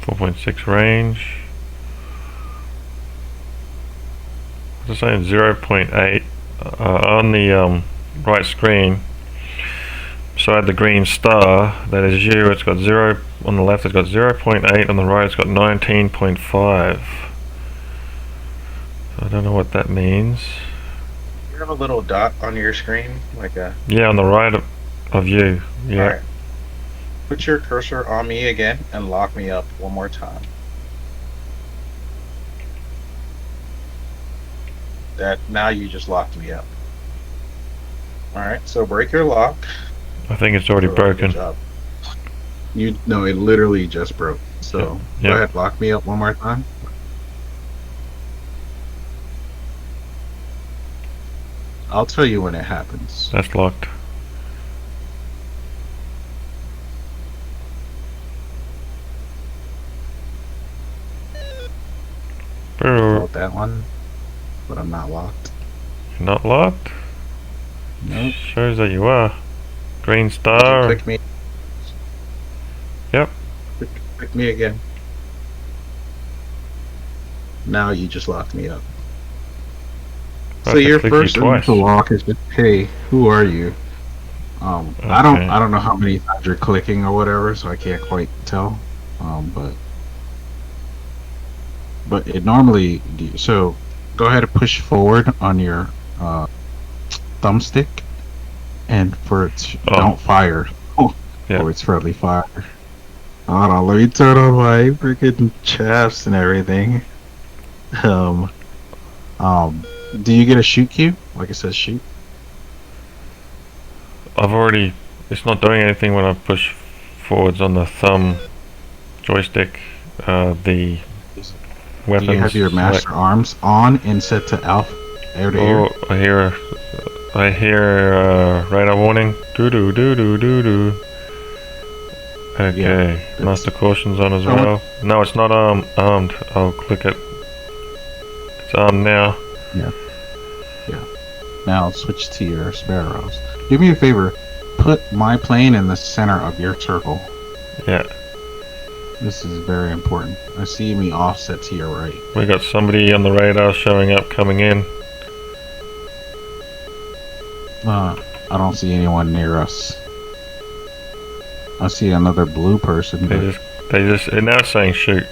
Speaker 1: .6 range. What's it saying? 0.8 on the right screen. Beside the green star, that is you. It's got 0 on the left. It's got 0.8 on the right. It's got 19.5. I don't know what that means.
Speaker 3: You have a little dot on your screen, like a.
Speaker 1: Yeah, on the right of you. Yeah.
Speaker 3: Alright. Put your cursor on me again and lock me up one more time. That now you just locked me up. Alright, so break your lock.
Speaker 1: I think it's already
Speaker 3: Good
Speaker 1: broken.
Speaker 3: job. You no, it literally just broke. So
Speaker 1: Yeah.
Speaker 3: go ahead, lock me up one more time. I'll tell you when it happens.
Speaker 1: That's locked.
Speaker 3: Felt that one, but I'm not locked.
Speaker 1: You're not locked?
Speaker 3: Nope.
Speaker 1: Shows that you are. Green
Speaker 3: Did you
Speaker 1: star.
Speaker 3: click me.
Speaker 1: Yep.
Speaker 3: Click me again. Now you just locked me up.
Speaker 1: I
Speaker 3: So your
Speaker 1: clicked you
Speaker 3: first
Speaker 1: twice.
Speaker 3: initial lock is just, hey, who are you? I
Speaker 1: Okay.
Speaker 3: don't know how many times you're clicking or whatever, so I can't quite tell. But it normally, so go ahead and push forward on your thumbstick, and for it to,
Speaker 1: Oh.
Speaker 3: don't fire.
Speaker 1: Yeah.
Speaker 3: Or it's friendly fire. Hold on, let me turn on my freaking chaps and everything. Do you get a shoot cue? Like it says shoot.
Speaker 1: I've already. It's not doing anything when I push forwards on the thumb joystick. The weapons.
Speaker 3: Do you have your master arms on and set to alpha? Air to air?
Speaker 1: Oh, I hear radar warning. Doo doo doo doo doo doo. Okay,
Speaker 3: Yeah,
Speaker 1: master caution's on as
Speaker 3: Oh, what-
Speaker 1: well. No, it's not armed. I'll click it. It's armed now.
Speaker 3: Now switch to your sparrows. Do me a favor. Put my plane in the center of your circle.
Speaker 1: Yeah,
Speaker 3: This is very important. I see me offset to your right.
Speaker 1: we got somebody on the radar showing up, coming in.
Speaker 3: I don't see anyone near us. I see another blue person.
Speaker 1: They just. And now it's saying shoot.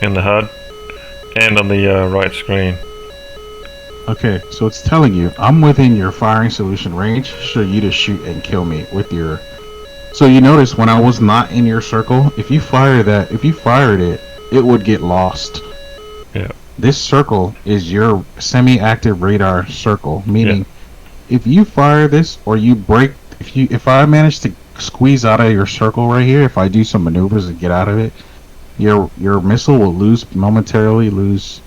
Speaker 1: In the HUD, and on the right screen.
Speaker 3: Okay, so it's telling you I'm within your firing solution range, so you to shoot and kill me with your. So you notice when I was not in your circle, if you fired it, it would get lost.
Speaker 1: Yeah.
Speaker 3: This circle is your semi-active radar circle, meaning if you fire this or you break, if I manage to squeeze out of your circle right here, if I do some maneuvers and get out of it, your missile will momentarily lose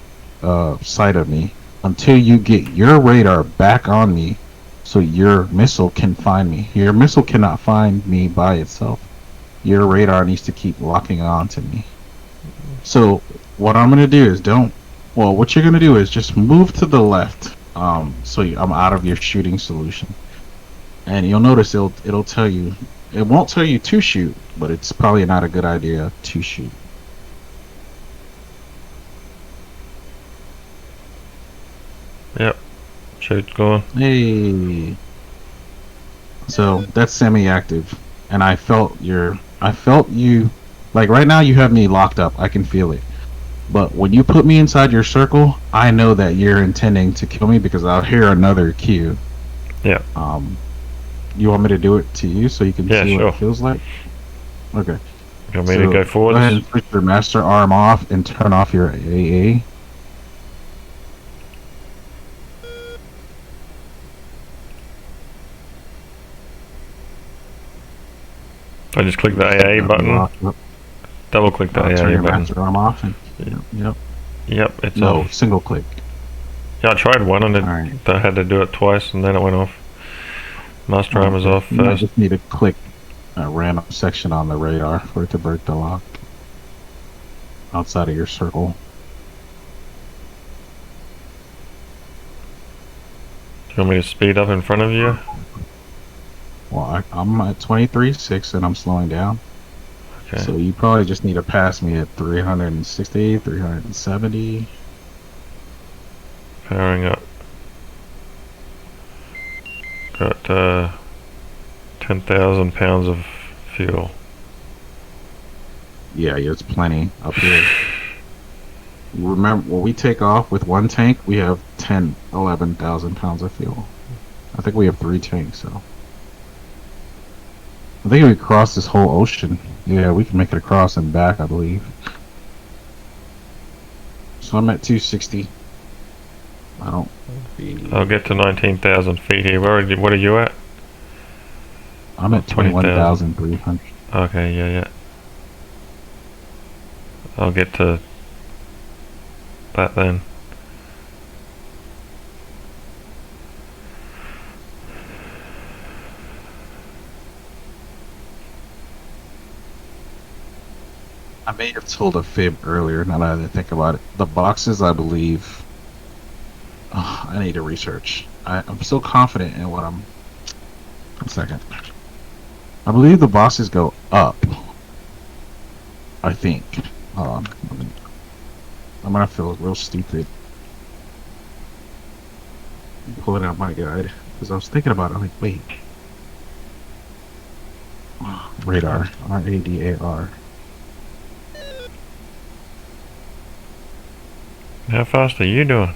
Speaker 3: sight of me until you get your radar back on me, so your missile can find me. Your missile cannot find me by itself. Your radar needs to keep locking on to me. So what I'm gonna do is what you're gonna do is just move to the left. So I'm out of your shooting solution, and you'll notice it'll tell you. It won't tell you to shoot, but it's probably not a good idea to shoot.
Speaker 1: Yep. Shoot's going.
Speaker 3: Hey. So that's semi-active, and I felt you. Like right now, you have me locked up. I can feel it. But when you put me inside your circle, I know that you're intending to kill me because I'll hear another cue.
Speaker 1: Yeah.
Speaker 3: You want me to do it to you so you can see what it feels like? Okay.
Speaker 1: You want me to go forward?
Speaker 3: Go ahead and switch your master arm off and turn off your AA.
Speaker 1: I just click the AA button. Double click the AA
Speaker 3: turn your
Speaker 1: button.
Speaker 3: master arm off. And, yep.
Speaker 1: Yep, it's
Speaker 3: No,
Speaker 1: off.
Speaker 3: single click.
Speaker 1: Yeah, I tried one and
Speaker 3: Alright.
Speaker 1: I had to do it twice and then it went off. Master arm is off
Speaker 3: You might
Speaker 1: first.
Speaker 3: just need to click a random section on the radar for it to break the lock. Outside of your circle.
Speaker 1: Do you want me to speed up in front of you?
Speaker 3: Well, I'm at 23.6 and I'm slowing down.
Speaker 1: Okay.
Speaker 3: So you probably just need to pass me at 360, 370.
Speaker 1: Powering up. Got 10,000 pounds of fuel.
Speaker 3: Yeah, it's plenty up here. Remember, when we take off with one tank, we have 11,000 pounds of fuel. I think we have 3 tanks, so. I think we cross this whole ocean. Yeah, we can make it across and back, I believe. So I'm at 260. I don't.
Speaker 1: I'll get to 19,000 feet here. What are you at?
Speaker 3: I'm at 21,300.
Speaker 1: Okay, yeah. I'll get to that then.
Speaker 3: I may have told a fib earlier, now that I think about it. The boxes, I believe. Oh, I need to research. I'm so confident in what I'm. 1 second. I believe the boxes go up. I think. Hold on. I'm gonna feel real stupid. Pull it out my guide. Because I was thinking about it. I'm like, wait. Radar. RADAR.
Speaker 1: How fast are you doing?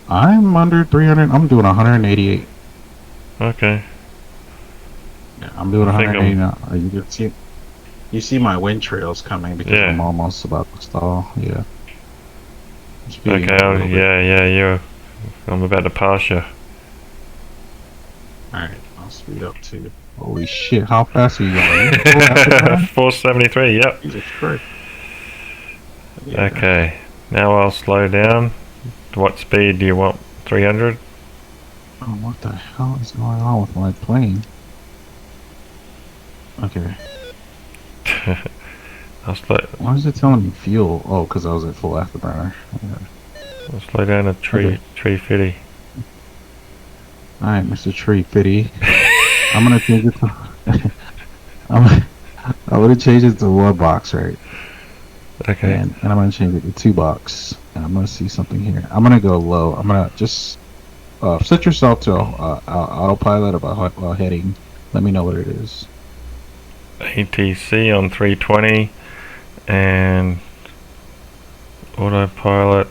Speaker 3: I'm under 300. I'm doing 188.
Speaker 1: Okay.
Speaker 3: Yeah, I'm doing
Speaker 1: I think
Speaker 3: 180 now. You can see, you see my wind trails coming because
Speaker 1: Yeah.
Speaker 3: I'm almost about to stall. Yeah. Speeding
Speaker 1: Okay,
Speaker 3: up a little bit.
Speaker 1: I'm about to pass you.
Speaker 3: Alright, I'll speed up too. Holy shit, how fast are you going? You go after that?
Speaker 1: 473, yep.
Speaker 3: Jesus Christ. Yeah.
Speaker 1: Okay, now I'll slow down. What speed do you want? 300?
Speaker 3: Oh, what the hell is going on with my plane? Okay.
Speaker 1: I'll slow.
Speaker 3: Why is it telling me fuel? Oh, because I was at full afterburner. Okay.
Speaker 1: I'll slow down to tree 50.
Speaker 3: Alright, Mr. Tree Fitty. I'm gonna change it to I'm gonna change it to 1 box, right?
Speaker 1: Okay.
Speaker 3: And I'm gonna change it to 2 box. And I'm gonna see something here. I'm gonna go low. I'm gonna just set yourself to autopilot about while heading. Let me know what it is.
Speaker 1: ATC on 320 and autopilot.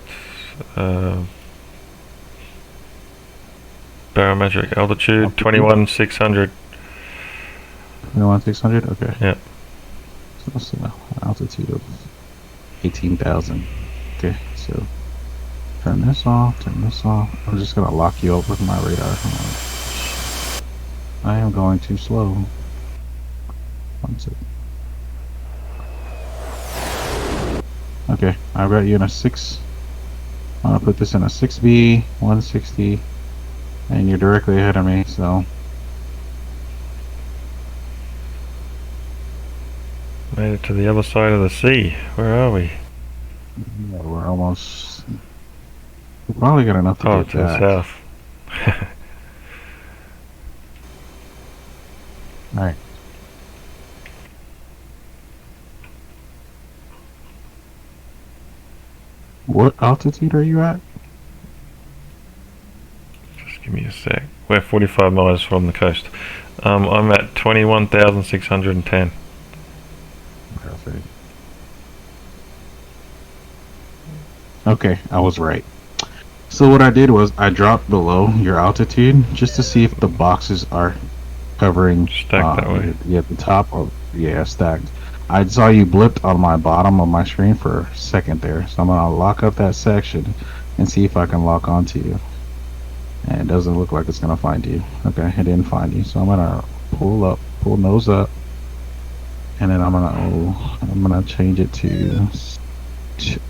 Speaker 1: Barometric altitude 21,600.
Speaker 3: 21,600. Okay.
Speaker 1: Yep.
Speaker 3: So let's see now. Altitude of 18,000. Okay, so turn this off, turn this off. I'm just gonna lock you up with my radar. Hold on. I am going too slow. 1 second. Okay, I've got you in a 6. I'm gonna put this in a 6B, 160, and you're directly ahead of me, so.
Speaker 1: Made it to the other side of the sea. Where are we?
Speaker 3: Yeah, we're almost. We probably got enough to
Speaker 1: Oh,
Speaker 3: get
Speaker 1: to the
Speaker 3: back.
Speaker 1: south.
Speaker 3: Alright. What altitude are you at?
Speaker 1: Just give me a sec. We're 45 miles from the coast. I'm at 21,610.
Speaker 3: Perfect. Okay, I was right. So what I did was I dropped below your altitude just to see if the boxes are covering
Speaker 1: Stacked that way.
Speaker 3: Yeah, the top or yeah, stacked. I saw you blipped on my bottom of my screen for a second there, so I'm gonna lock up that section and see if I can lock onto you. And it doesn't look like it's gonna find you. Okay, it didn't find you, so I'm gonna pull nose up, and then I'm gonna change it to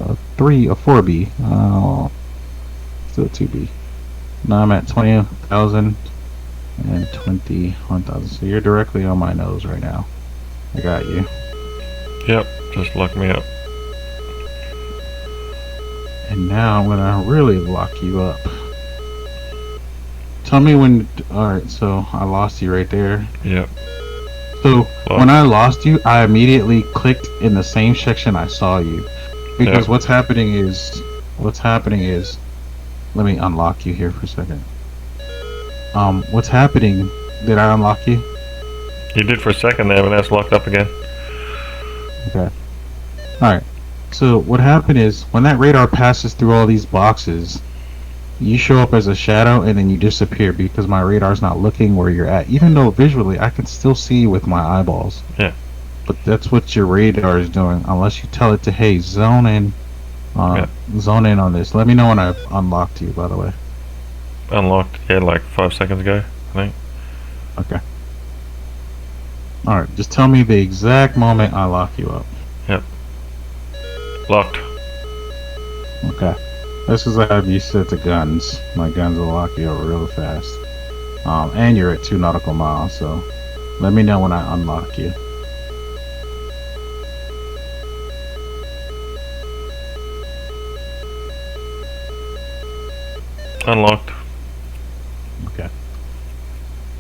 Speaker 3: a 4B. Oh, still 2B. Now I'm at 20,000 and 21,000. So you're directly on my nose right now. I got you.
Speaker 1: Yep, just lock me up.
Speaker 3: And now I'm gonna really lock you up. Tell me when. Alright, so I lost you right there.
Speaker 1: Yep.
Speaker 3: So
Speaker 1: Well-
Speaker 3: when I lost you, I immediately clicked in the same section I saw you. Because
Speaker 1: Yeah.
Speaker 3: what's happening is, let me unlock you here for a second. What's happening? Did I unlock you?
Speaker 1: You did for a second there, but now it's locked up again.
Speaker 3: Okay. Alright. So what happened is when that radar passes through all these boxes, you show up as a shadow and then you disappear because my radar's not looking where you're at. Even though visually I can still see you with my eyeballs.
Speaker 1: Yeah.
Speaker 3: But that's what your radar is doing unless you tell it to, hey, zone in on this. Let me know when I've unlocked you, by the way.
Speaker 1: Unlocked, yeah, like 5 seconds ago, I think.
Speaker 3: Okay. Alright, just tell me the exact moment I lock you up.
Speaker 1: Locked.
Speaker 3: Okay. This is how I'm used to guns. My guns will lock you up real fast. And you're at 2 nautical miles, so let me know when I unlock you.
Speaker 1: Unlocked.
Speaker 3: Okay.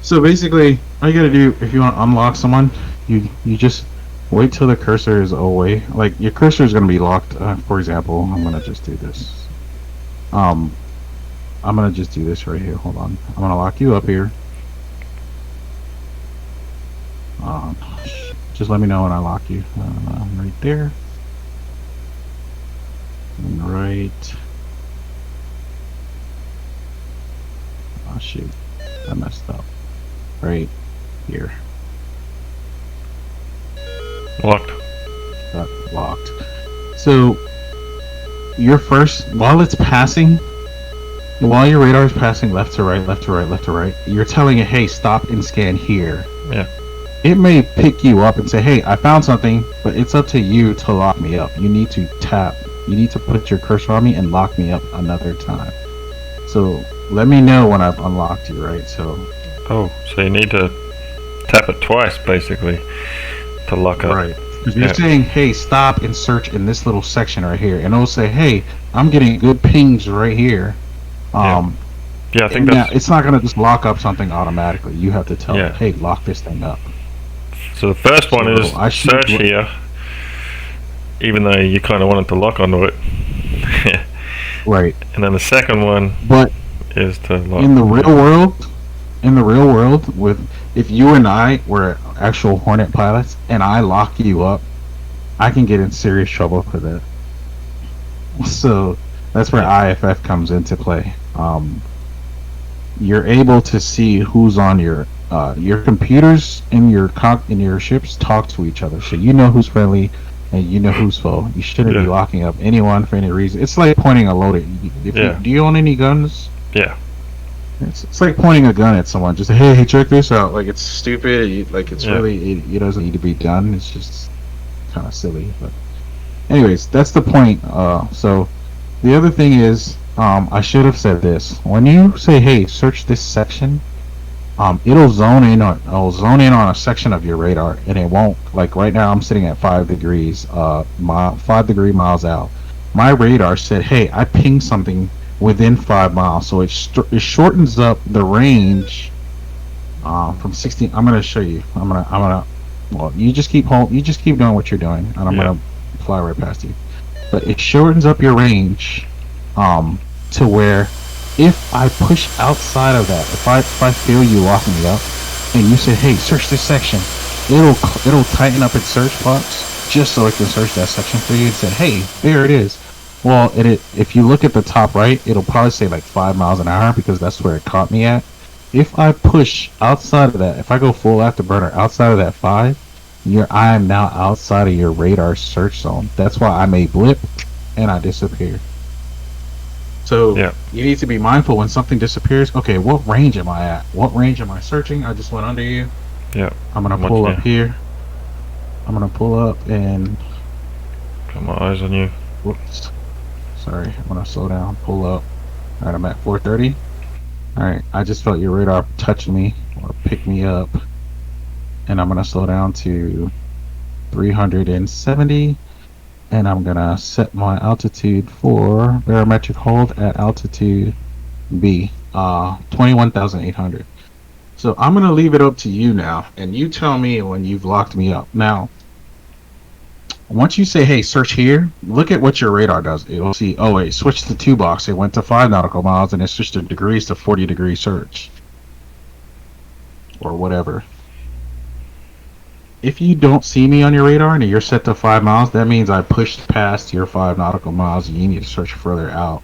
Speaker 3: So basically, all you gotta do if you want to unlock someone, you just wait till the cursor is away. Like your cursor is gonna be locked. For example, I'm gonna just do this. I'm gonna just do this right here. Hold on. I'm gonna lock you up here. Just let me know when I lock you. Right there. And right. Oh shoot, I messed up. Right here.
Speaker 1: Locked.
Speaker 3: Got locked. So your first, while it's passing, while your radar is passing left to right, left to right, left to right, you're telling it, hey, stop and scan here.
Speaker 1: Yeah.
Speaker 3: It may pick you up and say, hey, I found something, but it's up to you to lock me up. You need to tap. You need to put your cursor on me and lock me up another time. So let me know when I've unlocked you, right? So
Speaker 1: Oh, so you need to tap it twice, basically, to lock up.
Speaker 3: right. Because you're
Speaker 1: Yeah.
Speaker 3: saying, hey, stop and search in this little section right here. And it'll say, hey, I'm getting good pings right here.
Speaker 1: Yeah, I think
Speaker 3: Now,
Speaker 1: that's...
Speaker 3: it's not going to just lock up something automatically. You have to tell
Speaker 1: Yeah.
Speaker 3: it, hey, lock this thing up.
Speaker 1: So the first one
Speaker 3: So
Speaker 1: is
Speaker 3: I should
Speaker 1: search
Speaker 3: look-
Speaker 1: here, even though you kind of wanted to lock onto it.
Speaker 3: Right.
Speaker 1: And then the second one
Speaker 3: But
Speaker 1: is to lock...
Speaker 3: in the real world, with if you and I were actual Hornet pilots and I lock you up, I can get in serious trouble for that. So that's where IFF comes into play. You're able to see who's on your computers in your ships talk to each other, so you know who's friendly, and you know whose fault. You shouldn't be
Speaker 1: Yeah.
Speaker 3: locking up anyone for any reason. It's like pointing a loaded.
Speaker 1: Yeah.
Speaker 3: Do you own any guns?
Speaker 1: Yeah.
Speaker 3: It's like pointing a gun at someone. Just hey, check this out. Like it's stupid. Like it's
Speaker 1: Yeah.
Speaker 3: really it doesn't need to be done. It's just kind of silly. But anyways, that's the point. So the other thing is, I should have said this. When you say hey, search this section, it'll zone in on a section of your radar, and it won't. Like right now, I'm sitting at 5 degrees, 5 degree miles out. My radar said, "Hey, I pinged something within 5 miles," so it shortens up the range from 16. I'm gonna show you. I'm gonna. Well, you just keep doing what you're doing, and I'm
Speaker 1: Yeah.
Speaker 3: gonna fly right past you. But it shortens up your range, to where if I push outside of that, if I feel you locking me up, and you say, "Hey, search this section," it'll tighten up its search box just so it can search that section for you and say, "Hey, there it is." Well, if you look at the top right, it'll probably say like 5 miles an hour because that's where it caught me at. If I push outside of that, if I go full afterburner outside of that 5, I am now outside of your radar search zone. That's why I may blip and I disappear. So
Speaker 1: Yeah.
Speaker 3: you need to be mindful when something disappears. Okay, what range am I at? What range am I searching? I just went under you.
Speaker 1: Yeah.
Speaker 3: I'm gonna
Speaker 1: What's
Speaker 3: pull
Speaker 1: there?
Speaker 3: up here. I'm gonna pull up and
Speaker 1: Got my eyes on you.
Speaker 3: whoops. Sorry, I'm gonna slow down. Pull up. Alright, I'm at 430. Alright, I just felt your radar touch me or pick me up. And I'm gonna slow down to 370. And I'm gonna set my altitude for barometric hold at altitude B, 21,800. So I'm gonna leave it up to you now, and you tell me when you've locked me up. Now, once you say, "Hey, search here," look at what your radar does. It'll see, oh wait, switch to 2 box. It went to 5 nautical miles, and it switched the degrees to 40-degree search, or whatever. If you don't see me on your radar and you're set to 5 miles, that means I pushed past your 5 nautical miles and you need to search further out.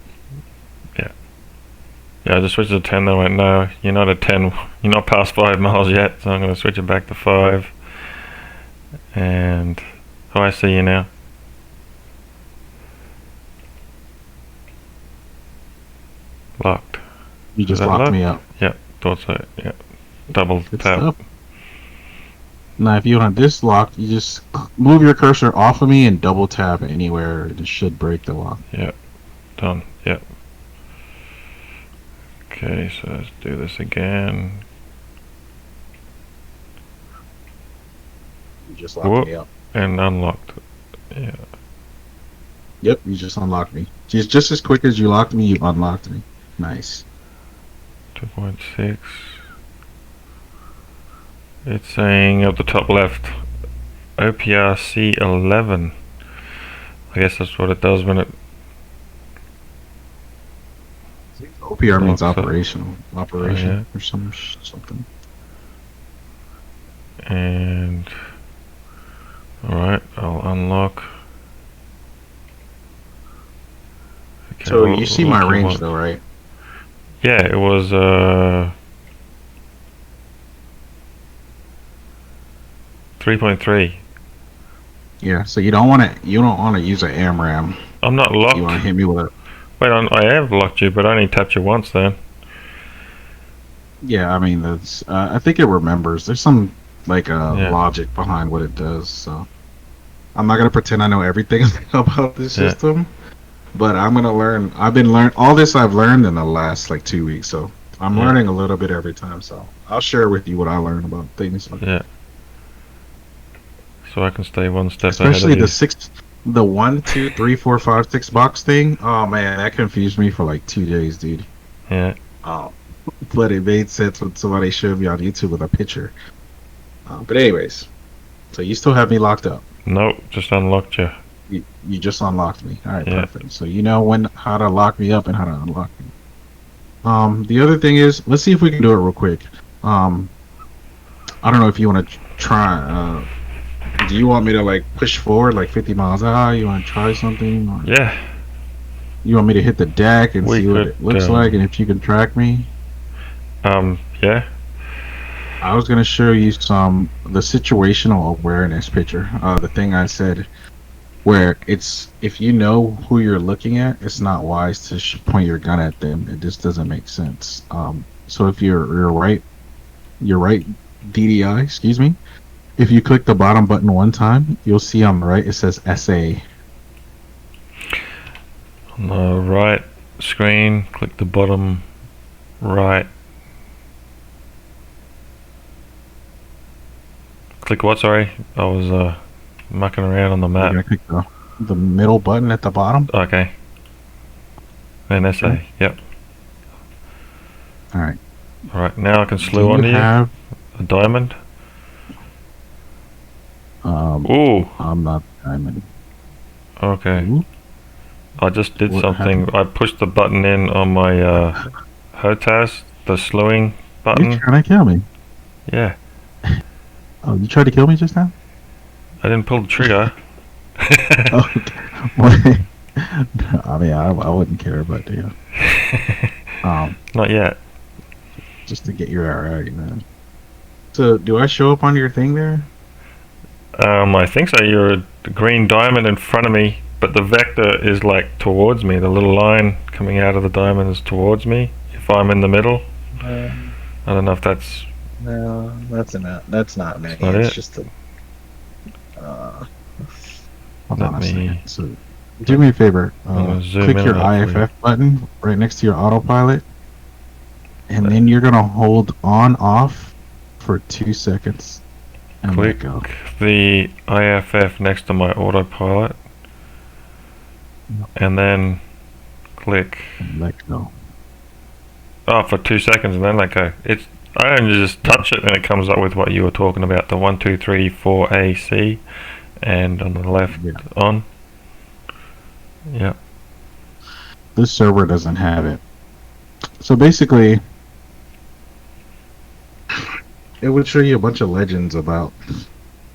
Speaker 1: Yeah, I just switched to 10. Then I went, no, you're not at 10. You're not past 5 miles yet. So I'm going to switch it back to 5. And oh, I see you now. Locked.
Speaker 3: You just
Speaker 1: Is that
Speaker 3: locked
Speaker 1: locked?
Speaker 3: me up.
Speaker 1: Thought so. Yeah. Double
Speaker 3: Good
Speaker 1: tap.
Speaker 3: stuff. Now, if you want this locked, you just move your cursor off of me and double tap anywhere. It should break the lock.
Speaker 1: Done. Yep. Okay, so let's do this again.
Speaker 3: You just locked
Speaker 1: Whoop.
Speaker 3: me up.
Speaker 1: And unlocked. Yeah.
Speaker 3: Yep, you just unlocked me. Just as quick as you locked me, you unlocked me. Nice.
Speaker 1: 2.6. It's saying at the top left, OPRC 11. I guess that's what it does when it.
Speaker 3: OPR means
Speaker 1: Oh, so-
Speaker 3: operation
Speaker 1: yeah.
Speaker 3: or something.
Speaker 1: And alright, I'll unlock. Okay,
Speaker 3: So
Speaker 1: what-
Speaker 3: you see
Speaker 1: what
Speaker 3: my
Speaker 1: do you
Speaker 3: range
Speaker 1: want?
Speaker 3: though, right?
Speaker 1: Yeah, it was 3.3.
Speaker 3: Yeah. So you don't want to use an AMRAM.
Speaker 1: I'm not
Speaker 3: You want to
Speaker 1: locked.
Speaker 3: hit me with a
Speaker 1: Wait, I have locked you, but I only tapped you once then.
Speaker 3: Yeah, I mean, that's. I think it remembers. There's some
Speaker 1: Yeah.
Speaker 3: logic behind what it does. So I'm not gonna pretend I know everything about this
Speaker 1: Yeah.
Speaker 3: system, but I'm gonna learn. I've learned all this. I've learned in the last 2 weeks, so I'm
Speaker 1: Yeah.
Speaker 3: learning a little bit every time. So I'll share with you what I learned about things,
Speaker 1: Yeah. So I can stay one step
Speaker 3: especially
Speaker 1: ahead of
Speaker 3: the 1, 2, 3, 4, 5, 6 box thing. Oh man, that confused me for 2 days, dude.
Speaker 1: you. Yeah.
Speaker 3: But it made sense when somebody showed me on YouTube with a picture. But anyways, so you still have me locked up.
Speaker 1: Nope, just unlocked you.
Speaker 3: You just unlocked me. All right,
Speaker 1: Yeah.
Speaker 3: perfect. So you know how to lock me up and how to unlock me. The other thing is, let's see if we can do it real quick. I don't know if you want to try. Do you want me to push forward 50 miles an hour? You want to try something? Or
Speaker 1: Yeah.
Speaker 3: you want me to hit the deck and
Speaker 1: We
Speaker 3: see what
Speaker 1: could,
Speaker 3: it looks like and if you can track me?
Speaker 1: Yeah.
Speaker 3: I was gonna show you the situational awareness picture. The thing I said where it's if you know who you're looking at, it's not wise to point your gun at them. It just doesn't make sense. So if you're right DDI, excuse me. If you click the bottom button one time, you'll see on the right it says SA.
Speaker 1: On the right screen, click the bottom right. Click what? Sorry, I was mucking around on the
Speaker 3: You're gonna
Speaker 1: map.
Speaker 3: click the middle button at the bottom.
Speaker 1: Okay. And SA.
Speaker 3: Okay.
Speaker 1: Yep.
Speaker 3: All right.
Speaker 1: All right. Now I can
Speaker 3: Do
Speaker 1: slew onto you.
Speaker 3: have?
Speaker 1: A diamond.
Speaker 3: Um,
Speaker 1: Ooh.
Speaker 3: I'm not diamond.
Speaker 1: Okay.
Speaker 3: Ooh,
Speaker 1: I just did
Speaker 3: What
Speaker 1: something. I pushed the button in on my HOTAS, the slewing
Speaker 3: you
Speaker 1: button.
Speaker 3: trying to kill me?
Speaker 1: Yeah.
Speaker 3: Oh, you tried to kill me just now?
Speaker 1: I didn't pull the trigger.
Speaker 3: Oh, okay. I mean, I wouldn't care, but yeah.
Speaker 1: Not yet.
Speaker 3: Just to get your alright, man. So, do I show up on your thing there?
Speaker 1: I think so. You're a green diamond in front of me, but the vector is like towards me. The little line coming out of the diamond is towards me. If I'm in the middle, I don't know if that's.
Speaker 5: No, that's not me.
Speaker 1: not
Speaker 5: It's
Speaker 1: it.
Speaker 5: just a.
Speaker 3: Hold
Speaker 1: Let
Speaker 3: on a
Speaker 1: me-
Speaker 3: second. So, do me a favor.
Speaker 1: I'm gonna zoom
Speaker 3: Click
Speaker 1: in
Speaker 3: your
Speaker 1: on it for you.
Speaker 3: IFF button right next to your autopilot, and
Speaker 1: Right.
Speaker 3: then you're gonna hold on off for 2 seconds and let
Speaker 1: Click
Speaker 3: go.
Speaker 1: the IFF next to my autopilot, and then click.
Speaker 3: And let go.
Speaker 1: Oh, for 2 seconds, and then let go. It's. I only just touch it, and it comes up with what you were talking about: the 1, 2, 3, 4 AC, and on the left
Speaker 3: Yeah.
Speaker 1: on. Yep.
Speaker 3: This server doesn't have it. So basically, it would show you a bunch of legends about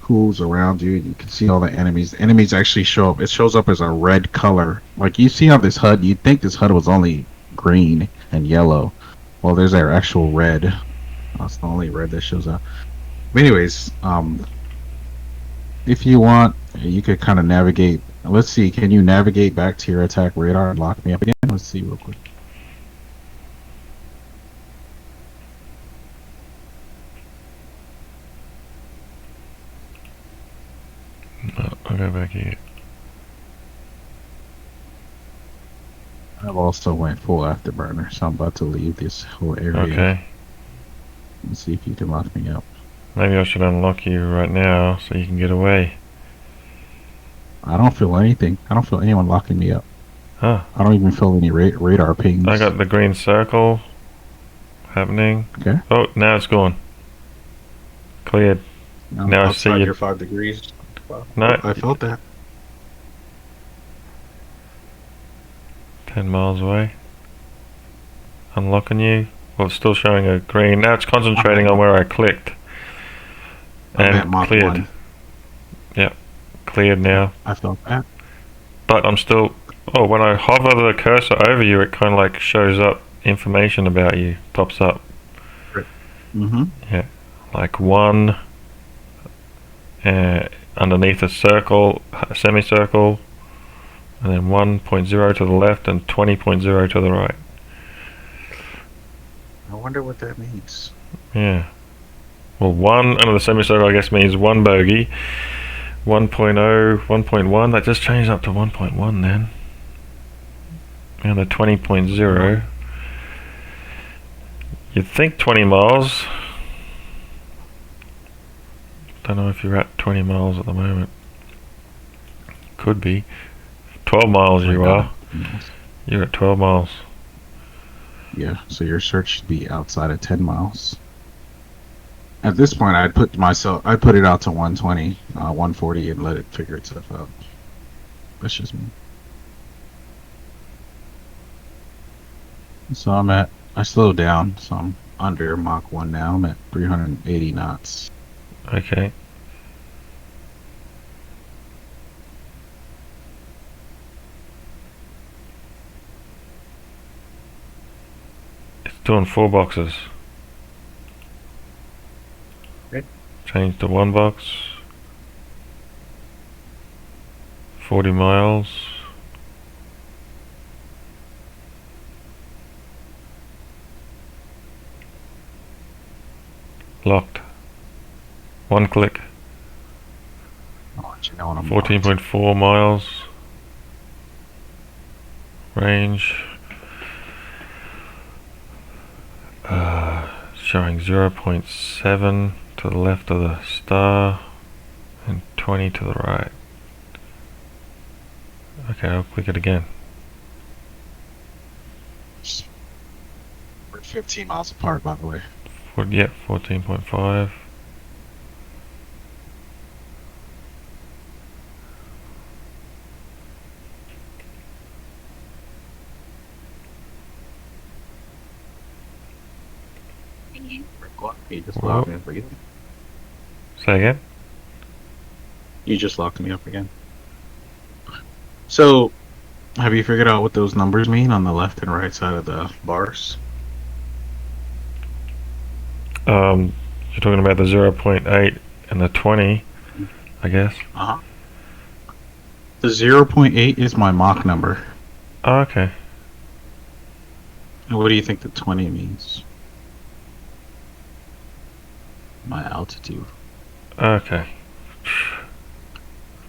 Speaker 3: who's around you. You can see all the enemies. The enemies actually show up. It shows up as a red color. Like you see on this HUD, you'd think this HUD was only green and yellow. Well, there's their actual red. That's the only red that shows up. But anyways, if you want, you could kind of navigate. Let's see, can you navigate back to your attack radar and lock me up again? Let's see real quick.
Speaker 1: I'll go back here.
Speaker 3: I've also went full afterburner, so I'm about to leave this whole area
Speaker 1: Okay.
Speaker 3: and see if you can lock me up.
Speaker 1: Maybe I should unlock you right now so you can get away.
Speaker 3: I don't feel anything. I don't feel anyone locking me up.
Speaker 1: Huh.
Speaker 3: I don't even feel any radar pings.
Speaker 1: I got the green circle happening.
Speaker 3: Okay.
Speaker 1: Oh, now it's gone. Cleared.
Speaker 3: No,
Speaker 1: Now I
Speaker 5: outside
Speaker 1: see you.
Speaker 5: your 5 degrees.
Speaker 1: No,
Speaker 3: I felt that.
Speaker 1: 10 miles away. Unlocking you. Well, it's still showing a green. Now it's concentrating on where I clicked.
Speaker 3: I'm at
Speaker 1: And
Speaker 3: Mach
Speaker 1: cleared.
Speaker 3: 1.
Speaker 1: Cleared now.
Speaker 3: I felt that.
Speaker 1: But I'm still. Oh, when I hover the cursor over you, it kind of like shows up information about you. Pops up.
Speaker 3: Mm-hmm.
Speaker 1: Like 1 underneath a circle, a semicircle, and then 1.0 to the left and 20.0 to the right.
Speaker 3: I wonder what that means.
Speaker 1: Yeah. Well, 1 under the semicircle I guess means 1 bogey. 1.0, 1.1, that just changed up to 1.1 then. And the 20.0. You'd think 20 miles. Don't know if you're at 20 miles at the moment. Could be. 12 miles you are. You're at 12 miles.
Speaker 3: Yeah, so your search should be outside of 10 miles. At this point, I'd put it out to 120, 140 and let it figure itself out. That's just me. So I slowed down, so I'm under Mach 1 now. I'm at 380 knots.
Speaker 1: Okay. It's doing 4 boxes.
Speaker 5: Okay.
Speaker 1: Change to 1 box. 40 miles. Locked. One click.
Speaker 3: I'll let you know when I'm
Speaker 1: 14.4 miles. Range. Showing 0.7 to the left of the star and 20 to the right. Okay, I'll click it again.
Speaker 3: We're 15 miles apart, by the way.
Speaker 1: Yeah, 14.5.
Speaker 3: You just locked me up again.
Speaker 1: Say again?
Speaker 3: You just locked me up again. So, have you figured out what those numbers mean on the left and right side of the bars?
Speaker 1: You're talking about the 0.8 and the 20, I guess.
Speaker 3: Uh-huh. The 0.8 is my Mach number.
Speaker 1: Oh, okay.
Speaker 3: And what do you think the 20 means? My altitude.
Speaker 1: Okay.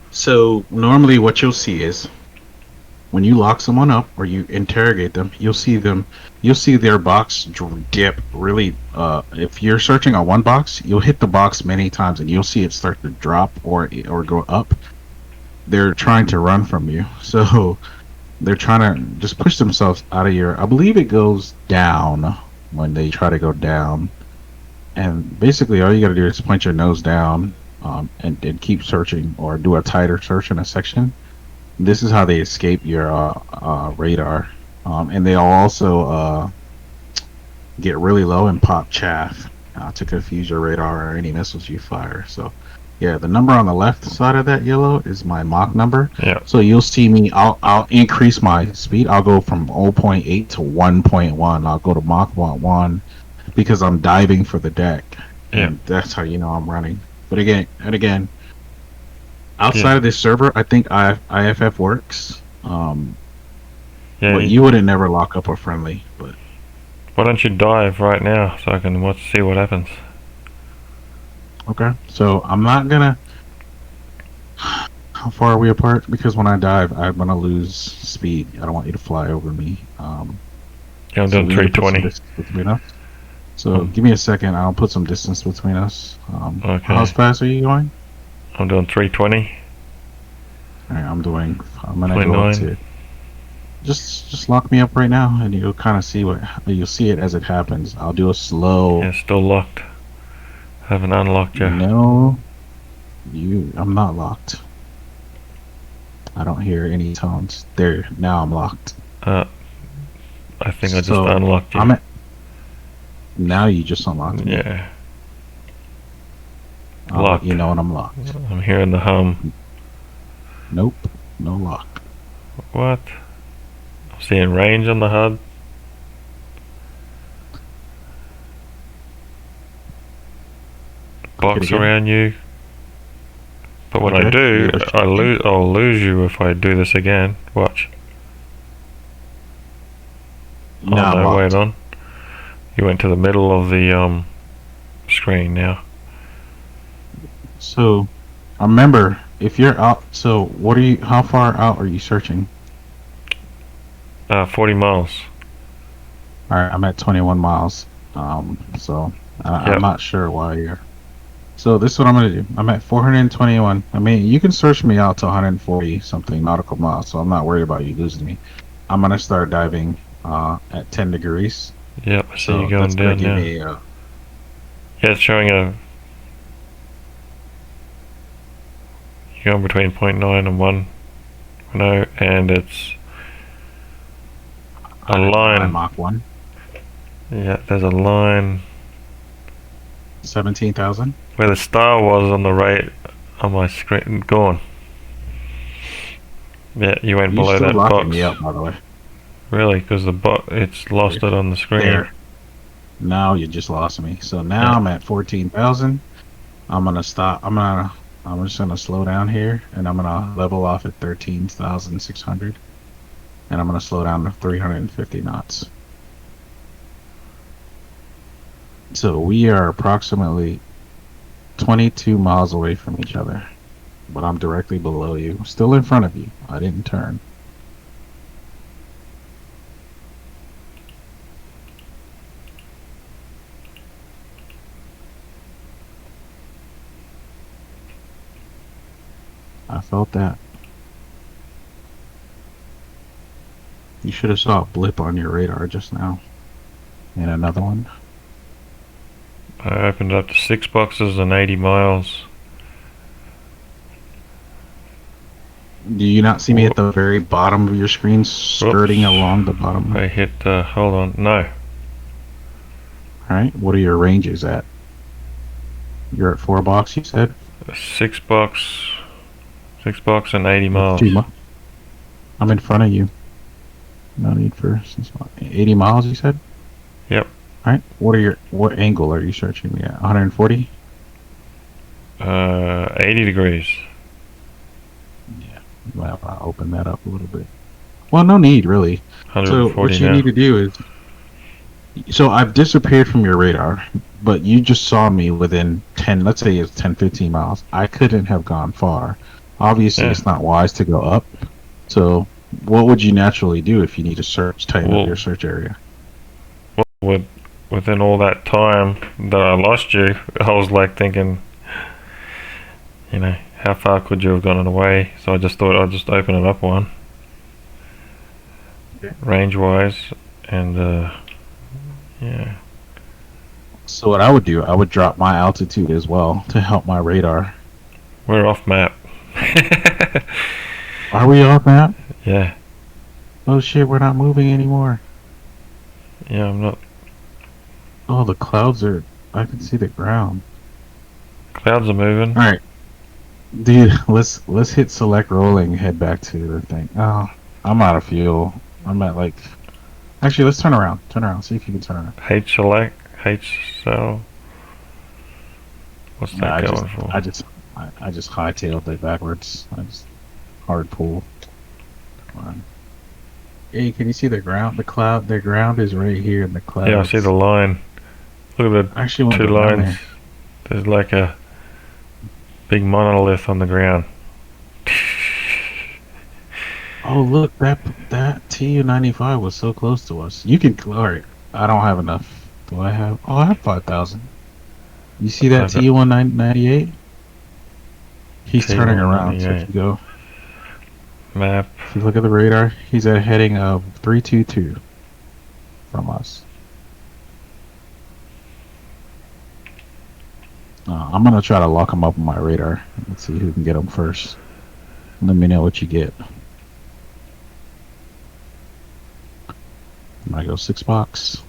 Speaker 3: So normally what you'll see is when you lock someone up or you interrogate them, you'll see their box dip really. If you're searching on one box, you'll hit the box many times and you'll see it start to drop or go up. They're trying to run from you, so they're trying to just push themselves out of your. I believe it goes down when they try to go down. And basically, all you got to do is point your nose down and keep searching, or do a tighter search in a section. This is how they escape your radar, and they'll also get really low and pop chaff to confuse your radar or any missiles you fire. So, yeah, the number on the left side of that yellow is my Mach number.
Speaker 1: Yeah.
Speaker 3: So you'll see me. I'll increase my speed. I'll go from 0.8 to 1.1. I'll go to Mach 1. Because I'm diving for the deck, and that's how you know I'm running. But again, outside of this server, I think IFF works.
Speaker 1: Yeah.
Speaker 3: But you wouldn't never lock up a friendly. But
Speaker 1: Why don't you dive right now so I can see what happens?
Speaker 3: okay, so I'm not gonna. How far are we apart? Because when I dive, I'm gonna lose speed. I don't want you to fly over me.
Speaker 1: Yeah, I'm doing
Speaker 3: we need to put some
Speaker 1: 320.
Speaker 3: distance between us. So give me a second. I'll put some distance between us.
Speaker 1: Okay.
Speaker 3: How fast are you going?
Speaker 1: I'm doing 320.
Speaker 3: Alright, I'm gonna go
Speaker 1: 29.
Speaker 3: up to. Just lock me up right now, and you'll kind of see you'll see it as it happens. I'll do a slow.
Speaker 1: Yeah, still locked. Haven't unlocked yet.
Speaker 3: No, I'm not locked. I don't hear any tones. There, now I'm locked.
Speaker 1: I think I just
Speaker 3: So,
Speaker 1: unlocked you.
Speaker 3: Now you just unlocked me.
Speaker 1: Yeah,
Speaker 3: I'll
Speaker 1: locked.
Speaker 3: let you know when I'm locked.
Speaker 1: I'm hearing the hum.
Speaker 3: Nope, no lock.
Speaker 1: What? I'm seeing range on the HUD. Box
Speaker 3: again.
Speaker 1: around you. But when I
Speaker 3: Okay.
Speaker 1: do,
Speaker 3: Yeah.
Speaker 1: I'll lose you if I do this again. Watch. Oh
Speaker 3: Now I'm
Speaker 1: no,
Speaker 3: locked.
Speaker 1: wait on. You went to the middle of the screen now.
Speaker 3: So, remember, if you're out, so how far out are you searching?
Speaker 1: 40 miles.
Speaker 3: Alright, I'm at 21 miles. So
Speaker 1: Yep.
Speaker 3: I'm not sure why you're. So this is what I'm gonna do. I'm at 421. I mean, you can search me out to 140 something nautical miles, so I'm not worried about you losing me. I'm gonna start diving at 10 degrees.
Speaker 1: Yep, I see
Speaker 3: So
Speaker 1: you going
Speaker 3: that's gonna
Speaker 1: down
Speaker 3: give
Speaker 1: now.
Speaker 3: me
Speaker 1: Yeah, it's showing a. You're going between 0.9 and 1. No, and it's a line.
Speaker 3: Mach 1,
Speaker 1: Yeah, there's a line
Speaker 3: 17,000.
Speaker 1: where the star was on the right on my screen. Gone. Yeah, you went
Speaker 3: You
Speaker 1: below
Speaker 3: still
Speaker 1: that
Speaker 3: locking
Speaker 1: box.
Speaker 3: me up, by the way.
Speaker 1: Really? Because it's lost it on the screen.
Speaker 3: There. Now you just lost me. So now
Speaker 1: Yeah.
Speaker 3: I'm at 14,000. I'm gonna stop. I'm gonna I'm just gonna slow down here, and I'm gonna level off at 13,600, and I'm gonna slow down to 350 knots. So we are approximately 22 miles away from each other, but I'm directly below you, still in front of you. I didn't turn. I felt that. You should have saw a blip on your radar just now. And another one.
Speaker 1: I opened up to 6 boxes and 80 miles.
Speaker 3: Do you not see me at the very bottom of your screen, skirting along the bottom?
Speaker 1: I hit, hold on, no.
Speaker 3: Alright, what are your ranges at? You're at 4 box, you said?
Speaker 1: 6 box and 80 miles.
Speaker 3: 2 mi- I'm in front of you. No need for 80 miles, you said?
Speaker 1: Yep.
Speaker 3: Alright, what angle are you searching me at? 140?
Speaker 1: 80 degrees.
Speaker 3: Well, I'll open that up a little bit. Well, no need, really. So
Speaker 1: 140
Speaker 3: what you
Speaker 1: now.
Speaker 3: need to do is... So I've disappeared from your radar, but you just saw me within 10, let's say it's 10, 15 miles. I couldn't have gone far. Obviously,
Speaker 1: Yeah.
Speaker 3: it's not wise to go up. So what would you naturally do if you need to tighten
Speaker 1: Well-
Speaker 3: up your search area?
Speaker 1: Well, within all that time that I lost you, I was like thinking, you know, how far could you have gone away? So I just thought I'd just open it up one.
Speaker 3: Okay.
Speaker 1: Range wise, and yeah.
Speaker 3: So what I would do, I would drop my altitude as well to help my radar.
Speaker 1: We're off map.
Speaker 3: Are we off map?
Speaker 1: Yeah.
Speaker 3: Oh shit, we're not moving anymore.
Speaker 1: Yeah, I'm not.
Speaker 3: Oh, the clouds are... I can see the ground.
Speaker 1: Clouds are moving.
Speaker 3: All right, dude. Let's hit select rolling. Head back to the thing. Oh, I'm out of fuel. I'm at like. Actually, let's turn around. Turn around. See if you can turn around.
Speaker 1: H select. H cell. What's that going for?
Speaker 3: I just hightailed it backwards. I just hard pull. Come on. Hey, can you see the ground? The cloud. The ground is right here in the clouds.
Speaker 1: Yeah, I see the line. Look at
Speaker 3: I actually want
Speaker 1: the
Speaker 3: to
Speaker 1: 2
Speaker 3: go down
Speaker 1: lines. There's like a big monolith on the ground.
Speaker 3: there. Oh look, that Tu-95 was so close to us. You can. Alright, I don't have enough. Do I have? Oh, I have 5,000. You see that
Speaker 1: I've got-
Speaker 3: Tu-198? He's turning around. So
Speaker 1: Tu-198.
Speaker 3: if you go,
Speaker 1: Map.
Speaker 3: if you look at the radar, he's at a heading of 322 from us. I'm gonna try to lock him up on my radar. Let's see who can get him first. Let me know what you get. I'm gonna go 6 box.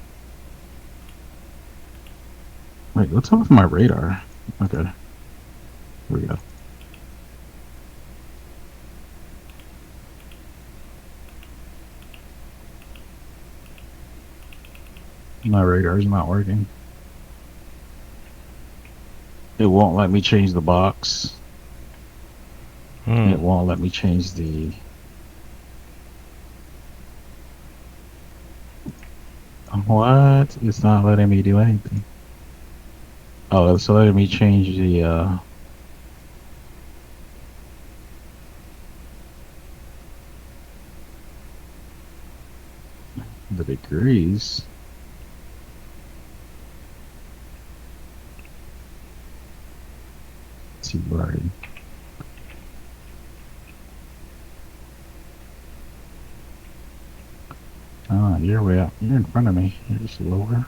Speaker 3: Wait, what's up with my radar? Okay. Here we go. My radar's not working. It won't let me change the box. It won't let me change the... What? It's not letting me do anything. Oh, it's letting me change the degrees. Let's see where are you? Ah, you're way up. You're in front of me. You're just lower.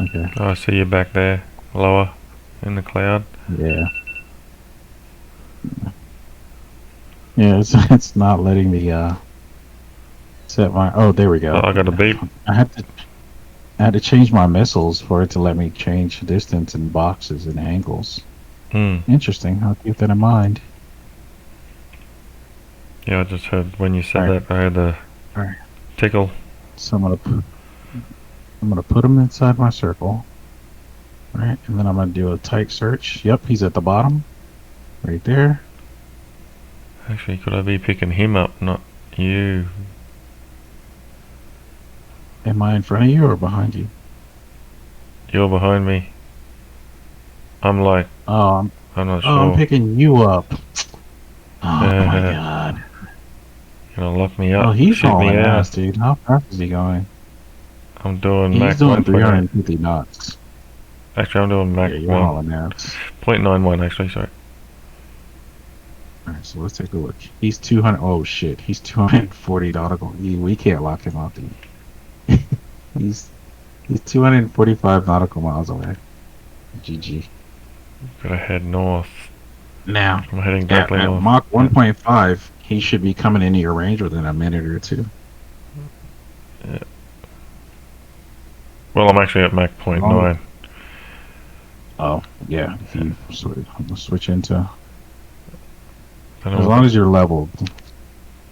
Speaker 3: Okay.
Speaker 1: Oh, I see you back there, lower in the cloud.
Speaker 3: Yeah. Yeah, it's not letting me set my... Oh, there we go.
Speaker 1: Oh, I got a beep.
Speaker 3: I had to change my missiles for it to let me change distance and boxes and angles. Interesting. I'll keep that in mind.
Speaker 1: Yeah, I just heard when you said
Speaker 3: Alright.
Speaker 1: that, I had a
Speaker 3: Alright.
Speaker 1: tickle.
Speaker 3: So I'm gonna put them inside my circle. Right, and then I'm gonna do a tight search. Yep, he's at the bottom. Right there.
Speaker 1: Actually, could I be picking him up, not you?
Speaker 3: Am I in front of you or behind you?
Speaker 1: You're behind me. I'm like,
Speaker 3: Oh, I'm,
Speaker 1: I'm not
Speaker 3: oh, I'm
Speaker 1: sure.
Speaker 3: picking you up. Oh my god.
Speaker 1: You're gonna lock me up,
Speaker 3: Oh, he's
Speaker 1: shoot me
Speaker 3: hauling
Speaker 1: out.
Speaker 3: ass, dude. How fast is he going?
Speaker 1: I'm doing
Speaker 3: He's
Speaker 1: Mach
Speaker 3: doing
Speaker 1: 1.8.
Speaker 3: 350 knots.
Speaker 1: Actually, I'm doing Mach
Speaker 3: Yeah, you're hauling ass.
Speaker 1: 1.91. Actually, sorry.
Speaker 3: Alright, so let's take a look. He's 200. Oh shit, he's 240 nautical. We can't lock him up, dude. he's 245 nautical miles away. GG.
Speaker 1: Gotta head north.
Speaker 3: Now,
Speaker 1: I'm heading
Speaker 3: at,
Speaker 1: directly
Speaker 3: at
Speaker 1: north.
Speaker 3: Mach 1.5, he should be coming into your range within a minute or two.
Speaker 1: Well, I'm actually at Mach 0.9.
Speaker 3: Oh, yeah. If you switch into.
Speaker 1: Don't know
Speaker 3: As
Speaker 1: what
Speaker 3: long as you're leveled.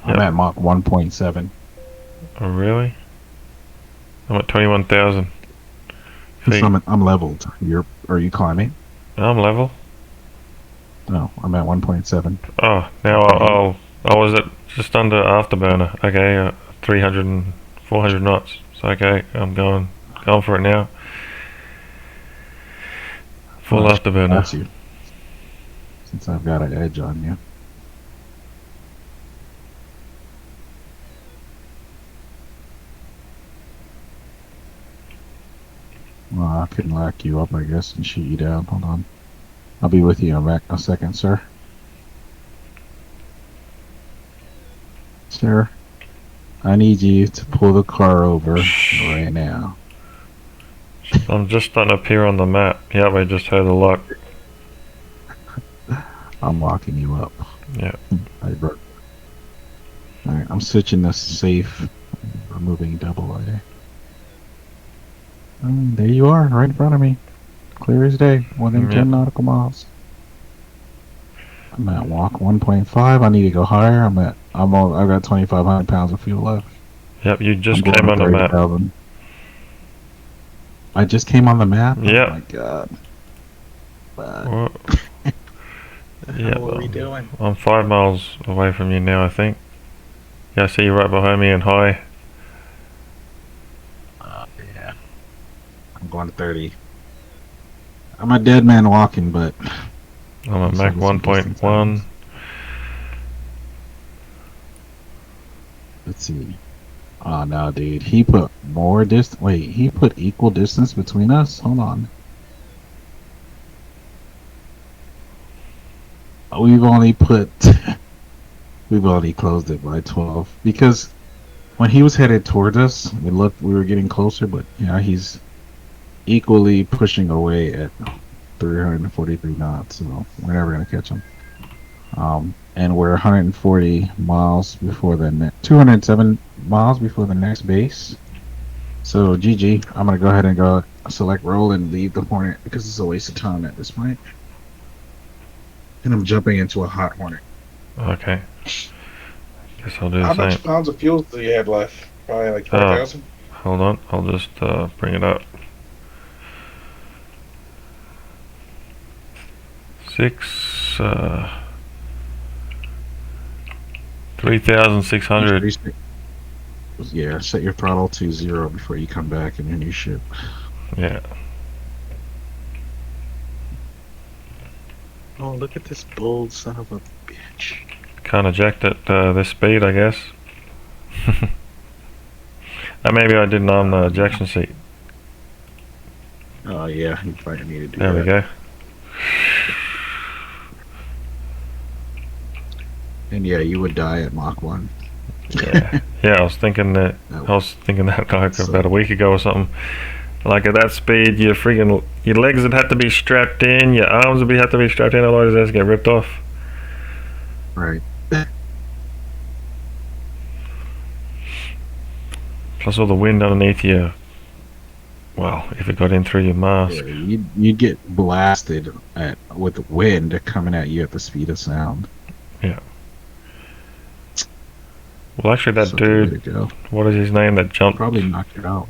Speaker 3: I'm
Speaker 1: Yep.
Speaker 3: at Mach 1.7.
Speaker 1: Oh, really? I'm at 21,000 feet.
Speaker 3: I'm leveled. Are you climbing?
Speaker 1: I'm level.
Speaker 3: No, I'm at 1.7.
Speaker 1: Oh, now I was at just under afterburner. Okay, 300 and 400 knots. So okay, I'm going for it now. Full
Speaker 3: Oh,
Speaker 1: afterburner.
Speaker 3: That's you. Since I've got an edge on you. Well, I can lock you up, I guess, and shoot you down. Hold on. I'll be with you in a second, sir. Sir, I need you to pull the car over right now.
Speaker 1: I'm just starting to appear on the map. Yep, I just heard a lock.
Speaker 3: I'm locking you up.
Speaker 1: Yeah.
Speaker 3: I broke. Alright, I'm switching this safe. Removing double A. There you are, right in front of me. Clear as day. Within 10 nautical miles. I'm at walk 1.5. I need to go higher. I've got 2,500 pounds of fuel left.
Speaker 1: Yep, you just
Speaker 3: I'm going
Speaker 1: came on the map.
Speaker 3: 30,000. I just came on the map?
Speaker 1: Yep.
Speaker 3: Oh my god.
Speaker 1: Well, yeah,
Speaker 5: What are we doing?
Speaker 1: I'm 5 miles away from you now, I think. Yeah, I see you right behind me and high.
Speaker 3: Yeah. I'm going to 30. I'm a dead man walking, but
Speaker 1: I'm at Mach
Speaker 3: some distance
Speaker 1: 1.1.
Speaker 3: let's see. Oh no, dude. He put more distance. Wait, he put equal distance between us? Hold on. We've only put. We've only closed it by 12 because when he was headed towards us, we were getting closer, but yeah, he's equally pushing away at 343 knots, so we're never gonna catch him. And we're 140 miles before the 207 miles before the next base. So GG, I'm gonna go ahead and go select roll and leave the Hornet because it's a waste of time at this point. And I'm jumping into a hot Hornet.
Speaker 1: Okay. Guess I'll do
Speaker 5: How
Speaker 1: the
Speaker 5: much
Speaker 1: same.
Speaker 5: pounds of fuel do you have left? Probably like 4,000.
Speaker 1: Hold on, I'll just bring it up. 3,600.
Speaker 3: Yeah, set your throttle to 0 before you come back in your new ship.
Speaker 1: Yeah.
Speaker 5: Oh, look at this bold son of a bitch.
Speaker 1: Can't eject at this speed, I guess. Maybe I didn't on the ejection seat.
Speaker 3: Oh yeah, you probably need to do
Speaker 1: There
Speaker 3: that.
Speaker 1: we go.
Speaker 3: And yeah, you would die at Mach 1.
Speaker 1: Yeah. Yeah, I was thinking that like about a week ago or something. Like at that speed, your legs would have to be strapped in, your arms would have to be strapped in, otherwise they'd just get ripped off.
Speaker 3: Right.
Speaker 1: Plus all the wind underneath you. Well, if it got in through your mask.
Speaker 3: Yeah, you'd get blasted with wind coming at you at the speed of sound.
Speaker 1: Yeah. Well, actually, that
Speaker 3: Such a way
Speaker 1: dude,
Speaker 3: to go.
Speaker 1: what is his name? That jumped
Speaker 3: Probably knock you out.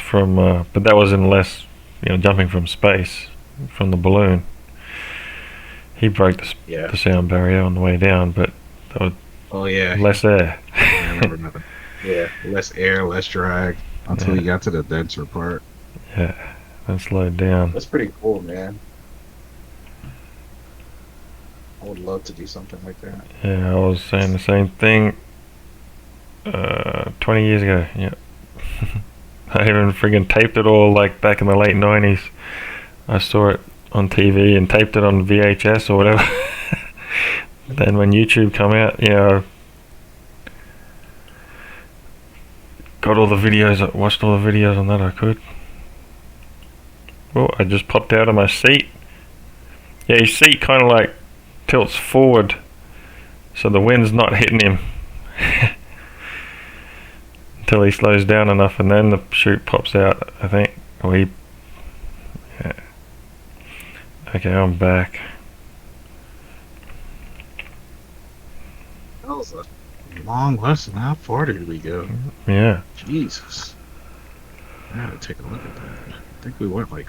Speaker 1: from, but that was in less jumping from space, from the balloon. He broke
Speaker 3: Yeah.
Speaker 1: the sound barrier on the way down, but there was
Speaker 3: Oh yeah.
Speaker 1: less air.
Speaker 3: I remember. Yeah. Less air, less drag until he got to the denser part.
Speaker 1: Yeah, and slowed down.
Speaker 5: That's pretty cool, man. I would love to do something like that.
Speaker 1: Yeah, I was saying the same thing 20 years ago. Yeah. I even friggin' taped it all like back in the late 90s. I saw it on TV and taped it on VHS or whatever. Then when YouTube come out, got all the videos, watched all the videos on that I could. Oh, I just popped out of my seat. Yeah, his seat kind of like tilts forward, so the wind's not hitting him. Until he slows down enough, and then the chute pops out, I think. Yeah. Okay, I'm back.
Speaker 3: That was a long lesson. How far did we go?
Speaker 1: Yeah.
Speaker 3: Jesus. I gotta take a look at that. I think we went like